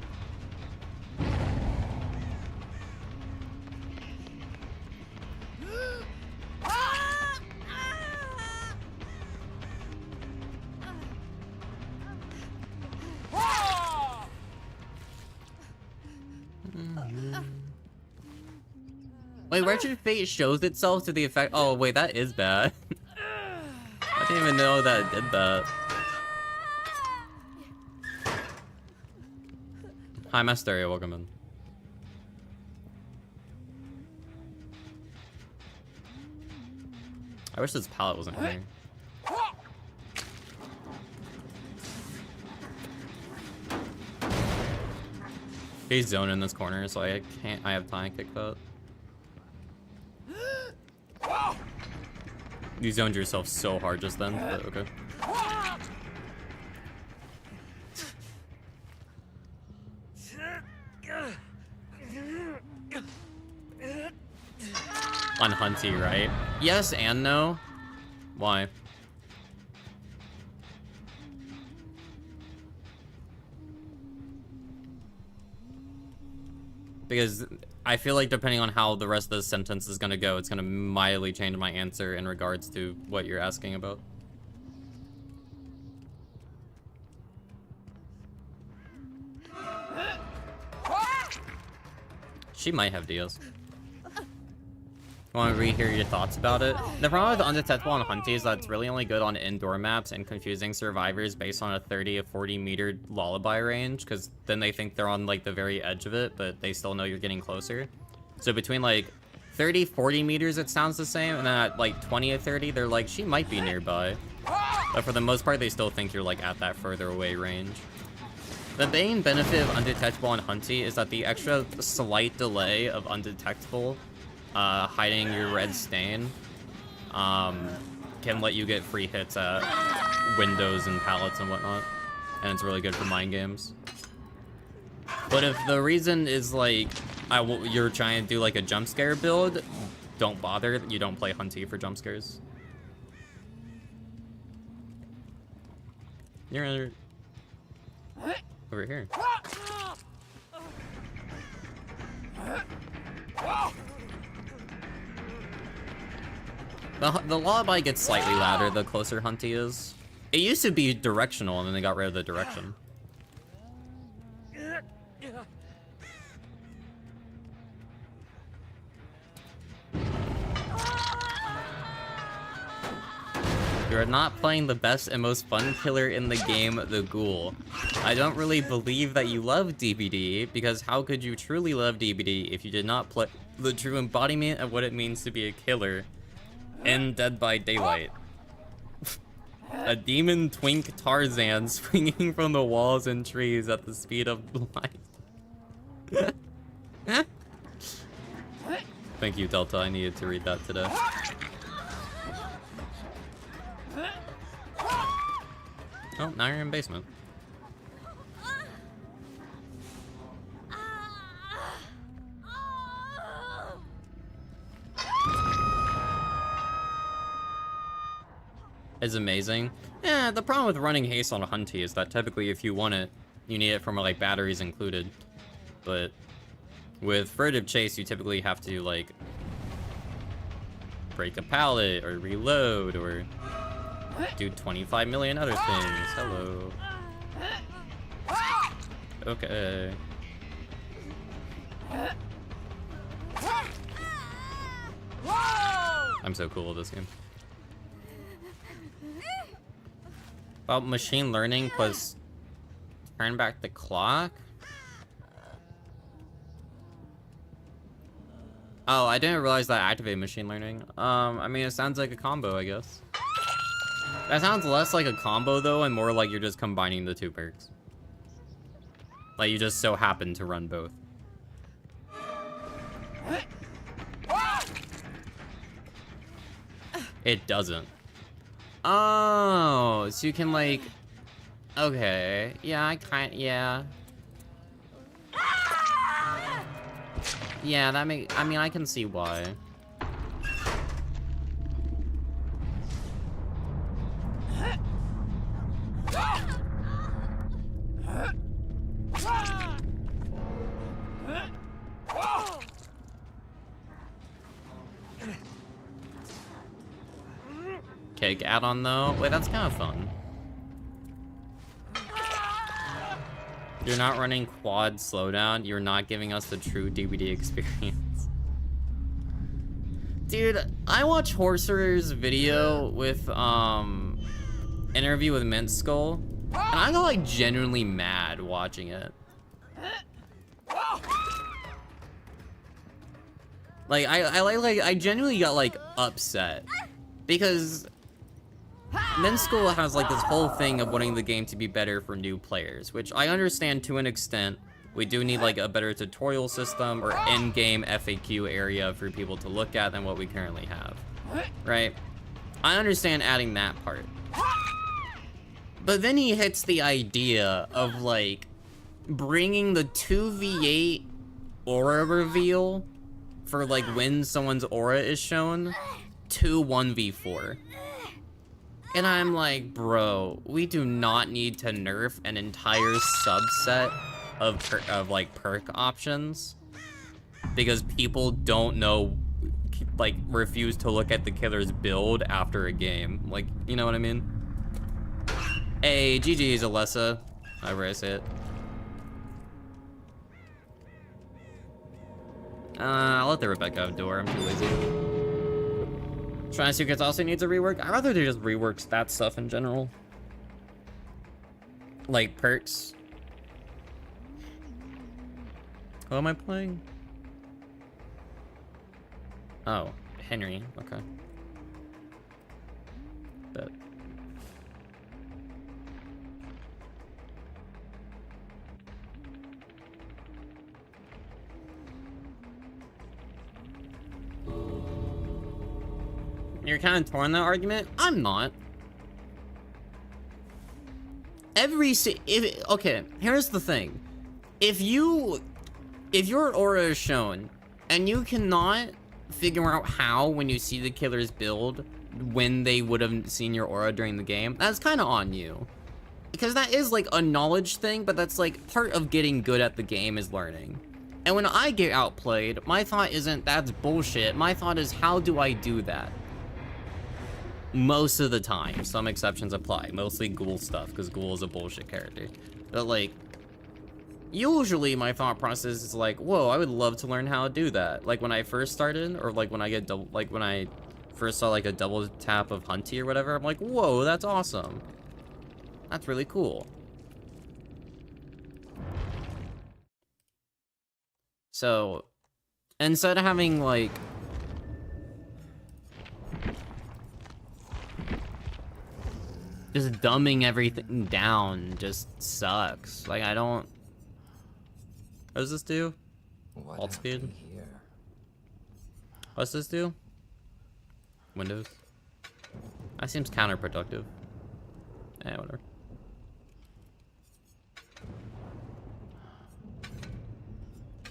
A: Wait, Wretched Fate shows itself to the effect. Oh, wait, that is bad. I didn't even know that it did that. Hi, Masteria, welcome in. I wish this pallet wasn't here. He's zoned in this corner, so I have time to kick that. You zoned yourself so hard just then, but okay. on Hunty, right? Yes and no. Why? Because I feel like depending on how the rest of the sentence is gonna go, it's gonna mildly change my answer in regards to what you're asking about. She might have deals. Want to rehear your thoughts about it? The problem with undetectable on Hunty is that it's really only good on indoor maps and confusing survivors based on a 30 to 40 meter lullaby range, because then they think they're on like the very edge of it, but they still know you're getting closer. So between like 30, 40 meters it sounds the same, and then at like 20 or 30 they're like, she might be nearby. But for the most part they still think you're like at that further away range. The main benefit of undetectable on Hunty is that the extra slight delay of undetectable hiding your red stain can let you get free hits at windows and pallets and whatnot, and it's really good for mind games. But if the reason is like you're trying to do like a jump scare build, don't bother. You don't play Hunty for jump scares. You're over here. The lullaby gets slightly louder the closer Hunty is. It used to be directional, and then they got rid of the direction. You're not playing the best and most fun killer in the game, the Ghoul. I don't really believe that you love DBD, because how could you truly love DBD if you did not play the true embodiment of what it means to be a killer in Dead by Daylight? A demon twink Tarzan swinging from the walls and trees at the speed of light. Thank you, Delta. I needed to read that today. Oh, now you're in basement. It's amazing. Yeah, the problem with running haste on a Hunty is that typically if you want it, you need it from like batteries included. But with furtive chase, you typically have to like break a pallet or reload or do 25 million other things. Hello. Okay. I'm so cool with this game. About machine learning plus turn back the clock? Oh, I didn't realize that activated machine learning. I mean, it sounds like a combo, I guess. That sounds less like a combo, though, and more like you're just combining the two perks. Like, you just so happen to run both. It doesn't. Oh, so you can, like... Okay. Yeah, yeah. Yeah, that I mean, I can see why. Cake add-on though? Wait, that's kind of fun. You're not running quad slowdown. You're not giving us the true DVD experience. Dude, I watched Horser's video with, interview with Mint Skull, and I got, like, genuinely mad watching it. Like, I genuinely got, like, upset. Because Mint Skull has, like, this whole thing of wanting the game to be better for new players, which I understand to an extent. We do need, like, a better tutorial system or in-game FAQ area for people to look at than what we currently have, right? I understand adding that part. But then he hits the idea of, like, bringing the 2v8 aura reveal for like when someone's aura is shown to 1v4. And I'm like, bro, we do not need to nerf an entire subset of like perk options because people don't know, like, refuse to look at the killer's build after a game. Like, you know what I mean? Hey, GG's Alessa. However I say it. I'll let the Rebecca have door. I'm too lazy. Shrine Secrets also needs a rework. I'd rather they just rework that stuff in general. Like perks. Who am I playing? Oh, Henry. Okay. Bet. You're kind of torn on that argument. I'm not. Okay, here's the thing. If your aura is shown and you cannot figure out how when you see the killer's build when they would have seen your aura during the game, that's kind of on you. Because that is like a knowledge thing, but that's like part of getting good at the game is learning. And when I get outplayed, my thought isn't that's bullshit. My thought is how do I do that? Most of the time. Some exceptions apply. Mostly Ghoul stuff, because Ghoul is a bullshit character. But like, usually my thought process is like, whoa, I would love to learn how to do that. Like when I first started, or like when I get double, like when I first saw like a double tap of Hunty or whatever, I'm like, whoa, that's awesome. That's really cool. So, instead of having like just dumbing everything down just sucks. Like, I don't... What does this do? Alt speed? What's this do? Windows? That seems counterproductive. Eh, whatever.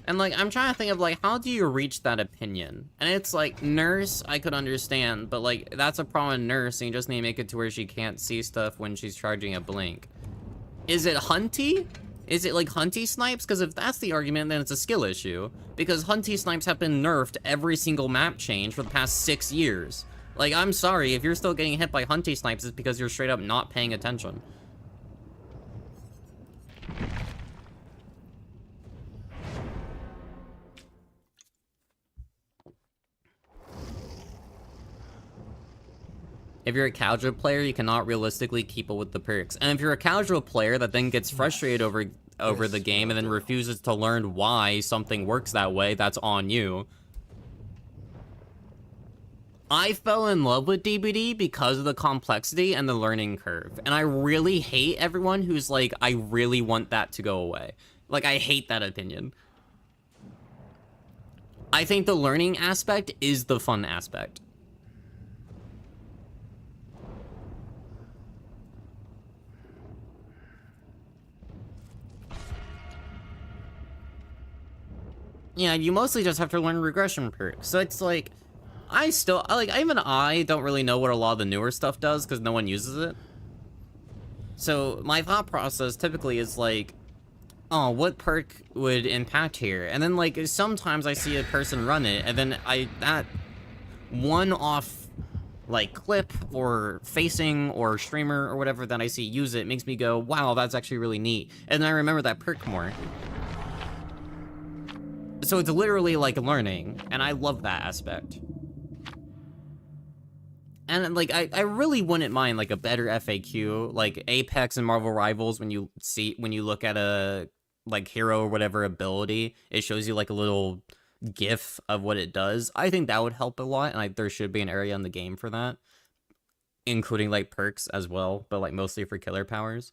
A: And like, I'm trying to think of like, how do you reach that opinion? And it's like, Nurse, I could understand, but like, that's a problem with Nurse, and you just need to make it to where she can't see stuff when she's charging a blink. Is it Hunty? Is it like Hunty snipes? Because if that's the argument, then it's a skill issue. Because Hunty snipes have been nerfed every single map change for the past 6 years. Like, I'm sorry, if you're still getting hit by Hunty snipes, it's because you're straight up not paying attention. If you're a casual player, you cannot realistically keep up with the perks. And if you're a casual player that then gets frustrated over the game and then refuses to learn why something works that way, that's on you. I fell in love with DBD because of the complexity and the learning curve. And I really hate everyone who's like, I really want that to go away. Like, I hate that opinion. I think the learning aspect is the fun aspect. Yeah, you mostly just have to learn regression perks. So it's like, I don't really know what a lot of the newer stuff does because no one uses it. So my thought process typically is like, oh, what perk would impact here? And then like, sometimes I see a person run it and then that one-off like clip or facing or streamer or whatever that I see use it makes me go, wow, that's actually really neat. And then I remember that perk more. So it's literally like learning, and I love that aspect. And like, I really wouldn't mind like a better FAQ, like Apex and Marvel Rivals. When you look at a like hero or whatever ability, it shows you like a little GIF of what it does. I think that would help a lot, and like there should be an area in the game for that, including like perks as well, but like mostly for killer powers.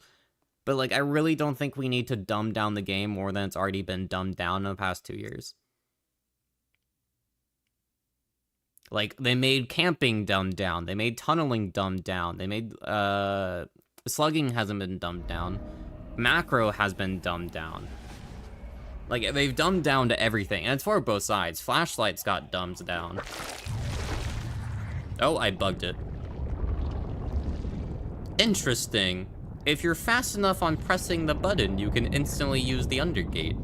A: But, like, I really don't think we need to dumb down the game more than it's already been dumbed down in the past 2 years. Like, they made camping dumbed down. They made tunneling dumbed down. They made, slugging hasn't been dumbed down. Macro has been dumbed down. Like, they've dumbed down to everything, and it's for both sides. Flashlight's got dumbed down. Oh, I bugged it. Interesting. If you're fast enough on pressing the button, you can instantly use the undergate.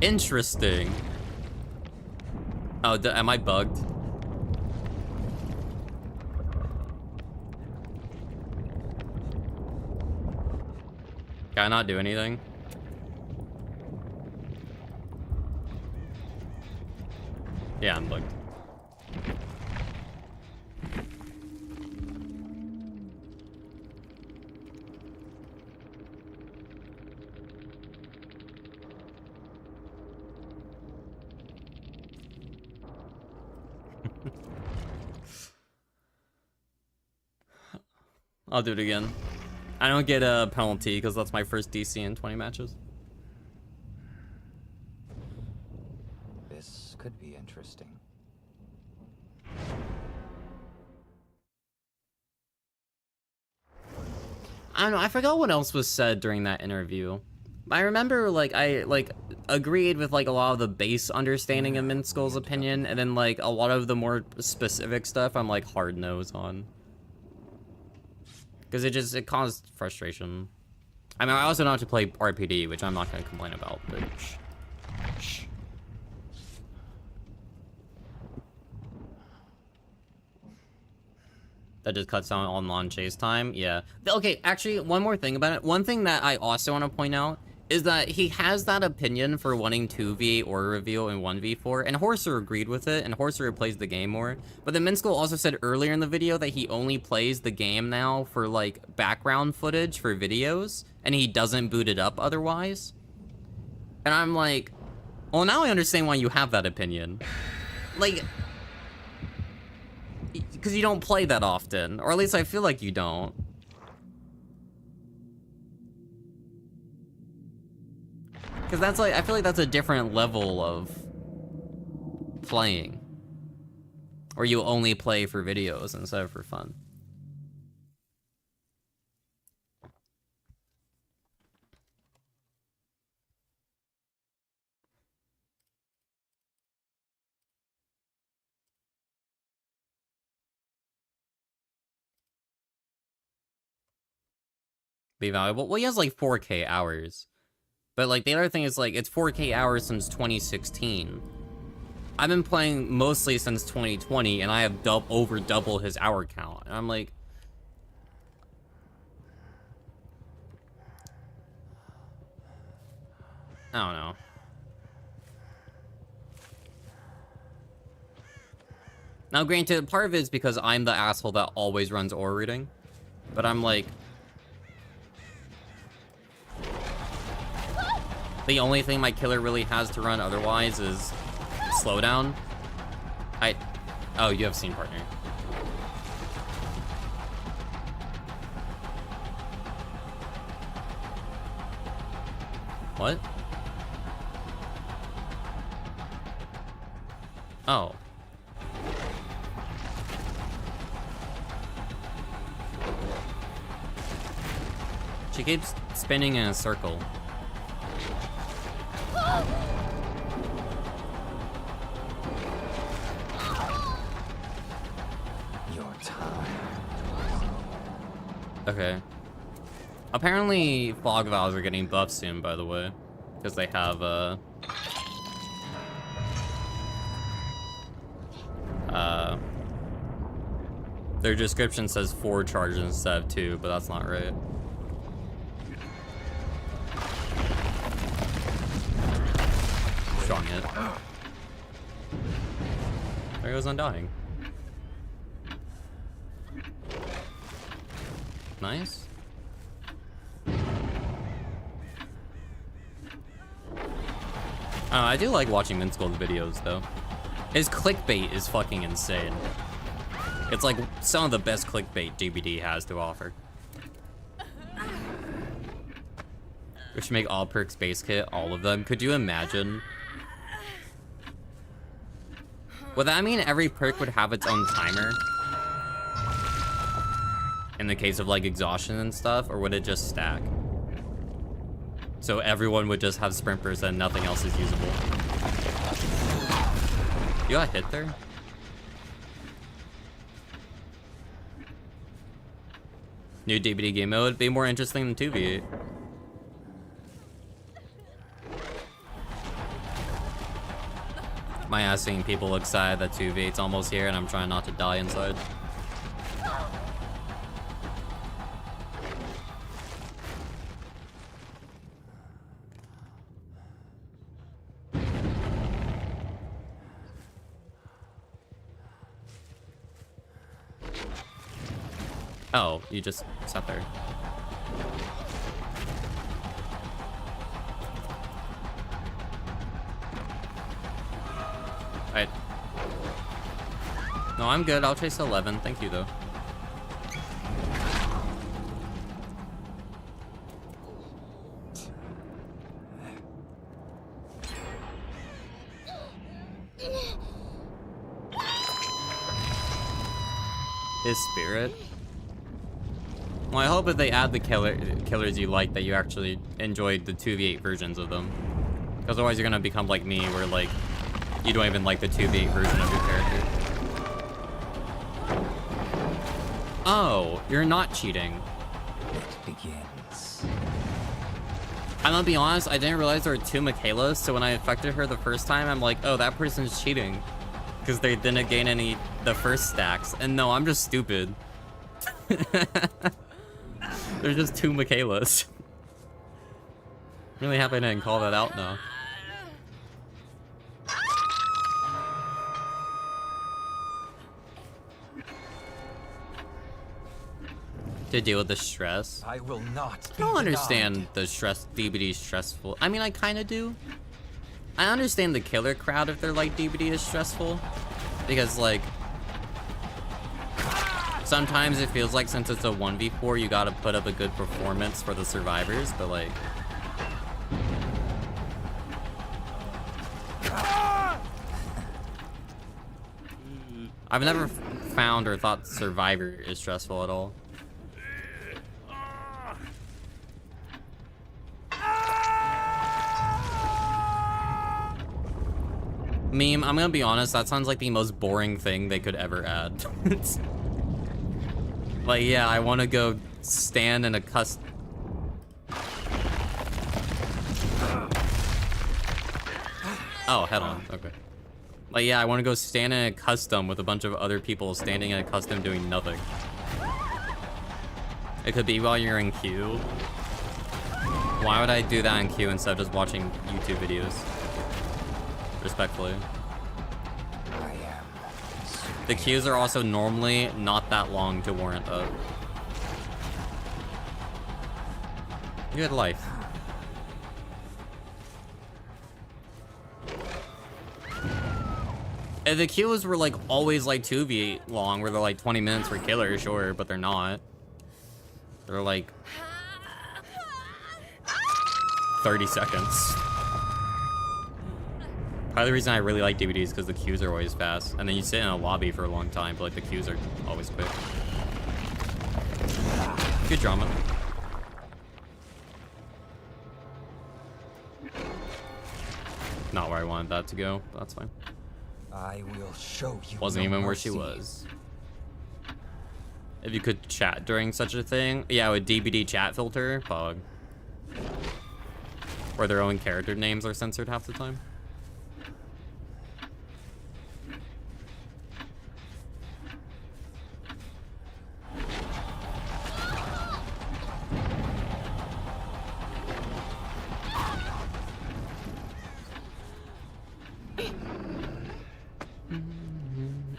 A: Interesting. Oh, am I bugged? Can I not do anything? Yeah, I'm bugged. I'll do it again. I don't get a penalty because that's my first DC in 20 matches.
C: This could be interesting.
A: I don't know, I forgot what else was said during that interview. I remember, like, I, like, agreed with, like, a lot of the base understanding of Minskull's opinion, and then, like, a lot of the more specific stuff I'm, like, hard-nosed on. Because it caused frustration. I mean, I also know how to play RPD, which I'm not going to complain about, but shh. That just cuts down on non-chase time, yeah. Okay, actually, one more thing about it. One thing that I also want to point out is that he has that opinion for wanting 2v or reveal in 1v4, and Horser agreed with it, and Horser plays the game more. But then Minskull also said earlier in the video that he only plays the game now for, like, background footage for videos, and he doesn't boot it up otherwise. And I'm like, well, now I understand why you have that opinion. Like, because you don't play that often, or at least I feel like you don't. Because that's like, I feel like that's a different level of playing. Or you only play for videos instead of for fun. Be valuable. Well, he has like 4K hours. But, like, the other thing is, like, it's 4K hours since 2016. I've been playing mostly since 2020, and I have over double his hour count. And I'm like... I don't know. Now, granted, part of it is because I'm the asshole that always runs aura reading. But I'm like... The only thing my killer really has to run otherwise is slowdown. Oh, you have scene partner. What? Oh. She keeps spinning in a circle.
C: Your time.
A: Okay. Apparently, fog valves are getting buffed soon, by the way. Because they have, their description says 4 charges instead of 2, but that's not right. Strong hit. There goes Undying. Nice. I do like watching Minskull's videos, though. His clickbait is fucking insane. It's like some of the best clickbait DBD has to offer. We should make all perks base kit, all of them. Could you imagine? Would that mean every perk would have its own timer? in the case of like exhaustion and stuff, or would it just stack? So everyone would just have sprint burst and nothing else is usable. You got hit there? New DBD game mode would be more interesting than 2v8. My ass seeing people excited that 2v8's almost here and I'm trying not to die inside. Oh, you just sat there. Alright. No, I'm good. I'll chase 11. Thank you, though. His spirit? Well, I hope if they add the killers you like that you actually enjoyed the 2v8 versions of them. Because otherwise you're gonna become like me, where like, you don't even like the 2v8 version of your character. Oh, you're not cheating.
C: It begins.
A: I'm gonna be honest, I didn't realize there were 2 Michaelas, so when I affected her the first time, I'm like, oh, that person's cheating. Because they didn't gain any the first stacks. And no, I'm just stupid. There's just 2 Michaelas. Really happy I didn't call that out now. To deal with the stress.
C: I will not.
A: I don't understand the stress, DBD stressful. I mean, I kind of do. I understand the killer crowd if they're like DBD is stressful. Because like, sometimes it feels like since it's a 1v4, you gotta put up a good performance for the survivors, but like... I've never found or thought Survivor is stressful at all. Meme, I'm gonna be honest, that sounds like the most boring thing they could ever add. Like, yeah, I want to go stand in a Oh, head on. Okay. Like, yeah, I want to go stand in a custom with a bunch of other people standing in a custom doing nothing. It could be while you're in queue. Why would I do that in queue instead of just watching YouTube videos? Respectfully. The queues are also normally not that long to warrant that. Good life. If the queues were like always like 2v8 long, where they're like 20 minutes for killer, sure, but they're not. They're like 30 seconds. Part of the reason I really like DVDs is because the queues are always fast, and then you sit in a lobby for a long time, but like the queues are always quick. Good drama. Not where I wanted that to go, but that's fine.
C: I will show you.
A: Wasn't even where she was. If you could chat during such a thing, yeah, with DBD chat filter, pog. Where their own character names are censored half the time.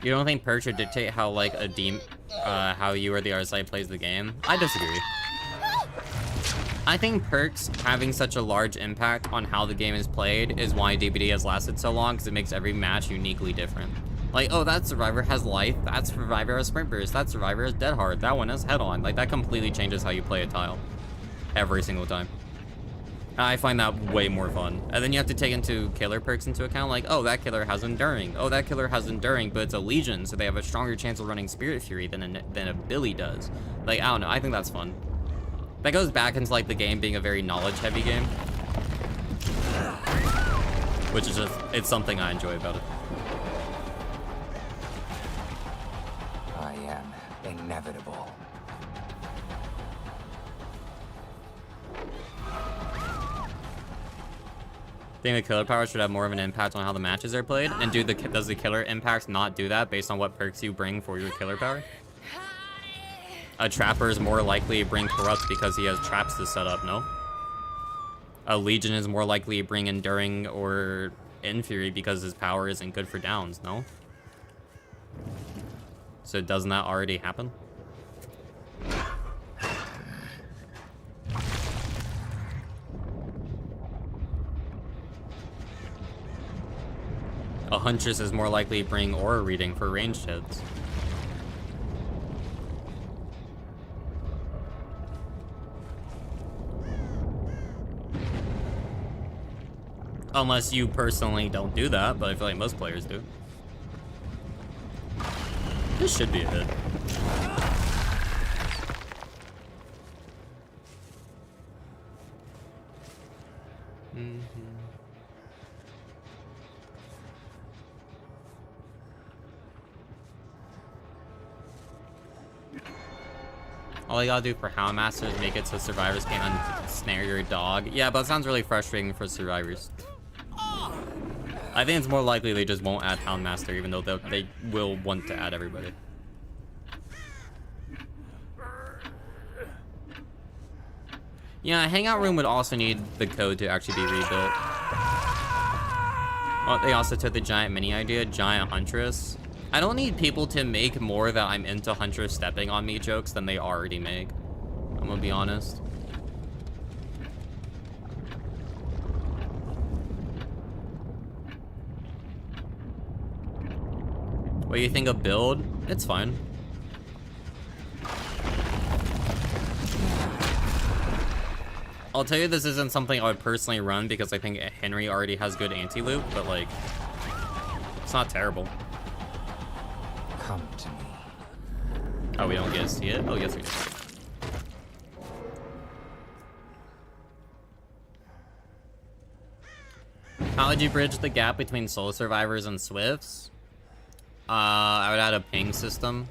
A: You don't think perks should dictate how like how you or the other side plays the game? I disagree. I think perks having such a large impact on how the game is played is why DBD has lasted so long, because it makes every match uniquely different. Like, oh, that survivor has life, that survivor has sprint burst, that survivor has dead hard, that one has head on. Like, that completely changes how you play a tile. Every single time. I find that way more fun. And then you have to take into killer perks into account, like, oh, that killer has Enduring. Oh, that killer has Enduring, but it's a Legion, so they have a stronger chance of running Spirit Fury than a Billy does. Like, I don't know, I think that's fun. That goes back into, like, the game being a very knowledge-heavy game. Which is just, it's something I enjoy about it.
C: I am inevitable.
A: I think the killer power should have more of an impact on how the matches are played. And does the killer impact not do that based on what perks you bring for your killer power? A trapper is more likely to bring corrupt because he has traps to set up, no? A Legion is more likely to bring Enduring or Infury because his power isn't good for downs, no? So doesn't that already happen? A Huntress is more likely to bring Aura Reading for ranged hits. Unless you personally don't do that, but I feel like most players do. This should be a hit. All you gotta do for Houndmaster is make it so survivors can't unsnare your dog. Yeah, but it sounds really frustrating for survivors. I think it's more likely they just won't add Houndmaster, even though they will want to add everybody. Yeah, Hangout Room would also need the code to actually be rebuilt. Well, they also took the giant mini idea, Giant Huntress. I don't need people to make more that I'm into Huntress stepping on me jokes than they already make. I'm gonna be honest. What do you think of build? It's fine. I'll tell you this isn't something I would personally run because I think Henry already has good anti-loop, but like, it's not terrible.
C: Come to me.
A: Oh, we don't get to see it? Oh, yes we do. How would you bridge the gap between solo survivors and Swifts? I would add a ping system.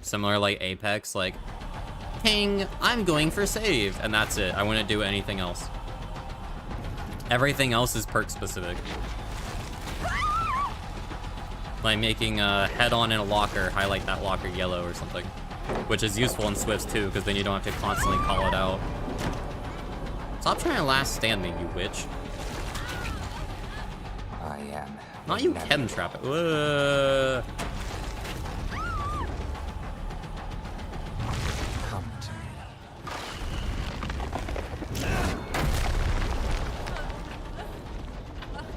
A: Similar like Apex, like, ping, I'm going for save, and that's it. I wouldn't do anything else. Everything else is perk specific. Like making a head-on in a locker, highlight that locker yellow or something. Which is useful in Swifts too, because then you don't have to constantly call it out. Stop trying to last stand me, you witch.
C: I am.
A: Not you chem trap it. Whoa.
C: Come to me.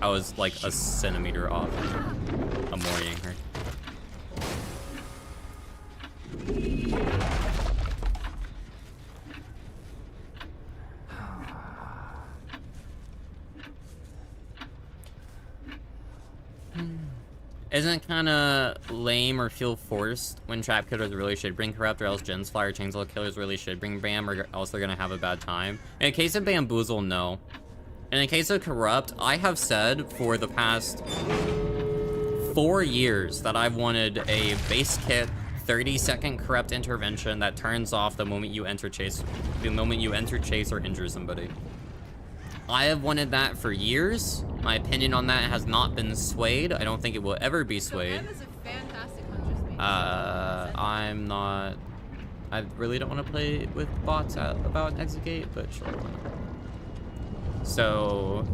A: I was like a centimeter off. I'm worrying her. Isn't it kind of lame or feel forced when trap killers really should bring corrupt, or else Gen's Flyer chainsaw killers really should bring Bam, or else they're gonna have a bad time? In the case of Bamboozle, no. In the case of corrupt, I have said for the past 4 years that I've wanted a base kit 30-second corrupt intervention that turns off the moment you enter chase or injure somebody. I have wanted that for years. My opinion on that has not been swayed. I don't think it will ever be swayed. I'm not... I really don't want to play with bots about Exegate, but sure, why not? So...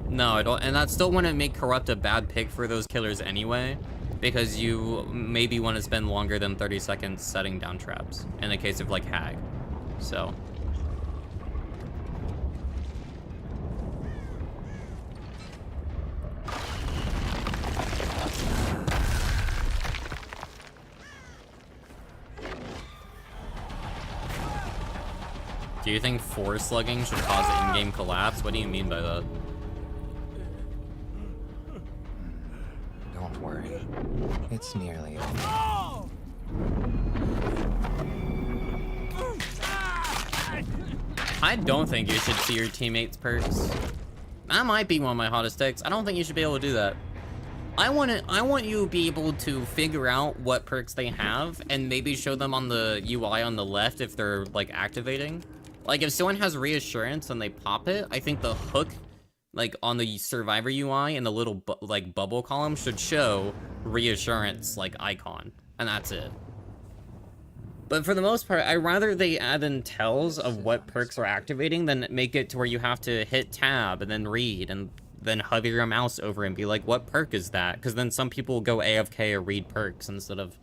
A: No, I don't, and that still wouldn't make corrupt a bad pick for those killers anyway, because you maybe want to spend longer than 30 seconds setting down traps, in the case of like Hag, so. Do you think force slugging should cause an in-game collapse? What do you mean by that?
C: Don't worry. It's nearly over.
A: I don't think you should see your teammates' perks. That might be one of my hottest takes. I don't think you should be able to do that. I want you to be able to figure out what perks they have and maybe show them on the UI on the left if they're like activating. Like if someone has reassurance and they pop it, I think the hook like on the survivor UI in the little like bubble column should show reassurance like icon, and that's it. But for the most part, I'd rather they add in tells of what perks are activating than make it to where you have to hit tab and then read and then hover your mouse over and be like, what perk is that? Because then some people go AFK or read perks instead of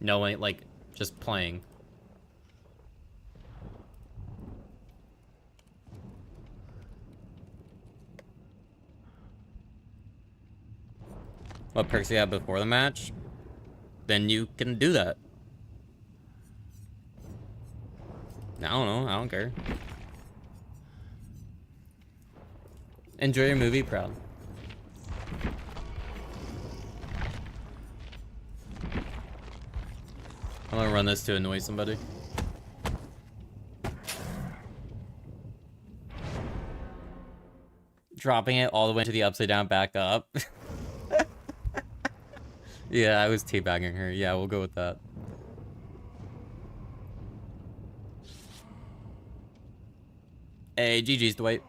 A: knowing, like, just playing. What perks you have before the match? Then you can do that. I don't know. I don't care. Enjoy your movie, proud. I'm gonna run this to annoy somebody. Dropping it all the way to the upside down back up. Yeah, I was teabagging her. Yeah, we'll go with that. Hey, GG's, Dwight.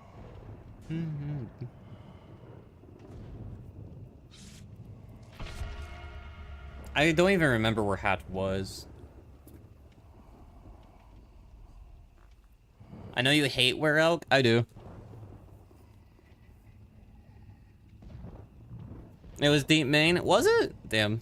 A: I don't even remember where Hatch was. I know you hate Were Elk. I do. It was deep main. Was it? Damn.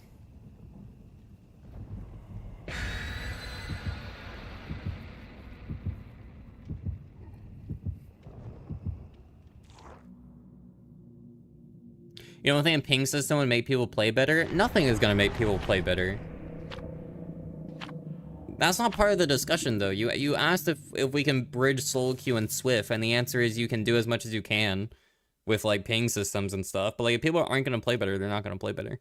A: You don't think a ping system would make people play better? Nothing is gonna make people play better. That's not part of the discussion, though. You asked if we can bridge solo queue and Swift, and the answer is you can do as much as you can with, like, ping systems and stuff. But, like, if people aren't gonna play better, they're not gonna play better.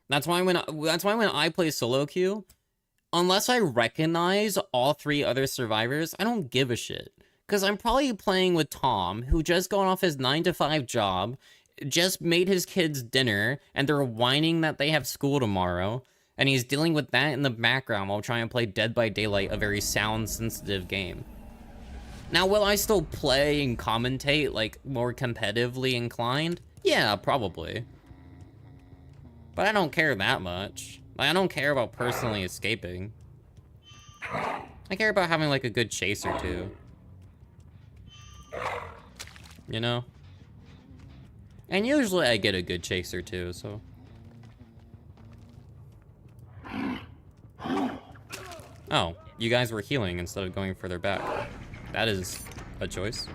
A: That's why when I play solo queue, unless I recognize all 3 other survivors, I don't give a shit. Because I'm probably playing with Tom, who just got off his 9-to-5 job, just made his kids dinner, and they're whining that they have school tomorrow, and he's dealing with that in the background while trying to play Dead by Daylight, a very sound-sensitive game. Now, will I still play and commentate, like, more competitively inclined? Yeah, probably. But I don't care that much. Like, I don't care about personally escaping. I care about having, like, a good chase or two. You know? And usually I get a good chase or two, so. Oh, you guys were healing instead of going further back. That is a choice.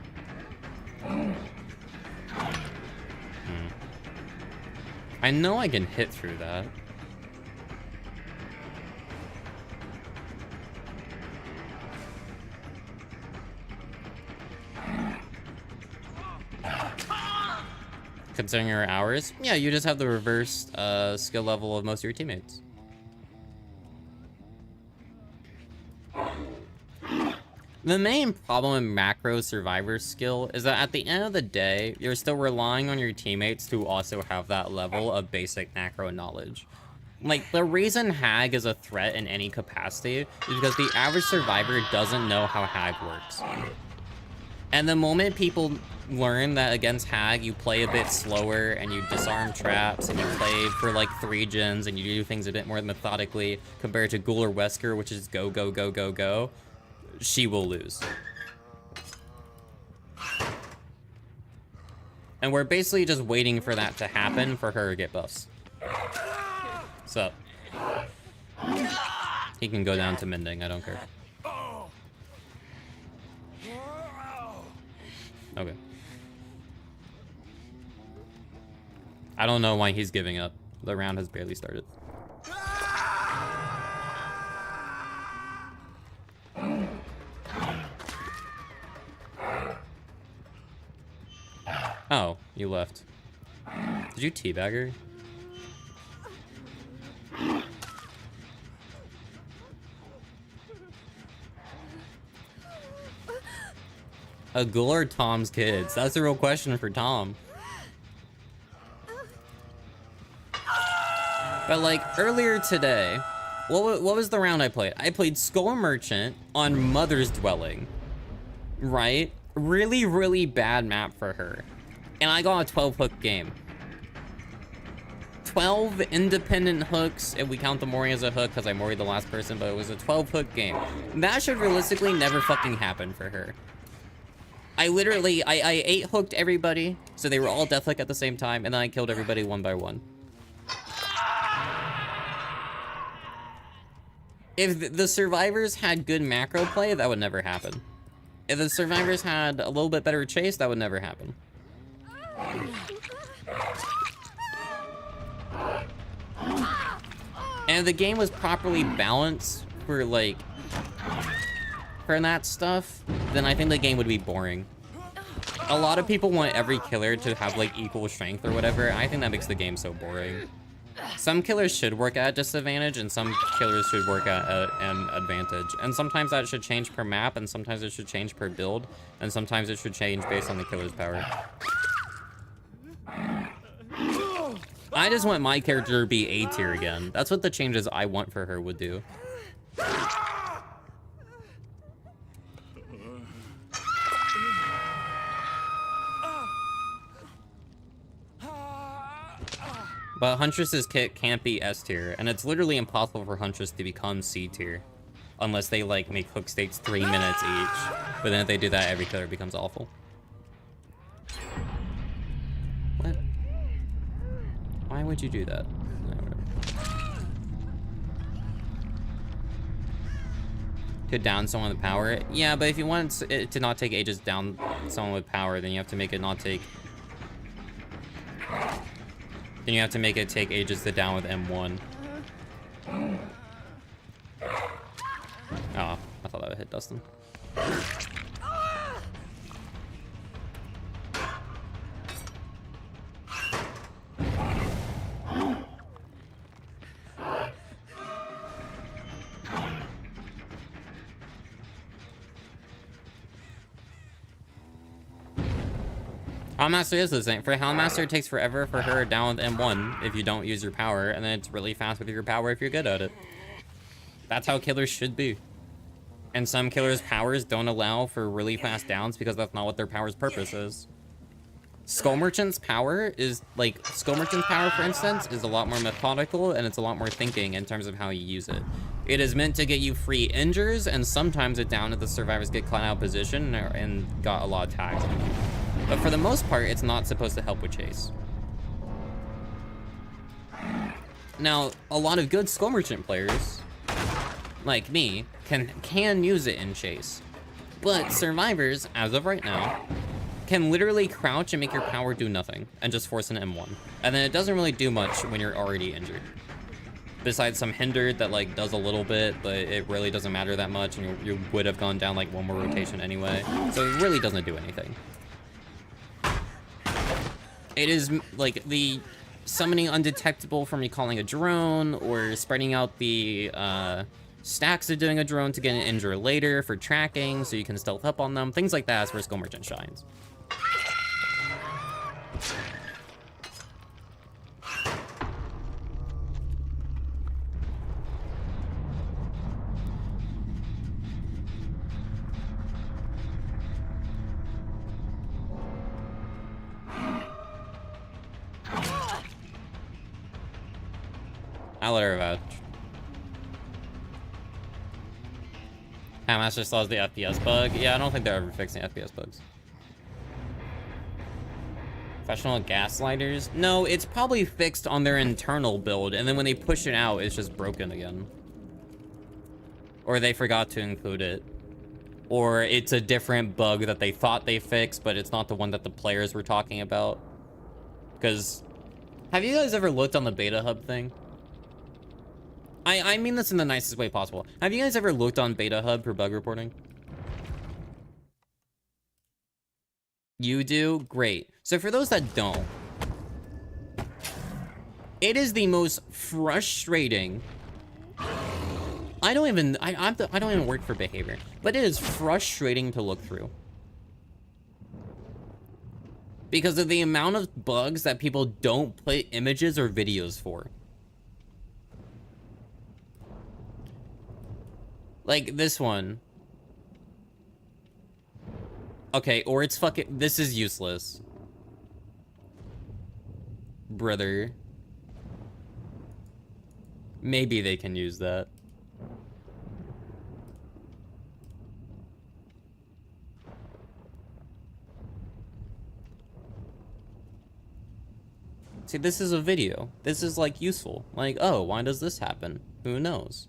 A: I know I can hit through that. Considering your hours, yeah, you just have the reversed skill level of most of your teammates. The main problem in macro survivor skill is that at the end of the day, you're still relying on your teammates to also have that level of basic macro knowledge. Like, the reason Hag is a threat in any capacity is because the average survivor doesn't know how Hag works. And the moment people learn that against Hag, you play a bit slower and you disarm traps and you play for like 3 gens and you do things a bit more methodically compared to Ghoul or Wesker, which is go, go, go, go, go, she will lose. And we're basically just waiting for that to happen for her to get buffs. So, he can go down to mending, I don't care. Okay. I don't know why he's giving up. The round has barely started. Oh, you left. Did you teabag her? A ghoul or Tom's kids? That's a real question for Tom. But like earlier today, what was the round I played? I played Skull Merchant on Mother's Dwelling, right? Really, really bad map for her. And I got a 12 hook game. 12 independent hooks, if we count the mooring as a hook, because I moored the last person, but it was a 12 hook game. That should realistically never fucking happen for her. I literally, I 8 hooked everybody, so they were all deathhook at the same time, and then I killed everybody one by one. If the survivors had good macro play, that would never happen. If the survivors had a little bit better chase, that would never happen. And if the game was properly balanced for like, for that stuff, then I think the game would be boring. A lot of people want every killer to have like equal strength or whatever. I think that makes the game so boring. Some killers should work at a disadvantage, and some killers should work at an advantage. And sometimes that should change per map, and sometimes it should change per build, and sometimes it should change based on the killer's power. I just want my character to be A tier again. That's what the changes I want for her would do. But Huntress's kit can't be S tier, and it's literally impossible for Huntress to become C tier. Unless they, like, make hook states 3 minutes each. But then if they do that, every killer becomes awful. What? Why would you do that? Could down someone with power? Yeah, but if you want it to not take ages down someone with power, then you have to make it not take... Then you have to make it take ages to down with M1. Oh, I thought that would hit Dustin. Hellmaster is the same. For Hellmaster, it takes forever for her down with M1 if you don't use your power, and then it's really fast with your power if you're good at it. That's how killers should be. And some killers' powers don't allow for really fast downs because that's not what their power's purpose is. Skull Merchant's power is, like, Skull Merchant's power, for instance, is a lot more methodical, and it's a lot more thinking in terms of how you use it. It is meant to get you free injures, and sometimes it down if the survivors get caught out of position and got a lot of tags on you. But for the most part, it's not supposed to help with chase. Now, a lot of good Skull Merchant players, like me, can use it in chase. But survivors, as of right now, can literally crouch and make your power do nothing, and just force an M1. And then it doesn't really do much when you're already injured. Besides some hindered that like does a little bit, but it really doesn't matter that much, and you would have gone down like one more rotation anyway. So it really doesn't do anything. It is like the summoning undetectable from recalling a drone, or spreading out the stacks of doing a drone to get an injure later for tracking so you can stealth up on them. Things like that is where Skull Merchant shines. I'll let her vouch. Master solves the FPS bug. Yeah, I don't think they're ever fixing FPS bugs. Professional gaslighters? No, it's probably fixed on their internal build, and then when they push it out, it's just broken again. Or they forgot to include it. Or it's a different bug that they thought they fixed, but it's not the one that the players were talking about. Because, have you guys ever looked on the beta hub thing? I mean this in the nicest way possible. Have you guys ever looked on Beta Hub for bug reporting? You do? Great. So for those that don't, it is the most frustrating. I don't even work for behavior, but it is frustrating to look through. Because of the amount of bugs that people don't put images or videos for. Like this one. Okay, or it's fucking, this is useless. Brother. Maybe they can use that. See, this is a video. This is, like, useful. Like, oh, why does this happen? Who knows?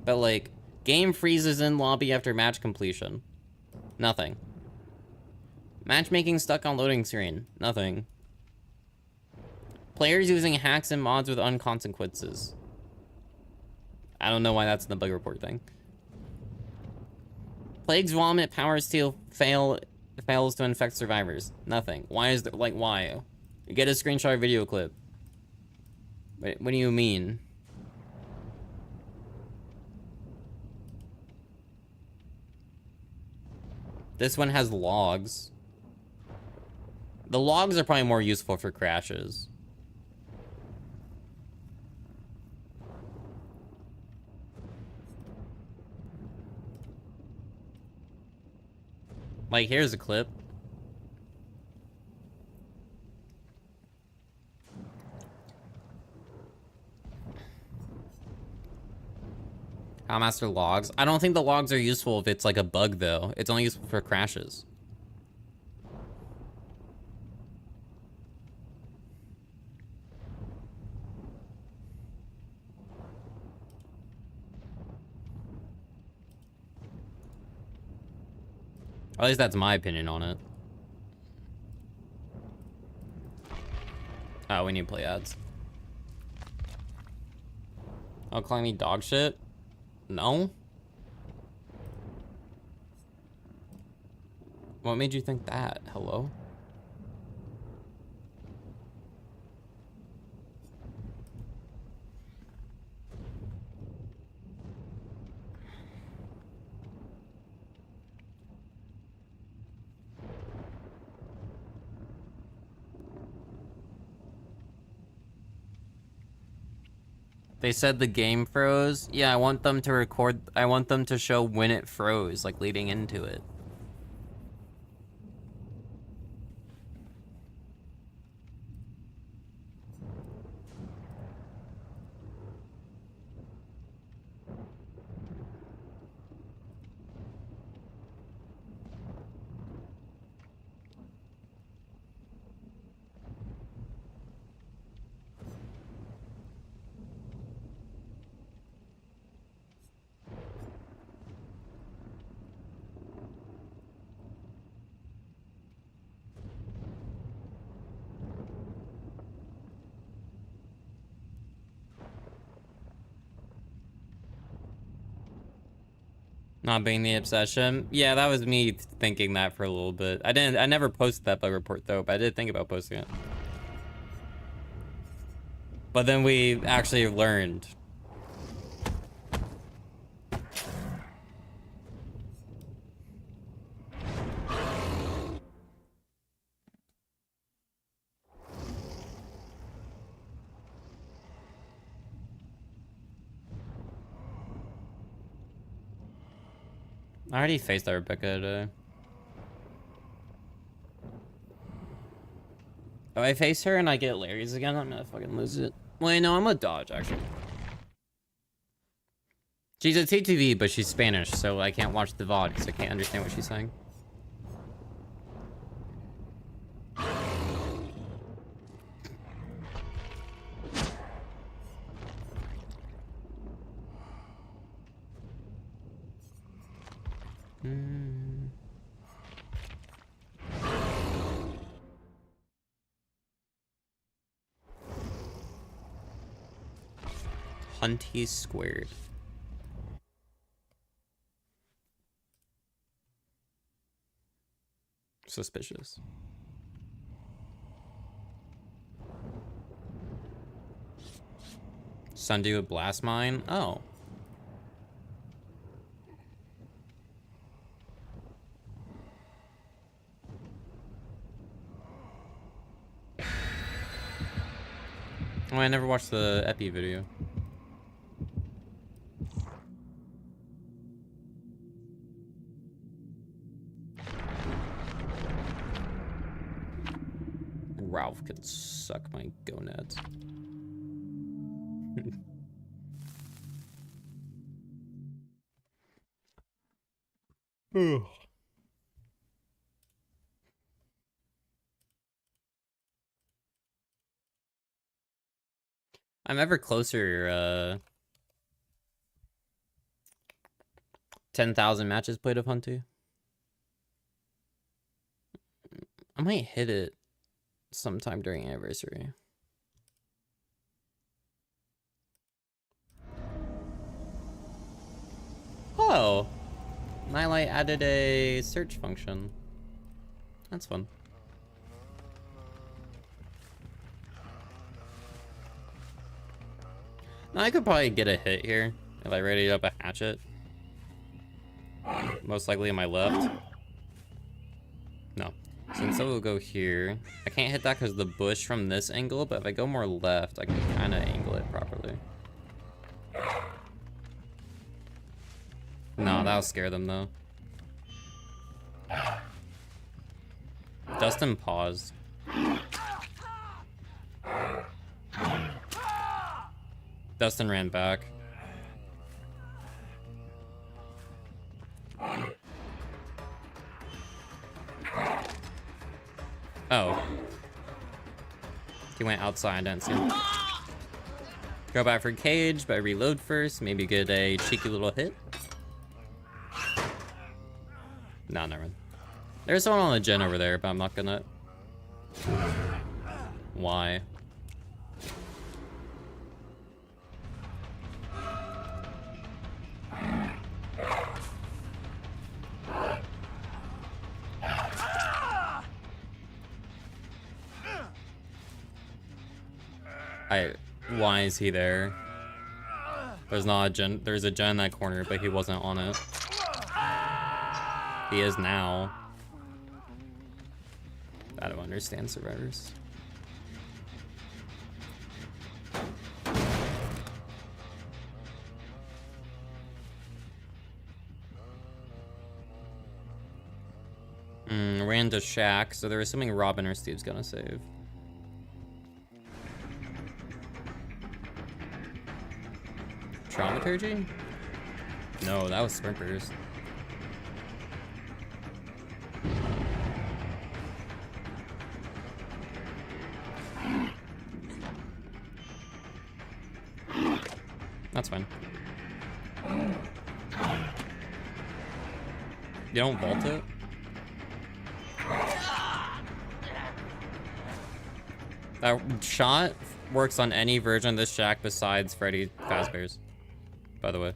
A: But, like, game freezes in lobby after match completion. Nothing. Matchmaking stuck on loading screen. Nothing. Players using hacks and mods with unconsequences. I don't know why that's in the bug report thing. Plague's vomit power steal fails to infect survivors. Nothing. Why is there, like, why? You get a screenshot or video clip. What do you mean? This one has logs. The logs are probably more useful for crashes. Like, here's a clip. Master logs. I don't think the logs are useful if it's like a bug, though. It's only useful for crashes. At least that's my opinion on it. Oh, we need to play ads. Oh, calling me dog shit? No? What made you think that? Hello? They said the game froze. Yeah, I want them to record. I want them to show when it froze, like leading into it. Not being the obsession. Yeah, that was me thinking that for a little bit. I never posted that bug report though, but I did think about posting it. But then we actually learned. I already faced that Rebecca today. If I face her and I get Larry's again, I'm gonna fucking lose it. Wait, no, I'm a dodge, actually. She's a TTV, but she's Spanish, so I can't watch the VOD because I can't understand what she's saying. Hunty squared. Suspicious. Sundew with blast mine? Oh. Oh, I never watched the Epi video. Ralph could suck my gonads. I'm ever closer, 10,000 matches played of Hunty. I might hit it sometime during anniversary. Oh, Nightlight added a search function. That's fun. Now I could probably get a hit here if I ready up a hatchet. Most likely in my left. No. Since I will go here. I can't hit that because of the bush from this angle, but if I go more left, I can kind of angle it properly. No, that'll scare them though. Dustin paused. Dustin ran back. Oh. He went outside, I didn't see him. Go back for cage, but reload first. Maybe get a cheeky little hit. No, never mind. There's someone on the gen over there, but I'm not gonna... Why? Why is he there? There's not a gen. There's a gen in that corner, but he wasn't on it. He is now. I don't understand survivors. Ran to Shack, so they're assuming Robin or Steve's gonna save. Traumaturgy? No, that was Sprinkers. That's fine. You don't vault it? That shot works on any version of this shack besides Freddy Fazbear's, by the way.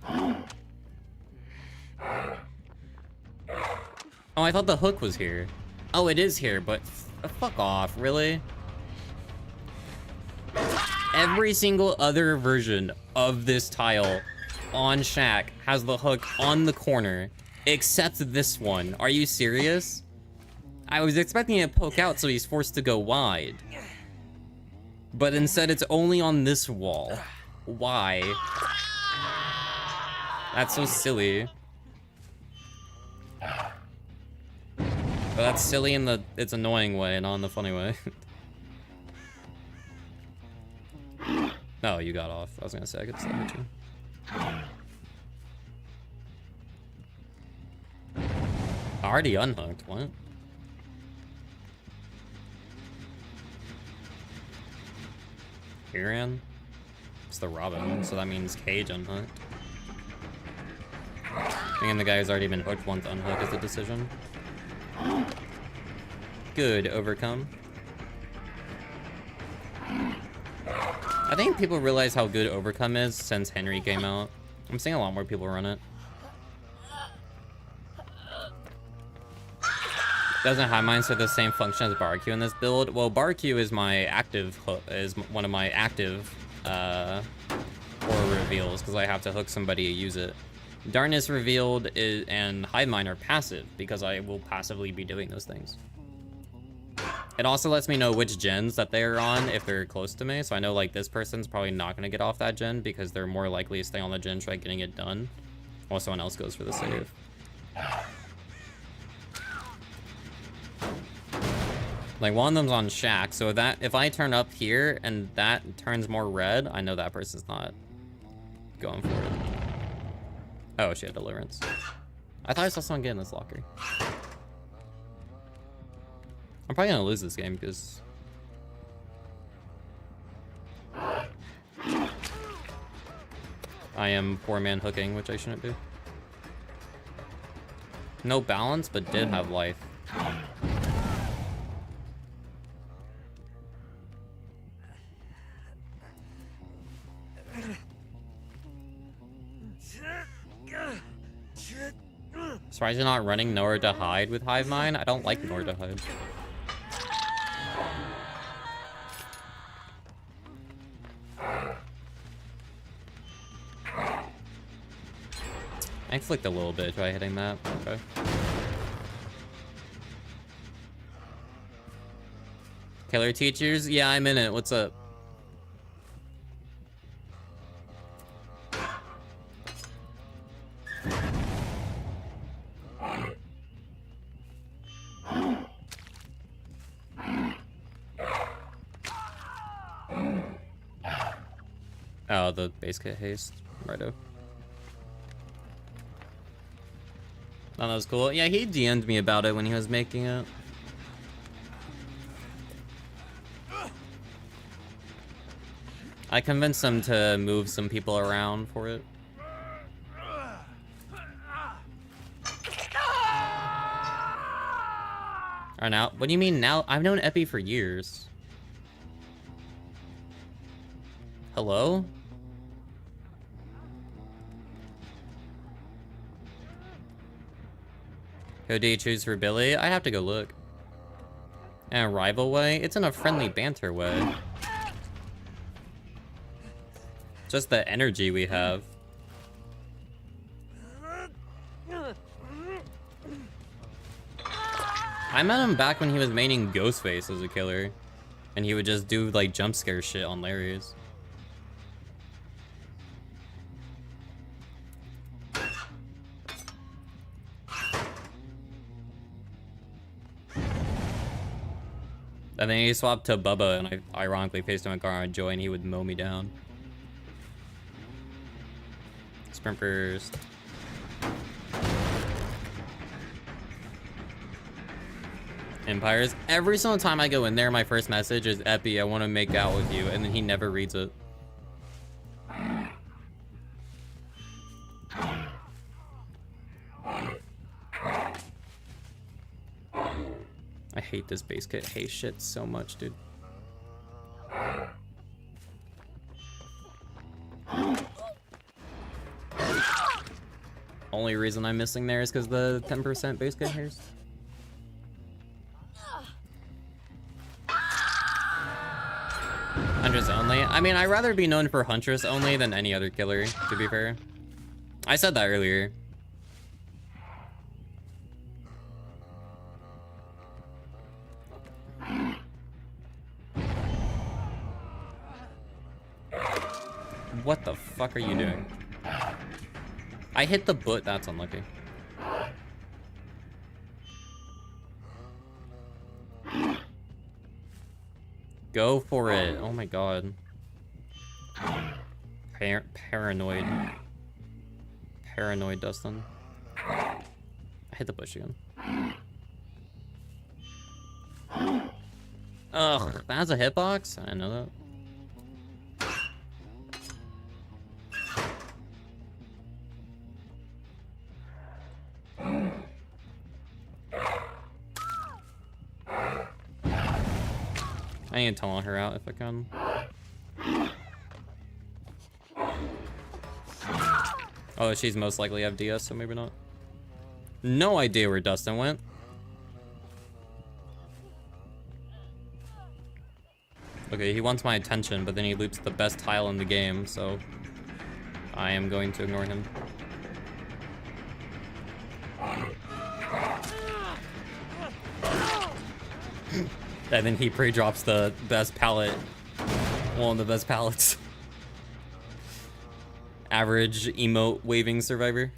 A: Oh, I thought the hook was here. Oh, it is here, but fuck off, really? Every single other version of this tile on Shack has the hook on the corner, except this one. Are you serious? I was expecting it to poke out so he's forced to go wide. But instead it's only on this wall. Why? That's so silly. But that's silly in the it's annoying way, not in the funny way. No, you got off. I was gonna say I could still hit you. Already unhooked, what? Kieran? It's the Robin, so that means Cage unhooked. And the guy who's already been hooked once unhook is the decision. Good, overcome. I think people realize how good overcome is since Henry came out. I'm seeing a lot more people run it. Doesn't Hive Mind serve the same function as Barbecue in this build? Well, Barbecue is my active hook, is one of my active horror reveals because I have to hook somebody to use it. Darkness Revealed and Hive Mind are passive because I will passively be doing those things. It also lets me know which gens that they're on if they're close to me, so I know like this person's probably not going to get off that gen because they're more likely to stay on the gen, try getting it done, while someone else goes for the save. Like one of them's on Shack, so that if I turn up here and that turns more red, I know that person's not going for it. Oh, she had Deliverance. I thought I saw someone get in this locker. I'm probably gonna lose this game because I am poor man hooking, which I shouldn't do. No balance, but did have life. Surprised you're not running Nowhere to Hide with Hive Mind. I don't like Nowhere to Hide. I flicked a little bit. Try hitting that. Okay. Killer Teachers? Yeah, I'm in it. What's up? Oh, the base kit haste. Righto. Oh, that was cool. Yeah, he DM'd me about it when he was making it. I convinced him to move some people around for it. Alright, now, what do you mean now? I've known Epi for years. Hello? Who do you choose for Billy? I have to go look. In a rival way? It's in a friendly banter way. Just the energy we have. I met him back when he was maining Ghostface as a killer. And he would just do like jump scare shit on Larry's. And then he swapped to Bubba, and I ironically faced him at Garnet Joy, and he would mow me down. Sprint burst. Empires. Every single time I go in there, my first message is, Epi, I want to make out with you, and then he never reads it. I hate this base kit haste shit so much, dude. Only reason I'm missing there is because the 10% base kit haste. Huntress only? I mean, I'd rather be known for Huntress only than any other killer, to be fair. I said that earlier. What the fuck are you doing? I hit the boot, that's unlucky. Go for it. Oh my god. Paranoid. Paranoid, Dustin. I hit the bush again. Ugh, that's a hitbox? I didn't know that. I need to taunt her out if I can. Oh, she's most likely have DS, so maybe not. No idea where Dustin went. Okay, he wants my attention, but then he loops the best tile in the game, so I am going to ignore him. And then he pre-drops the best pallet. One of the best pallets. Average emote waving survivor.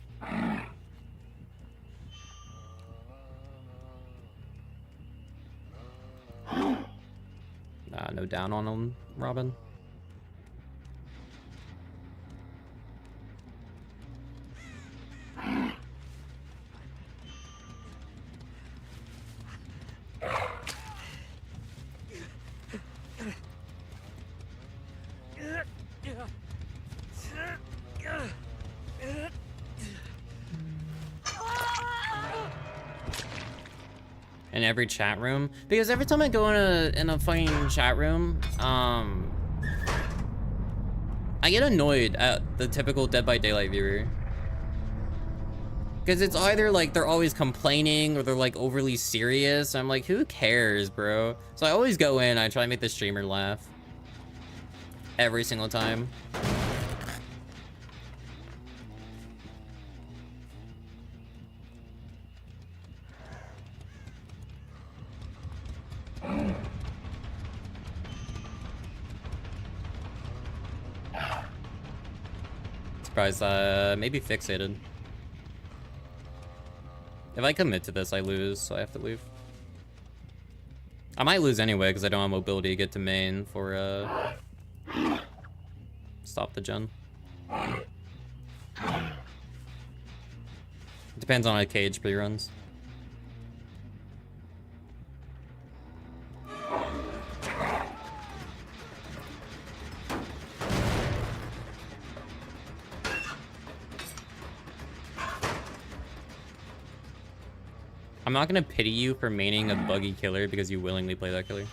A: No down on him, Robin. In every chat room, because every time I go in a fucking chat room, I get annoyed at the typical Dead by Daylight viewer, because it's either like they're always complaining or they're like overly serious. I'm like, who cares, bro? So I always go in, I try to make the streamer laugh every single time. Surprised, maybe fixated. If I commit to this, I lose, so I have to leave. I might lose anyway, because I don't have mobility to get to main for, stop the gen. Depends on how cage pre-runs. I'm not gonna pity you for maining a buggy killer because you willingly play that killer.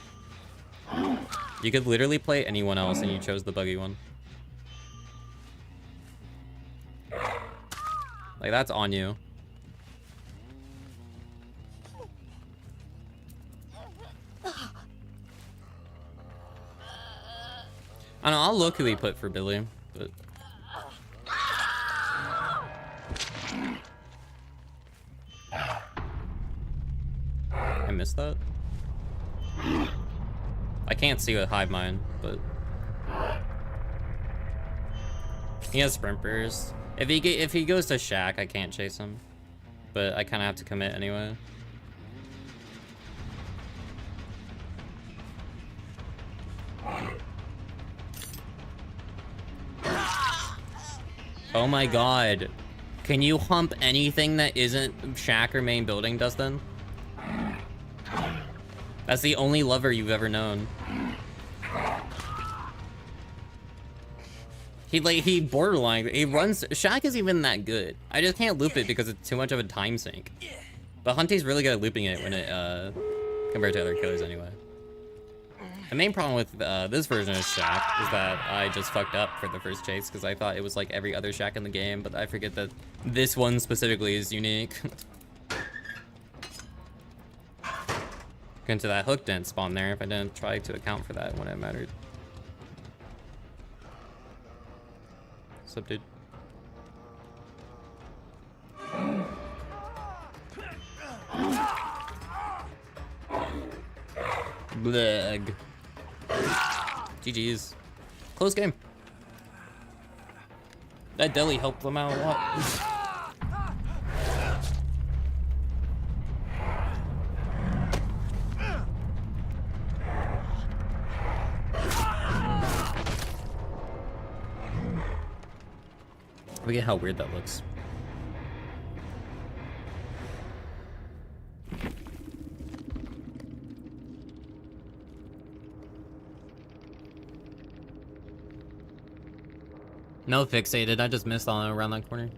A: You could literally play anyone else and you chose the buggy one. Like, that's on you. I don't know, I'll look who he put for Billy, but... I missed that. I can't see with Hive Mind, but he has sprint burst. If he goes to Shack, I can't chase him, but I kind of have to commit anyway. Oh my god. Can you hump anything that isn't Shack or main building, Dustin? That's the only lover you've ever known. He borderline, he runs, Shack isn't even that good. I just can't loop it because it's too much of a time sink. But Hunty's really good at looping it when it, compared to other killers anyway. The main problem with this version of Shack is that I just fucked up for the first chase because I thought it was like every other Shack in the game, but I forget that this one specifically is unique. Into that hook didn't spawn there if I didn't try to account for that when it mattered. What's up, dude? Bleg. GG's. Close game. That deli helped them out a lot. Look at how weird that looks. No fixated, I just missed on around that corner.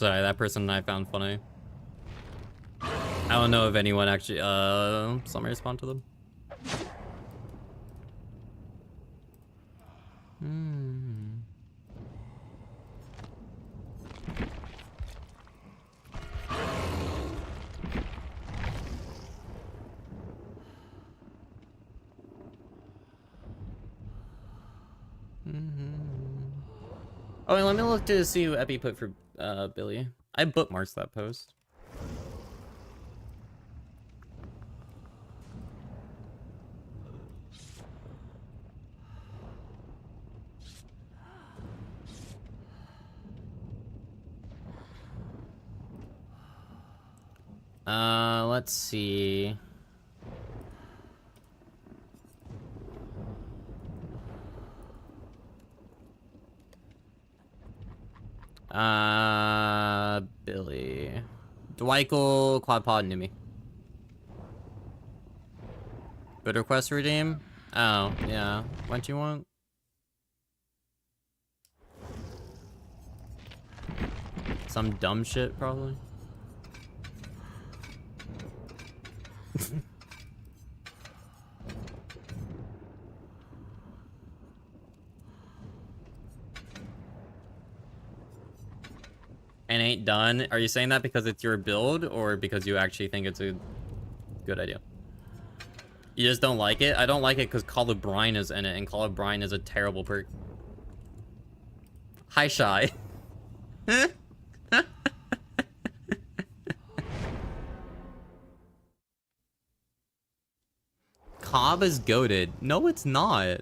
A: Sorry, that person I found funny. I don't know if anyone actually, somebody respond to them. Oh, wait, let me look to see who Epi put for Billy. I bookmarked that post. Let's see. Billy. Dwykel, Quadpod, Numi. Good request redeem? Oh, yeah. What do you want? Some dumb shit, probably. And ain't done. Are you saying that because it's your build or because you actually think it's a good idea? You just don't like it? I don't like it because Call of Brine is in it, and Call of Brine is a terrible perk. Hi, Shy. Cobb is goated. No, it's not.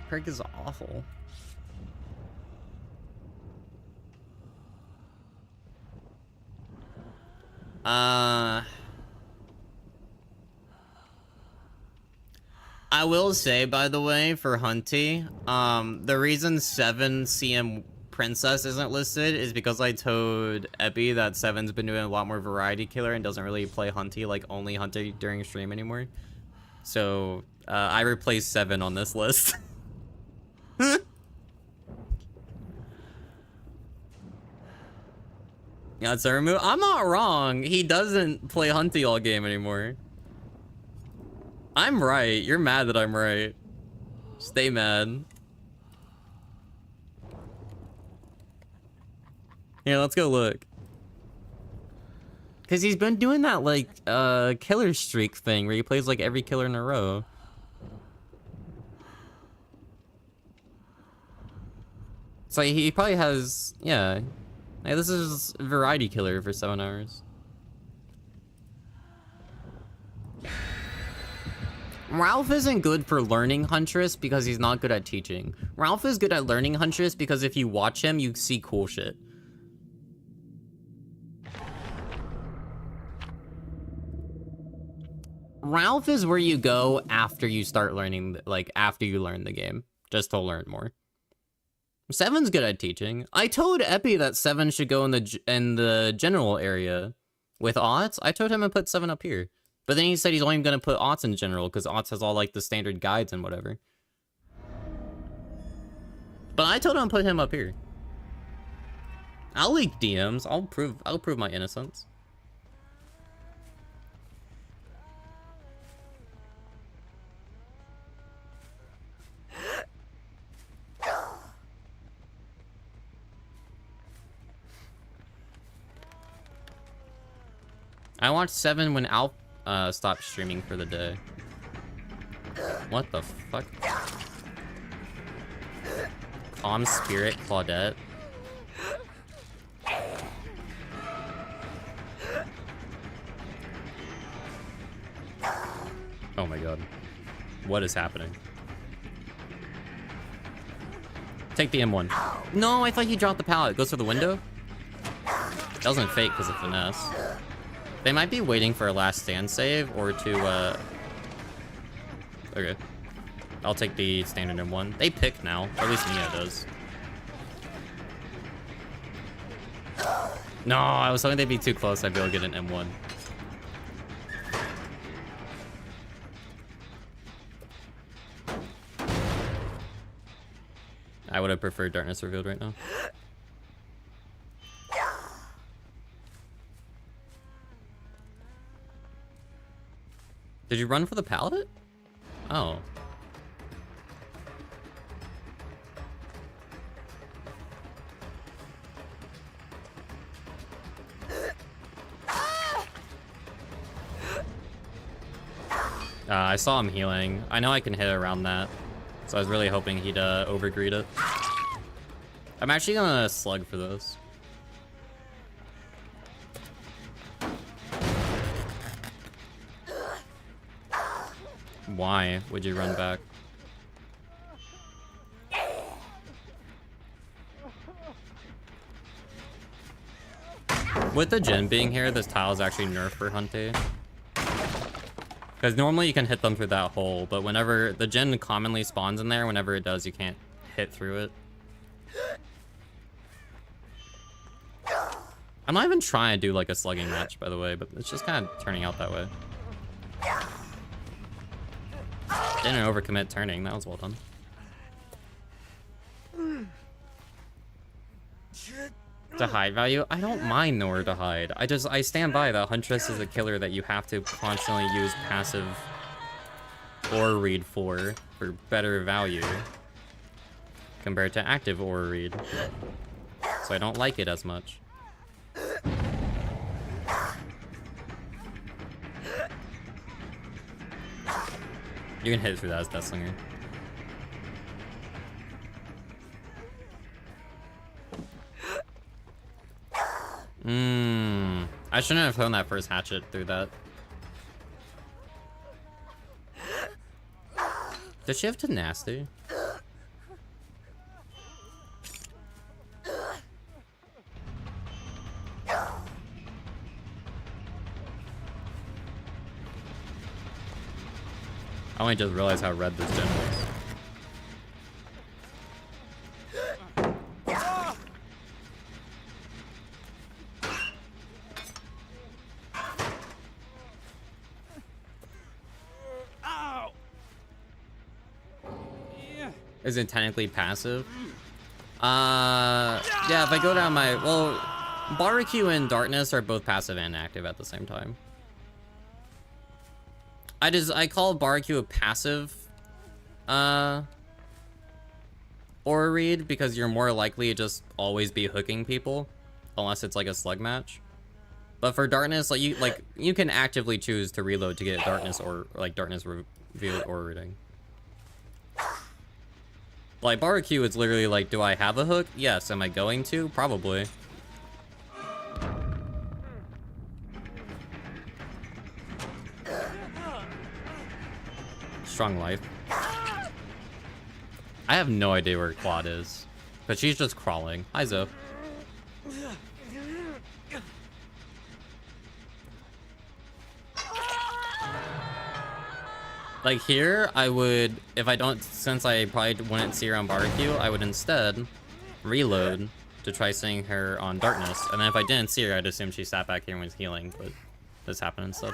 A: Perk is awful. I will say, by the way, for Hunty, the reason 7 CM Princess isn't listed is because I told Epi that 7's been doing a lot more variety killer and doesn't really play Hunty, like only Hunty during stream anymore. So, I replaced 7 on this list. Yeah, it's a remove. I'm not wrong. He doesn't play Hunty all game anymore. I'm right. You're mad that I'm right. Stay mad. Here, let's go look. Cause he's been doing that like killer streak thing where he plays like every killer in a row. So he probably has, yeah. Hey, this is variety killer for 7 hours. Ralph isn't good for learning Huntress because he's not good at teaching. Ralph is good at learning Huntress because if you watch him, you see cool shit. Ralph is where you go after you start learning, like after you learn the game, just to learn more. 7's good at teaching. I told Epi that 7 should go in the general area with Aughts. I told him to put 7 up here. But then he said he's only going to put Aughts in general because Aughts has all like the standard guides and whatever. But I told him to put him up here. I'll leak DMs. I'll prove my innocence. I watched 7 when Alf stopped streaming for the day. What the fuck? Calm Spirit Claudette. Oh my god. What is happening? Take the M1. No, I thought he dropped the pallet. It goes through the window? Doesn't fake because of finesse. They might be waiting for a last stand save or to, Okay. I'll take the standard M1. They pick now. Or at least Nia does. No, I was hoping they'd be too close. I'd be able to get an M1. I would have preferred darkness revealed right now. Did you run for the pallet? Oh. I saw him healing. I know I can hit around that. So I was really hoping he'd overgreed it. I'm actually gonna slug for this. Why would you run back? With the Jin being here, this tile is actually nerfed for Hunty. Because normally you can hit them through that hole, but whenever the Jin commonly spawns in there, whenever it does, you can't hit through it. I'm not even trying to do like a slugging match, by the way, but it's just kind of turning out that way. Didn't overcommit turning, that was well done. To hide value? I don't mind nowhere to hide. I stand by that Huntress is a killer that you have to constantly use passive aura read for better value compared to active aura read. So I don't like it as much. You can hit through that as Deathslinger. I shouldn't have thrown that first hatchet through that. Does she have tenacity? I only just realized how red this gen was. Is it technically passive? Yeah, if I go down my... Well, Barbecue and Darkness are both passive and active at the same time. I call Barbecue a passive aura read because you're more likely to just always be hooking people unless it's like a slug match. But for Darkness, you can actively choose to reload to get Darkness or like Darkness revealed aura reading. Like, Barbecue is literally like, do I have a hook? Yes. Am I going to? Probably. Strong life. I have no idea where Claude is. But she's just crawling. Hi, Zoe. Like here, I would, if I don't, since I probably wouldn't see her on Barbecue, I would instead reload to try seeing her on Darkness. And then if I didn't see her, I'd assume she sat back here and was healing, but this happened instead.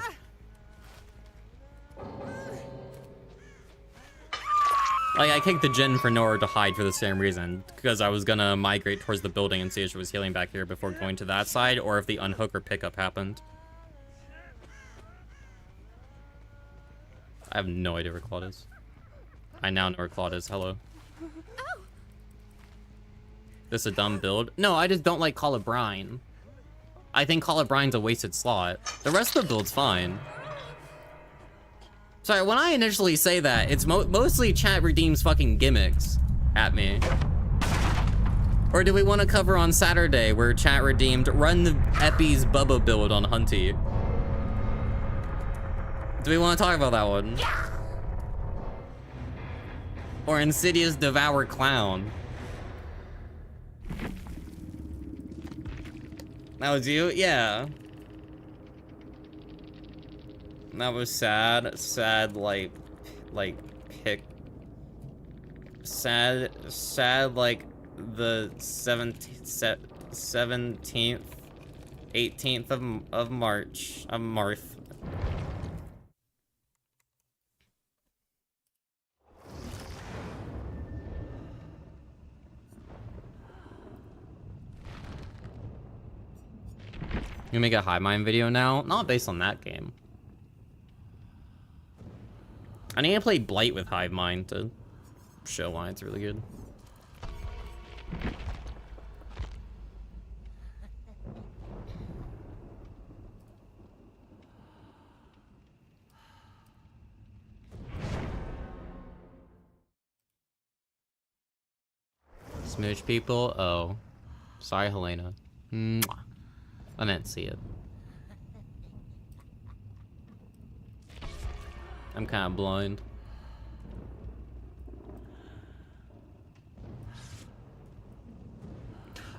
A: Like, I kicked the Jin for nowhere to hide for the same reason, because I was gonna migrate towards the building and see if she was healing back here before going to that side, or if the unhook or pickup happened. I have no idea where Claude is. I now know where Claude is. Hello. This a dumb build? No, I just don't like Call of Brine. I think Call of Brine's a wasted slot. The rest of the build's fine. Sorry, when I initially say that, it's mostly chat redeems fucking gimmicks at me. Or do we want to cover on Saturday where chat redeemed run the Epi's Bubba build on Hunty? Do we want to talk about that one? Or Insidious Devour Clown? That was you? Yeah. That was sad. Sad, like pick. Sad, like the 17th, 18th of March. You make a Hive Mind video now? Not based on that game. I need to play Blight with Hive Mind to show why it's really good. Smooch people? Oh. Sorry, Helena. Mwah. I meant see it. I'm kind of blind.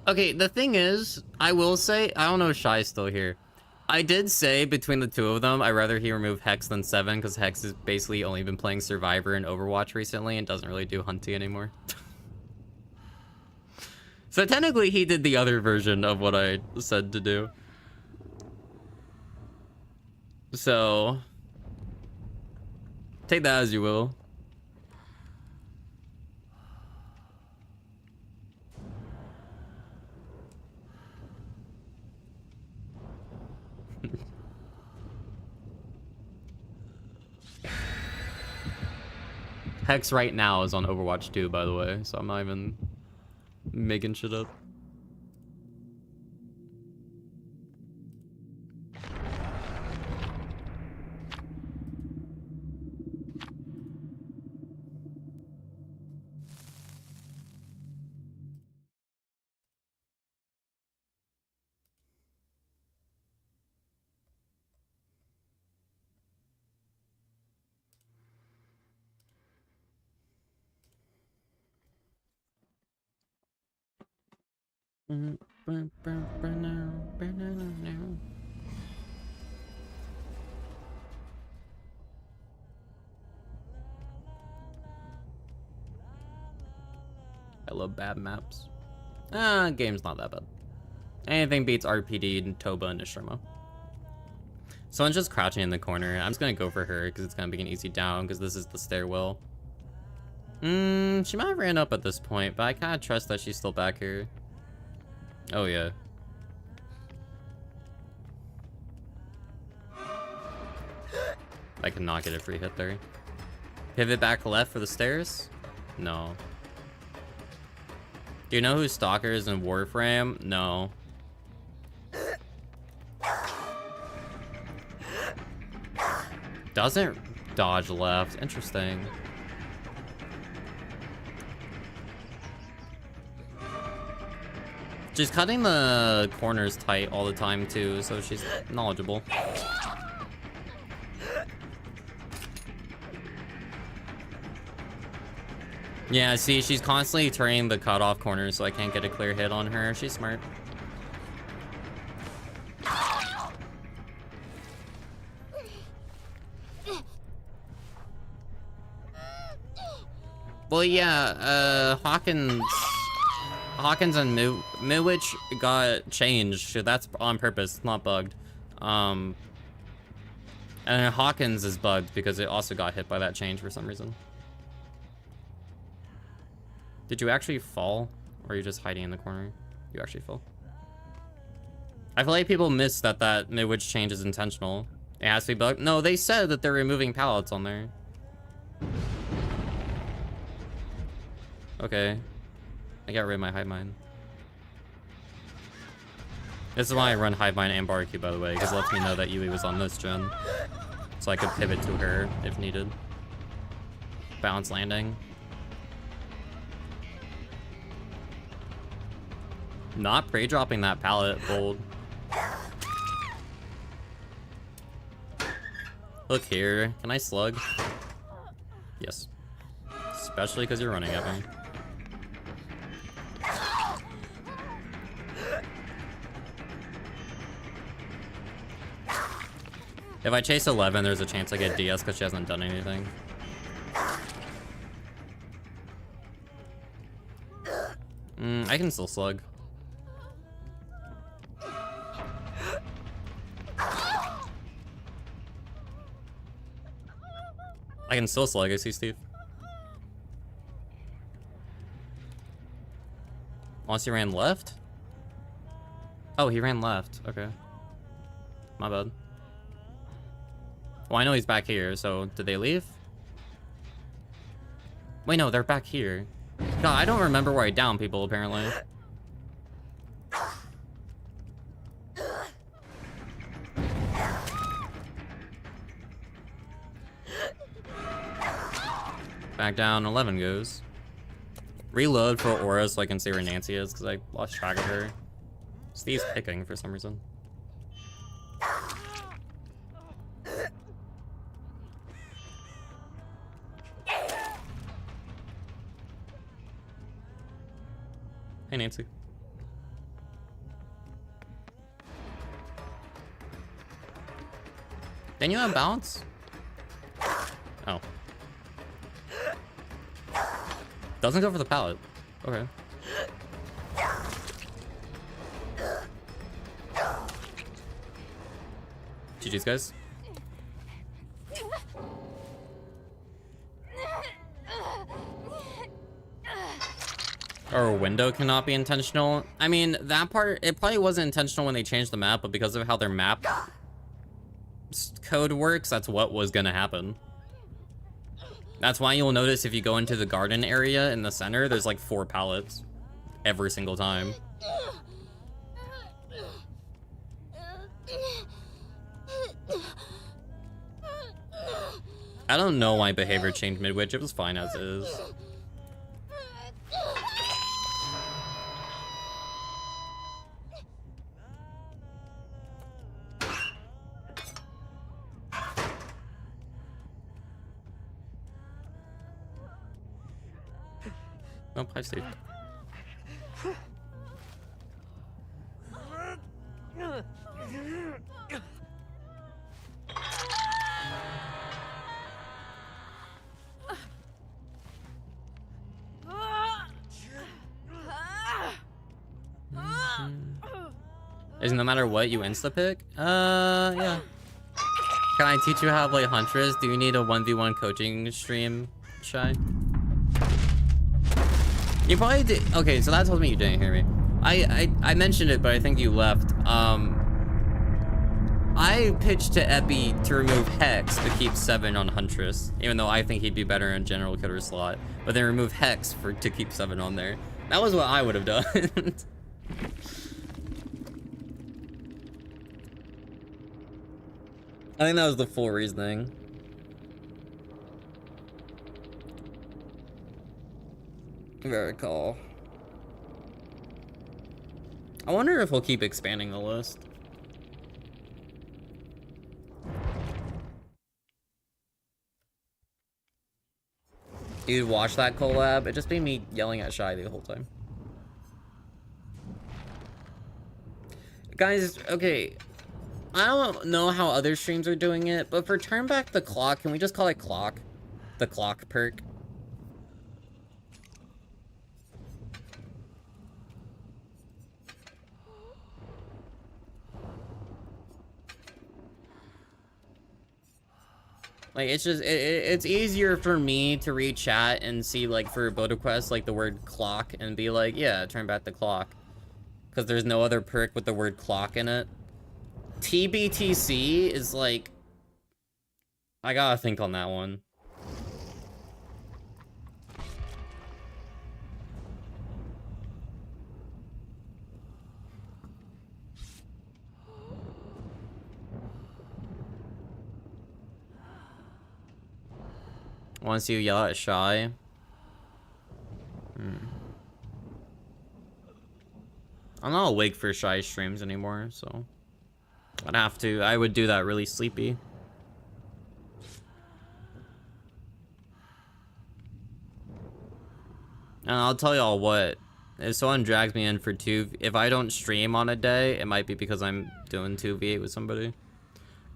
A: Okay, the thing is, I will say, I don't know if Shy's still here. I did say between the two of them, I'd rather he remove Hex than Seven, because Hex has basically only been playing Survivor and Overwatch recently and doesn't really do Hunty anymore. So technically he did the other version of what I said to do. So take that as you will. Hex right now is on Overwatch 2, by the way, so I'm not even making shit up. I love bad maps. Game's not that bad. Anything beats RPD and Toba and Nishirma. Someone's just crouching in the corner. I'm just gonna go for her because it's gonna be an easy down because this is the stairwell. She might have ran up at this point, but I kind of trust that she's still back here. Oh yeah. I cannot get a free hit there. Pivot back left for the stairs? No. Do you know who Stalker is in Warframe? No. Doesn't dodge left. Interesting. She's cutting the corners tight all the time too, so she's knowledgeable. Yeah, see, she's constantly turning the cutoff corners so I can't get a clear hit on her. She's smart. Well, yeah, Hawkins and Midwich got changed, so that's on purpose, not bugged. And Hawkins is bugged because it also got hit by that change for some reason. Did you actually fall? Or are you just hiding in the corner? You actually fell. I feel like people miss that Midwich change is intentional. It has to be bugged. No, they said that they're removing pallets on there. Okay. I got rid of my Hive Mind. This is why I run Hive Mind and Barbecue, by the way, because it lets me know that Yui was on this gen. So I could pivot to her if needed. Balance landing. Not pre-dropping that pallet, bold. Look here, can I slug? Yes. Especially because you're running at me. If I chase 11, there's a chance I get DS because she hasn't done anything. I can still slug. I can still slug, I see Steve. Unless he ran left? Oh, he ran left. Okay. My bad. Well, I know he's back here, so did they leave? Wait, no, they're back here. God, I don't remember where I downed people, apparently. Back down, 11 goes. Reload for Aura so I can see where Nancy is, because I lost track of her. Steve's picking for some reason. Hey, Nancy. Didn't you have balance? Oh. Doesn't go for the pallet. Okay. GG's, guys. Or a window cannot be intentional. I mean, that part, it probably wasn't intentional when they changed the map, but because of how their map code works, that's what was gonna happen. That's why you'll notice if you go into the garden area in the center, there's like 4 pallets every single time. I don't know why behavior changed mid-witch. It was fine as is. Nope, hi Steve. Is no matter what you insta-pick? Yeah. Can I teach you how to play Huntress? Do you need a 1v1 coaching stream, Shy? You probably did. Okay, so that told me you didn't hear me. I mentioned it, but I think you left. I pitched to Epi to remove Hex to keep 7 on Huntress, even though I think he'd be better in General Killer slot. But then remove Hex to keep 7 on there. That was what I would have done. I think that was the full reasoning. Very cool. I wonder if we'll keep expanding the list. You'd watch that collab, it just made me yelling at Shy the whole time. Guys, okay. I don't know how other streams are doing it, but for turn back the clock, can we just call it clock? The clock perk. Like, it's just, it's easier for me to read chat and see, like, for Boda Quest, like, the word clock, and be like, yeah, turn back the clock. Because there's no other perk with the word clock in it. TBTC is, like, I gotta think on that one. Want to see you yell at Shy? I'm not awake for Shy streams anymore, so I'd have to. I would do that really sleepy. And I'll tell y'all what. If someone drags me in for if I don't stream on a day, it might be because I'm doing 2v8 with somebody.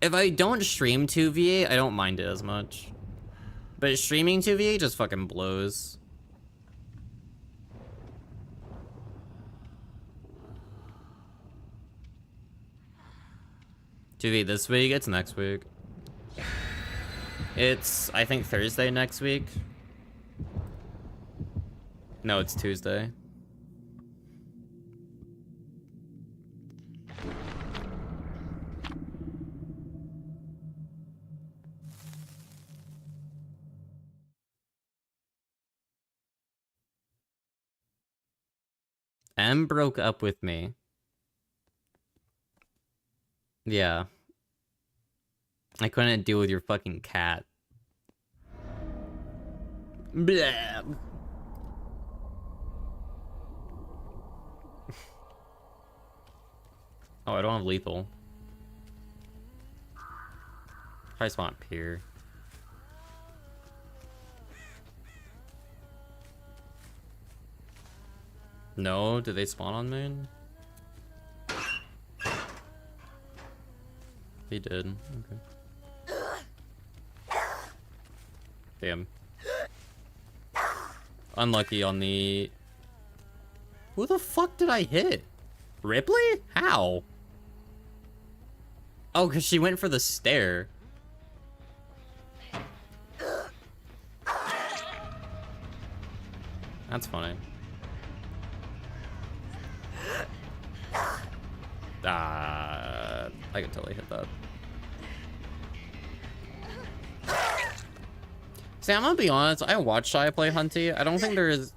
A: If I don't stream 2v8, I don't mind it as much. But streaming 2v8 just fucking blows. This week, it's next week. It's, I think, Thursday next week. No, it's Tuesday. M broke up with me. Yeah. I couldn't deal with your fucking cat. Blah. Oh, I don't have lethal. I just want Pier. No, did they spawn on moon? He did. Okay. Damn. Unlucky on the... Who the fuck did I hit? Ripley? How? Oh, because she went for the stair. That's funny. I could totally hit that. See, I'm gonna be honest, I watched Shy play Hunty. I don't think there is...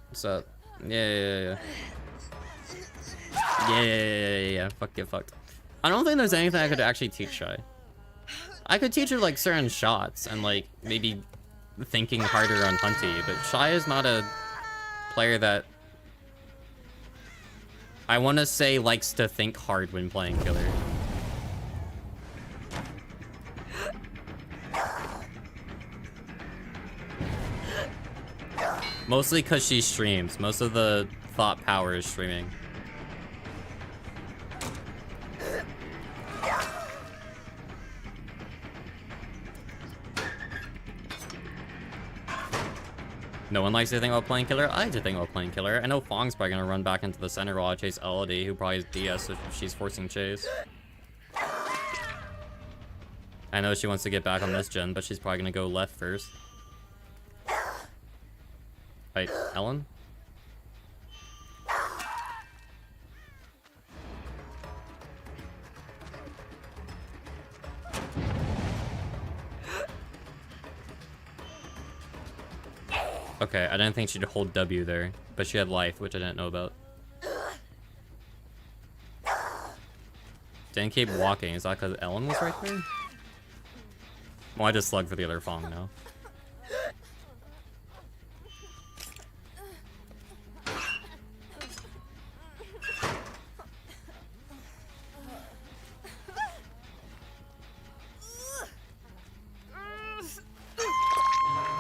A: What's up? Yeah. Fuck, get fucked. I don't think there's anything I could actually teach Shy. I could teach her, like, certain shots and, like, maybe thinking harder on Hunty, but Shy is not a player that I want to say likes to think hard when playing killer. Mostly because she streams. Most of the thought power is streaming. No one likes to think about playing killer. I like to think about playing killer. I know Fong's probably gonna run back into the center while I chase Elodie, who probably is DS if she's forcing chase. I know she wants to get back on this gen, but she's probably gonna go left first. Wait, Ellen? Okay, I didn't think she'd hold W there, but she had life, which I didn't know about. Didn't keep walking. Is that because Ellen was right there? Well, I just slugged for the other Fong now.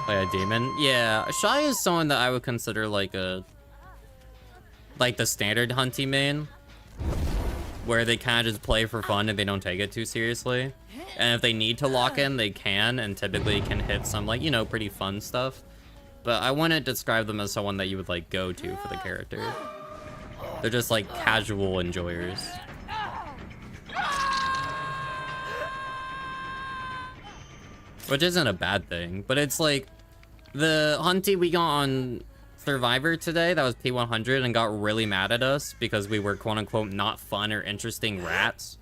A: Play a demon? Yeah, Shy is someone that I would consider like a... like the standard Hunty main. Where they kind of just play for fun and they don't take it too seriously. And if they need to lock in, they can, and typically can hit some, like, you know, pretty fun stuff. But I wouldn't describe them as someone that you would, like, go to for the character. They're just, like, casual enjoyers. Which isn't a bad thing, but it's like... The Hunty we got on Survivor today, that was P100, and got really mad at us because we were quote-unquote not fun or interesting rats.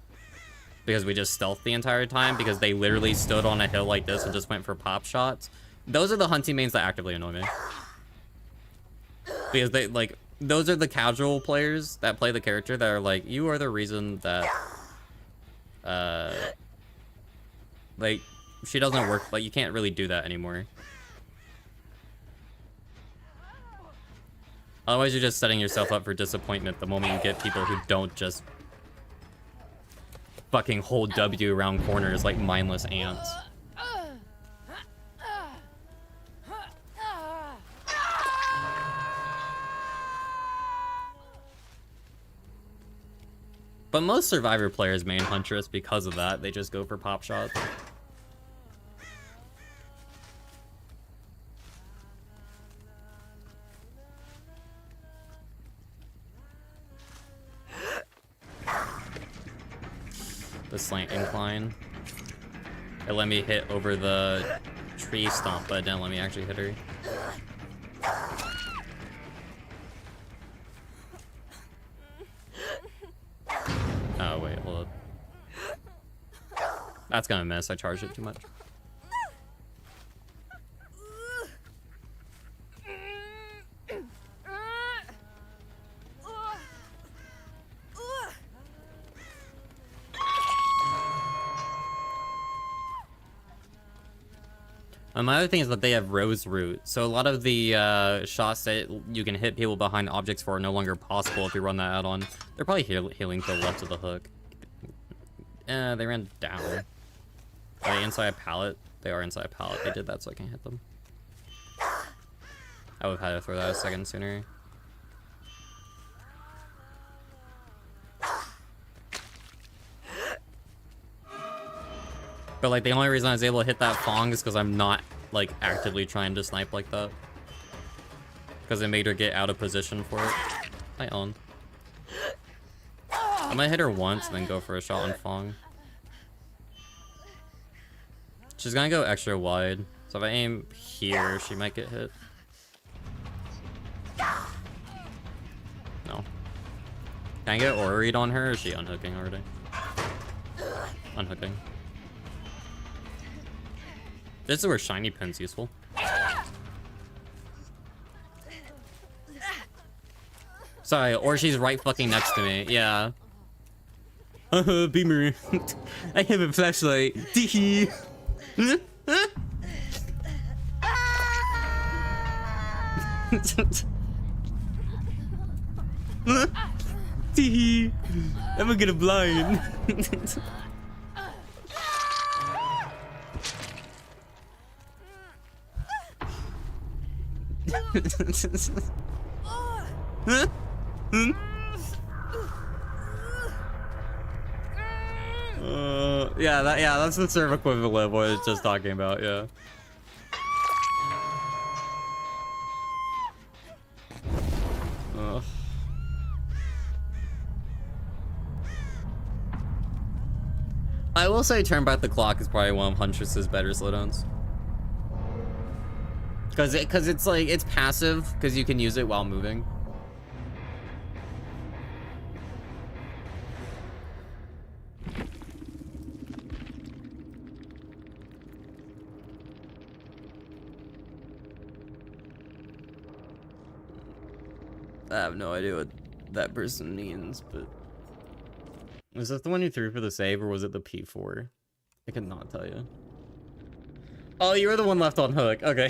A: Because we just stealthed the entire time, because they literally stood on a hill like this and just went for pop shots. Those are the Hunty mains that actively annoy me. Because they, like, those are the casual players that play the character that are like, you are the reason that, like, she doesn't work, like, you can't really do that anymore. Otherwise, you're just setting yourself up for disappointment the moment you get people who don't just fucking hold W around corners like mindless ants. But most Survivor players main Huntress because of that. They just go for pop shots. The slant incline. It let me hit over the tree stump, but it didn't let me actually hit her. Oh, wait, hold up. That's gonna miss. I charged it too much. And my other thing is that they have Rose Root, so a lot of the shots that you can hit people behind objects for are no longer possible if you run that add-on. They're probably healing to the left of the hook. They ran down. Are they inside a pallet? They are inside a pallet. They did that so I can hit them. I would have had to throw that a second sooner. But like the only reason I was able to hit that Fong is because I'm not like actively trying to snipe like that. Because it made her get out of position for it. I own. I'm gonna hit her once and then go for a shot on Fong. She's gonna go extra wide. So if I aim here, she might get hit. No. Can I get aura read on her or is she unhooking already? Unhooking. This is where shiny pin's useful. Sorry, or she's right fucking next to me. Yeah. Beamer. I have a flashlight. Teehee. Teehee. I'm gonna get a blind. Yeah, that's the serve equivalent of what I was just talking about, yeah. I will say turn back the clock is probably one of Huntress's better slowdowns. Cause it's like, it's passive, because you can use it while moving. I have no idea what that person means, but... Was that the one you threw for the save, or was it the P4? I could not tell you. Oh, you were the one left on hook. Okay.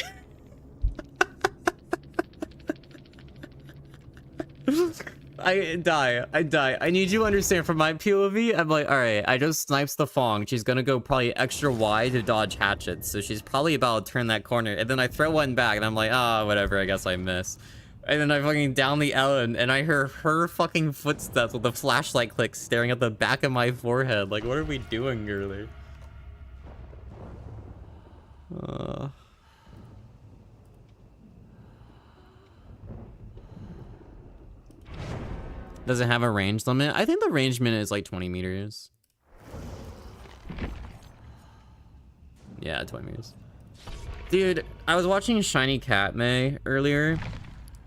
A: I die. I need you to understand from my POV, I'm like, alright, I just snipes the Fong. She's gonna go probably extra wide to dodge hatchets, so she's probably about to turn that corner. And then I throw one back, and I'm like, ah, whatever, I guess I miss. And then I fucking down the Ellen, and I hear her fucking footsteps with the flashlight click staring at the back of my forehead. Like, what are we doing earlier? Does it have a range limit? I think the range limit is like 20 meters. Yeah, 20 meters. Dude, I was watching Shiny Catmay earlier,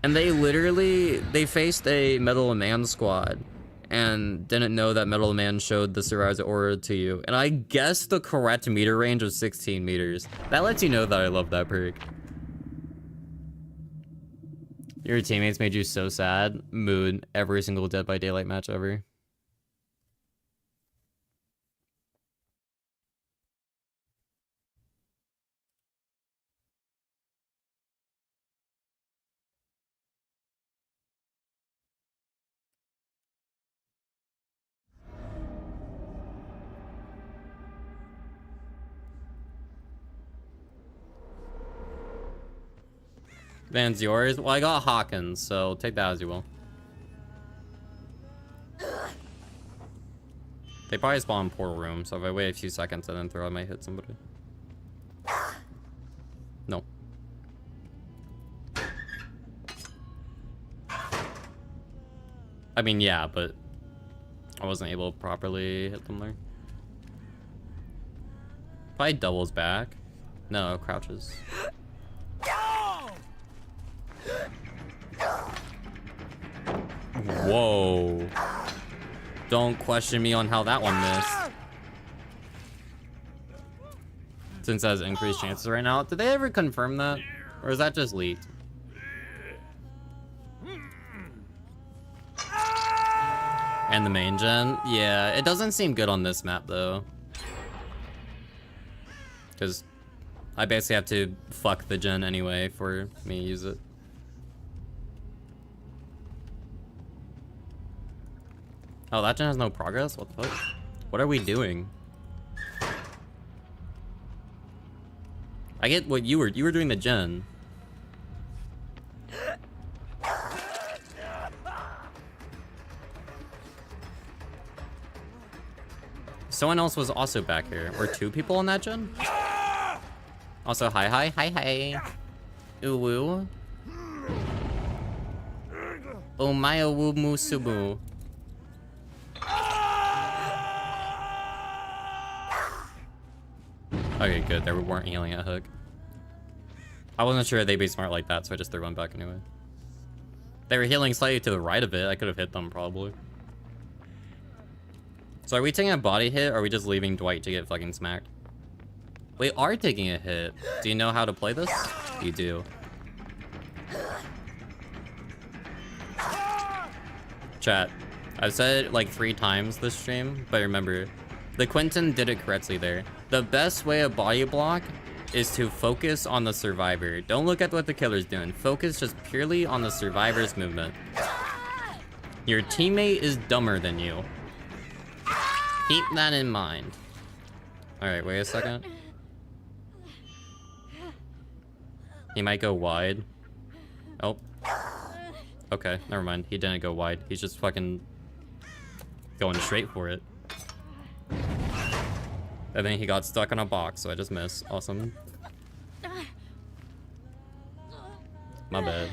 A: and they faced a Metal Man squad and didn't know that Metal Man showed the Saraza aura to you. And I guess the correct meter range was 16 meters. That lets you know that I love that perk. Your teammates made you so sad. Mood every single Dead by Daylight match ever. Van's yours? Well, I got Hawkins, so take that as you will. They probably spawn in Portal Room, so if I wait a few seconds and then throw, I might hit somebody. No. I mean, yeah, but I wasn't able to properly hit them there. Probably doubles back. No, crouches. Whoa. Don't question me on how that one missed. Since it has increased chances right now. Did they ever confirm that? Or is that just leaked? And the main gen? Yeah, it doesn't seem good on this map though. Because I basically have to fuck the gen anyway for me to use it. Oh, that gen has no progress? What the fuck? What are we doing? I get what you were doing the gen. Someone else was also back here. Were 2 people on that gen? Also, hi. Ooh woo. Oh my woo musubu. Okay, good. They weren't healing at hook. I wasn't sure they'd be smart like that, so I just threw one back anyway. They were healing slightly to the right of it. I could have hit them, probably. So are we taking a body hit, or are we just leaving Dwight to get fucking smacked? We are taking a hit. Do you know how to play this? You do. Chat. I've said it like 3 times this stream, but remember, the Quentin did it correctly there. The best way of body block is to focus on the survivor. Don't look at what the killer's doing. Focus just purely on the survivor's movement. Your teammate is dumber than you. Keep that in mind. Alright, wait a second. He might go wide. Oh. Okay, never mind. He didn't go wide. He's just fucking going straight for it. And then he got stuck on a box, so I just missed. Awesome. My bad.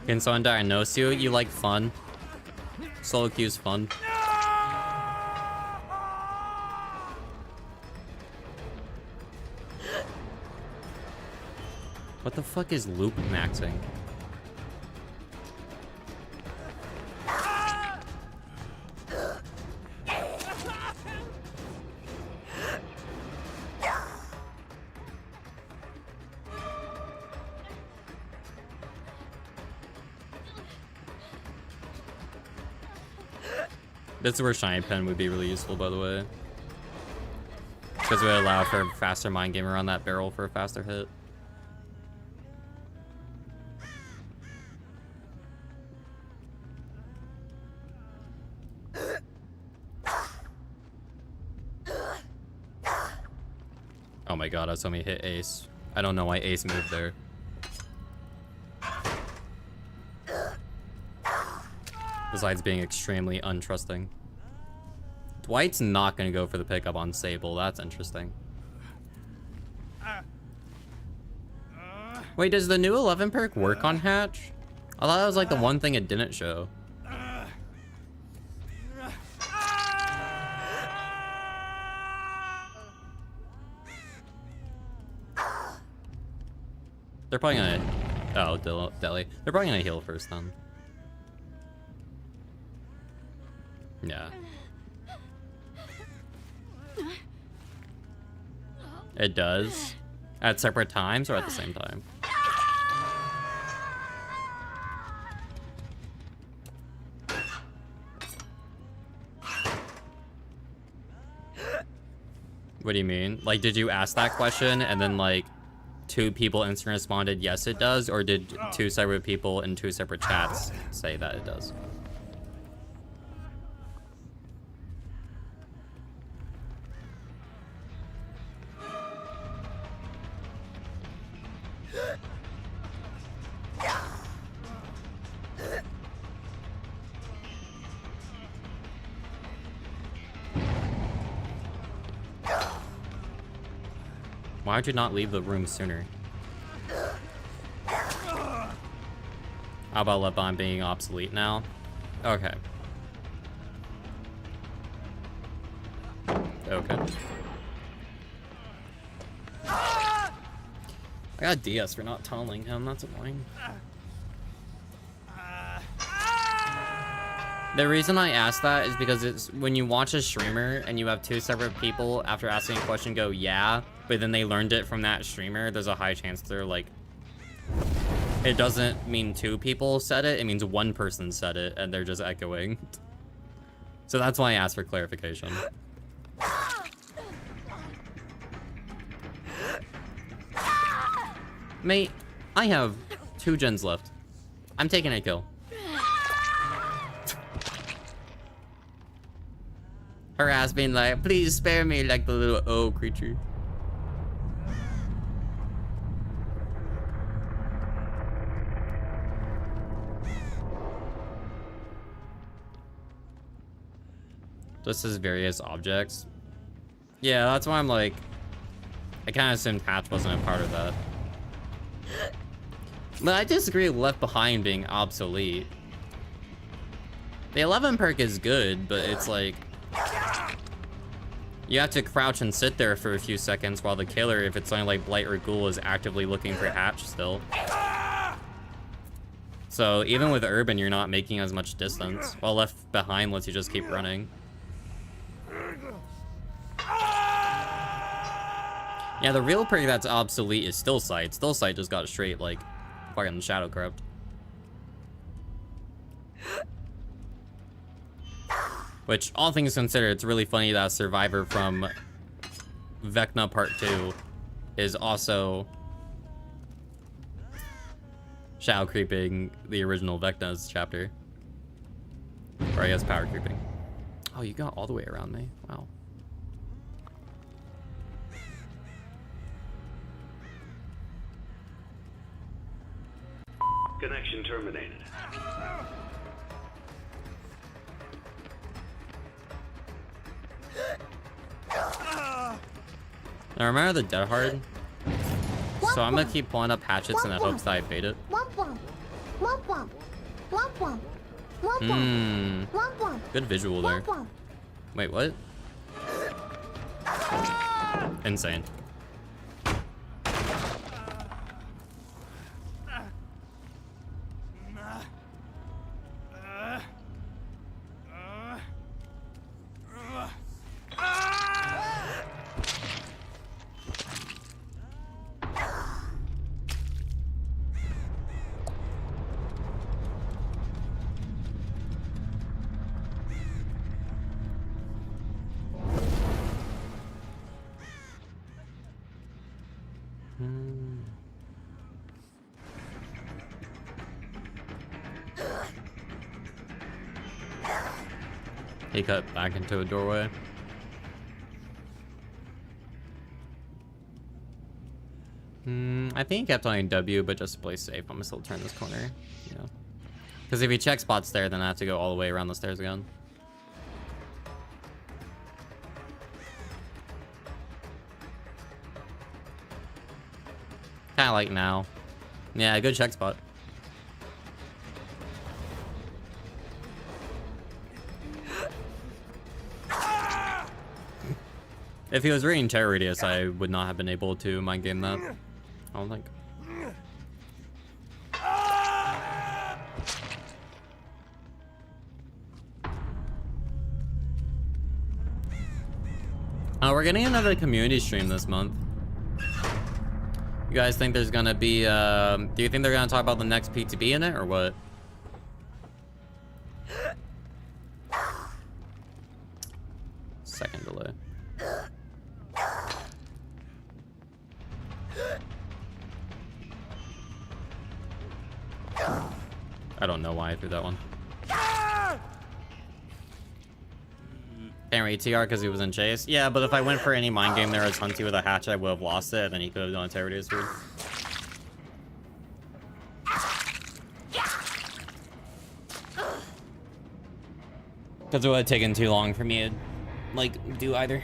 A: Can someone diagnose you? You like fun? Solo queue's fun. What the fuck is loop maxing? This is where Shiny Pen would be really useful, by the way. Because it would allow for a faster mind game around that barrel for a faster hit. Oh my god, I saw me hit Ace. I don't know why Ace moved there. Besides being extremely untrusting. Dwight's not gonna go for the pickup on Sable. That's interesting. Wait, does the new 11 perk work on Hatch? I thought that was like the one thing it didn't show. They're probably gonna... Oh, Deli. They're probably gonna heal first then. Yeah. It does? At separate times or at the same time? What do you mean? Like, did you ask that question and then, like, 2 people instant responded, yes, it does? Or did 2 separate people in 2 separate chats say that it does? Why'd you not leave the room sooner? How about Lebon being obsolete now? Okay. Okay. I got DS for not tunneling him, that's annoying. The reason I ask that is because it's when you watch a streamer and you have two separate people after asking a question go, yeah, but then they learned it from that streamer, there's a high chance they're like, it doesn't mean two people said it, it means one person said it and they're just echoing. So that's why I asked for clarification. Mate, I have 2 gens left. I'm taking a kill. Her ass being like, please spare me, like the little O creature. Just as various objects. Yeah, that's why I'm like, I kind of assumed Hatch wasn't a part of that. But I disagree with Left Behind being obsolete. The 11 perk is good, but it's like, you have to crouch and sit there for a few seconds while the killer, if it's something like Blight or Ghoul, is actively looking for Hatch still. So even with Urban, you're not making as much distance, while Left Behind lets you just keep running. Yeah, the real perk that's obsolete is Still Sight. Still Sight just got straight, like, fucking Shadow Corrupt. Which, all things considered, it's really funny that Survivor from Vecna Part 2 is also shadow creeping the original Vecna's chapter. Or I guess power creeping. Oh, you got all the way around me. Wow.
G: Connection terminated.
A: Now remember the Dead Hard? So I'm gonna keep pulling up hatchets in the hopes that I bait it. Good visual there. Wait, what? Insane. He cut back into a doorway. I think he kept on W, but just to play safe, I'm gonna still turn this corner. Yeah. Because if he check spots there, then I have to go all the way around the stairs again. Kinda like now. Yeah, good check spot. If he was reading Terror Radius, I would not have been able to mind game that. I don't think. We're getting another community stream this month. You guys think there's gonna be, do you think they're gonna talk about the next PTB in it, or what? Second delay. I don't know why I threw that one. Can't read TR because he was in chase. Yeah, but if I went for any mind game there as Hunty with a hatch, I would have lost it, and then he could have done a Terror Radius food. Because it would have taken too long for me to, like, do either.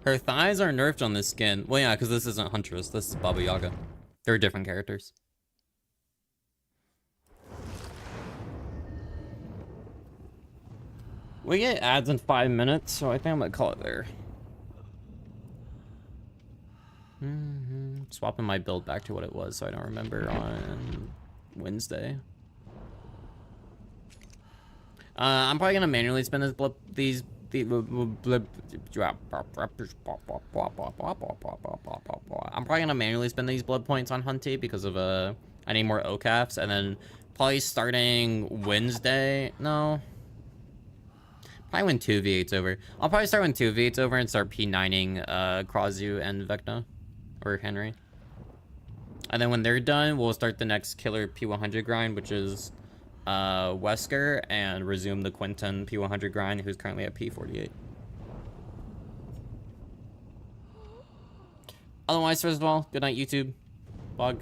A: Her thighs are nerfed on this skin. Well, yeah, because this isn't Huntress. This is Baba Yaga. They're different characters. We get ads in 5 minutes, so I think I'm gonna call it there. Swapping my build back to what it was so I don't remember on Wednesday. I'm probably gonna manually spend I'm probably gonna manually spend these blood points on Hunty because of I need more OCAFs, and then probably starting Wednesday. No. Probably when 2 V8's over. I'll probably start when 2 V8's over and start P9ing Krazu and Vecna. Or Henry. And then when they're done, we'll start the next killer P100 grind, which is Wesker, and resume the Quinton P100 grind, who's currently at P48. Otherwise, first of all, good night, YouTube. Bog.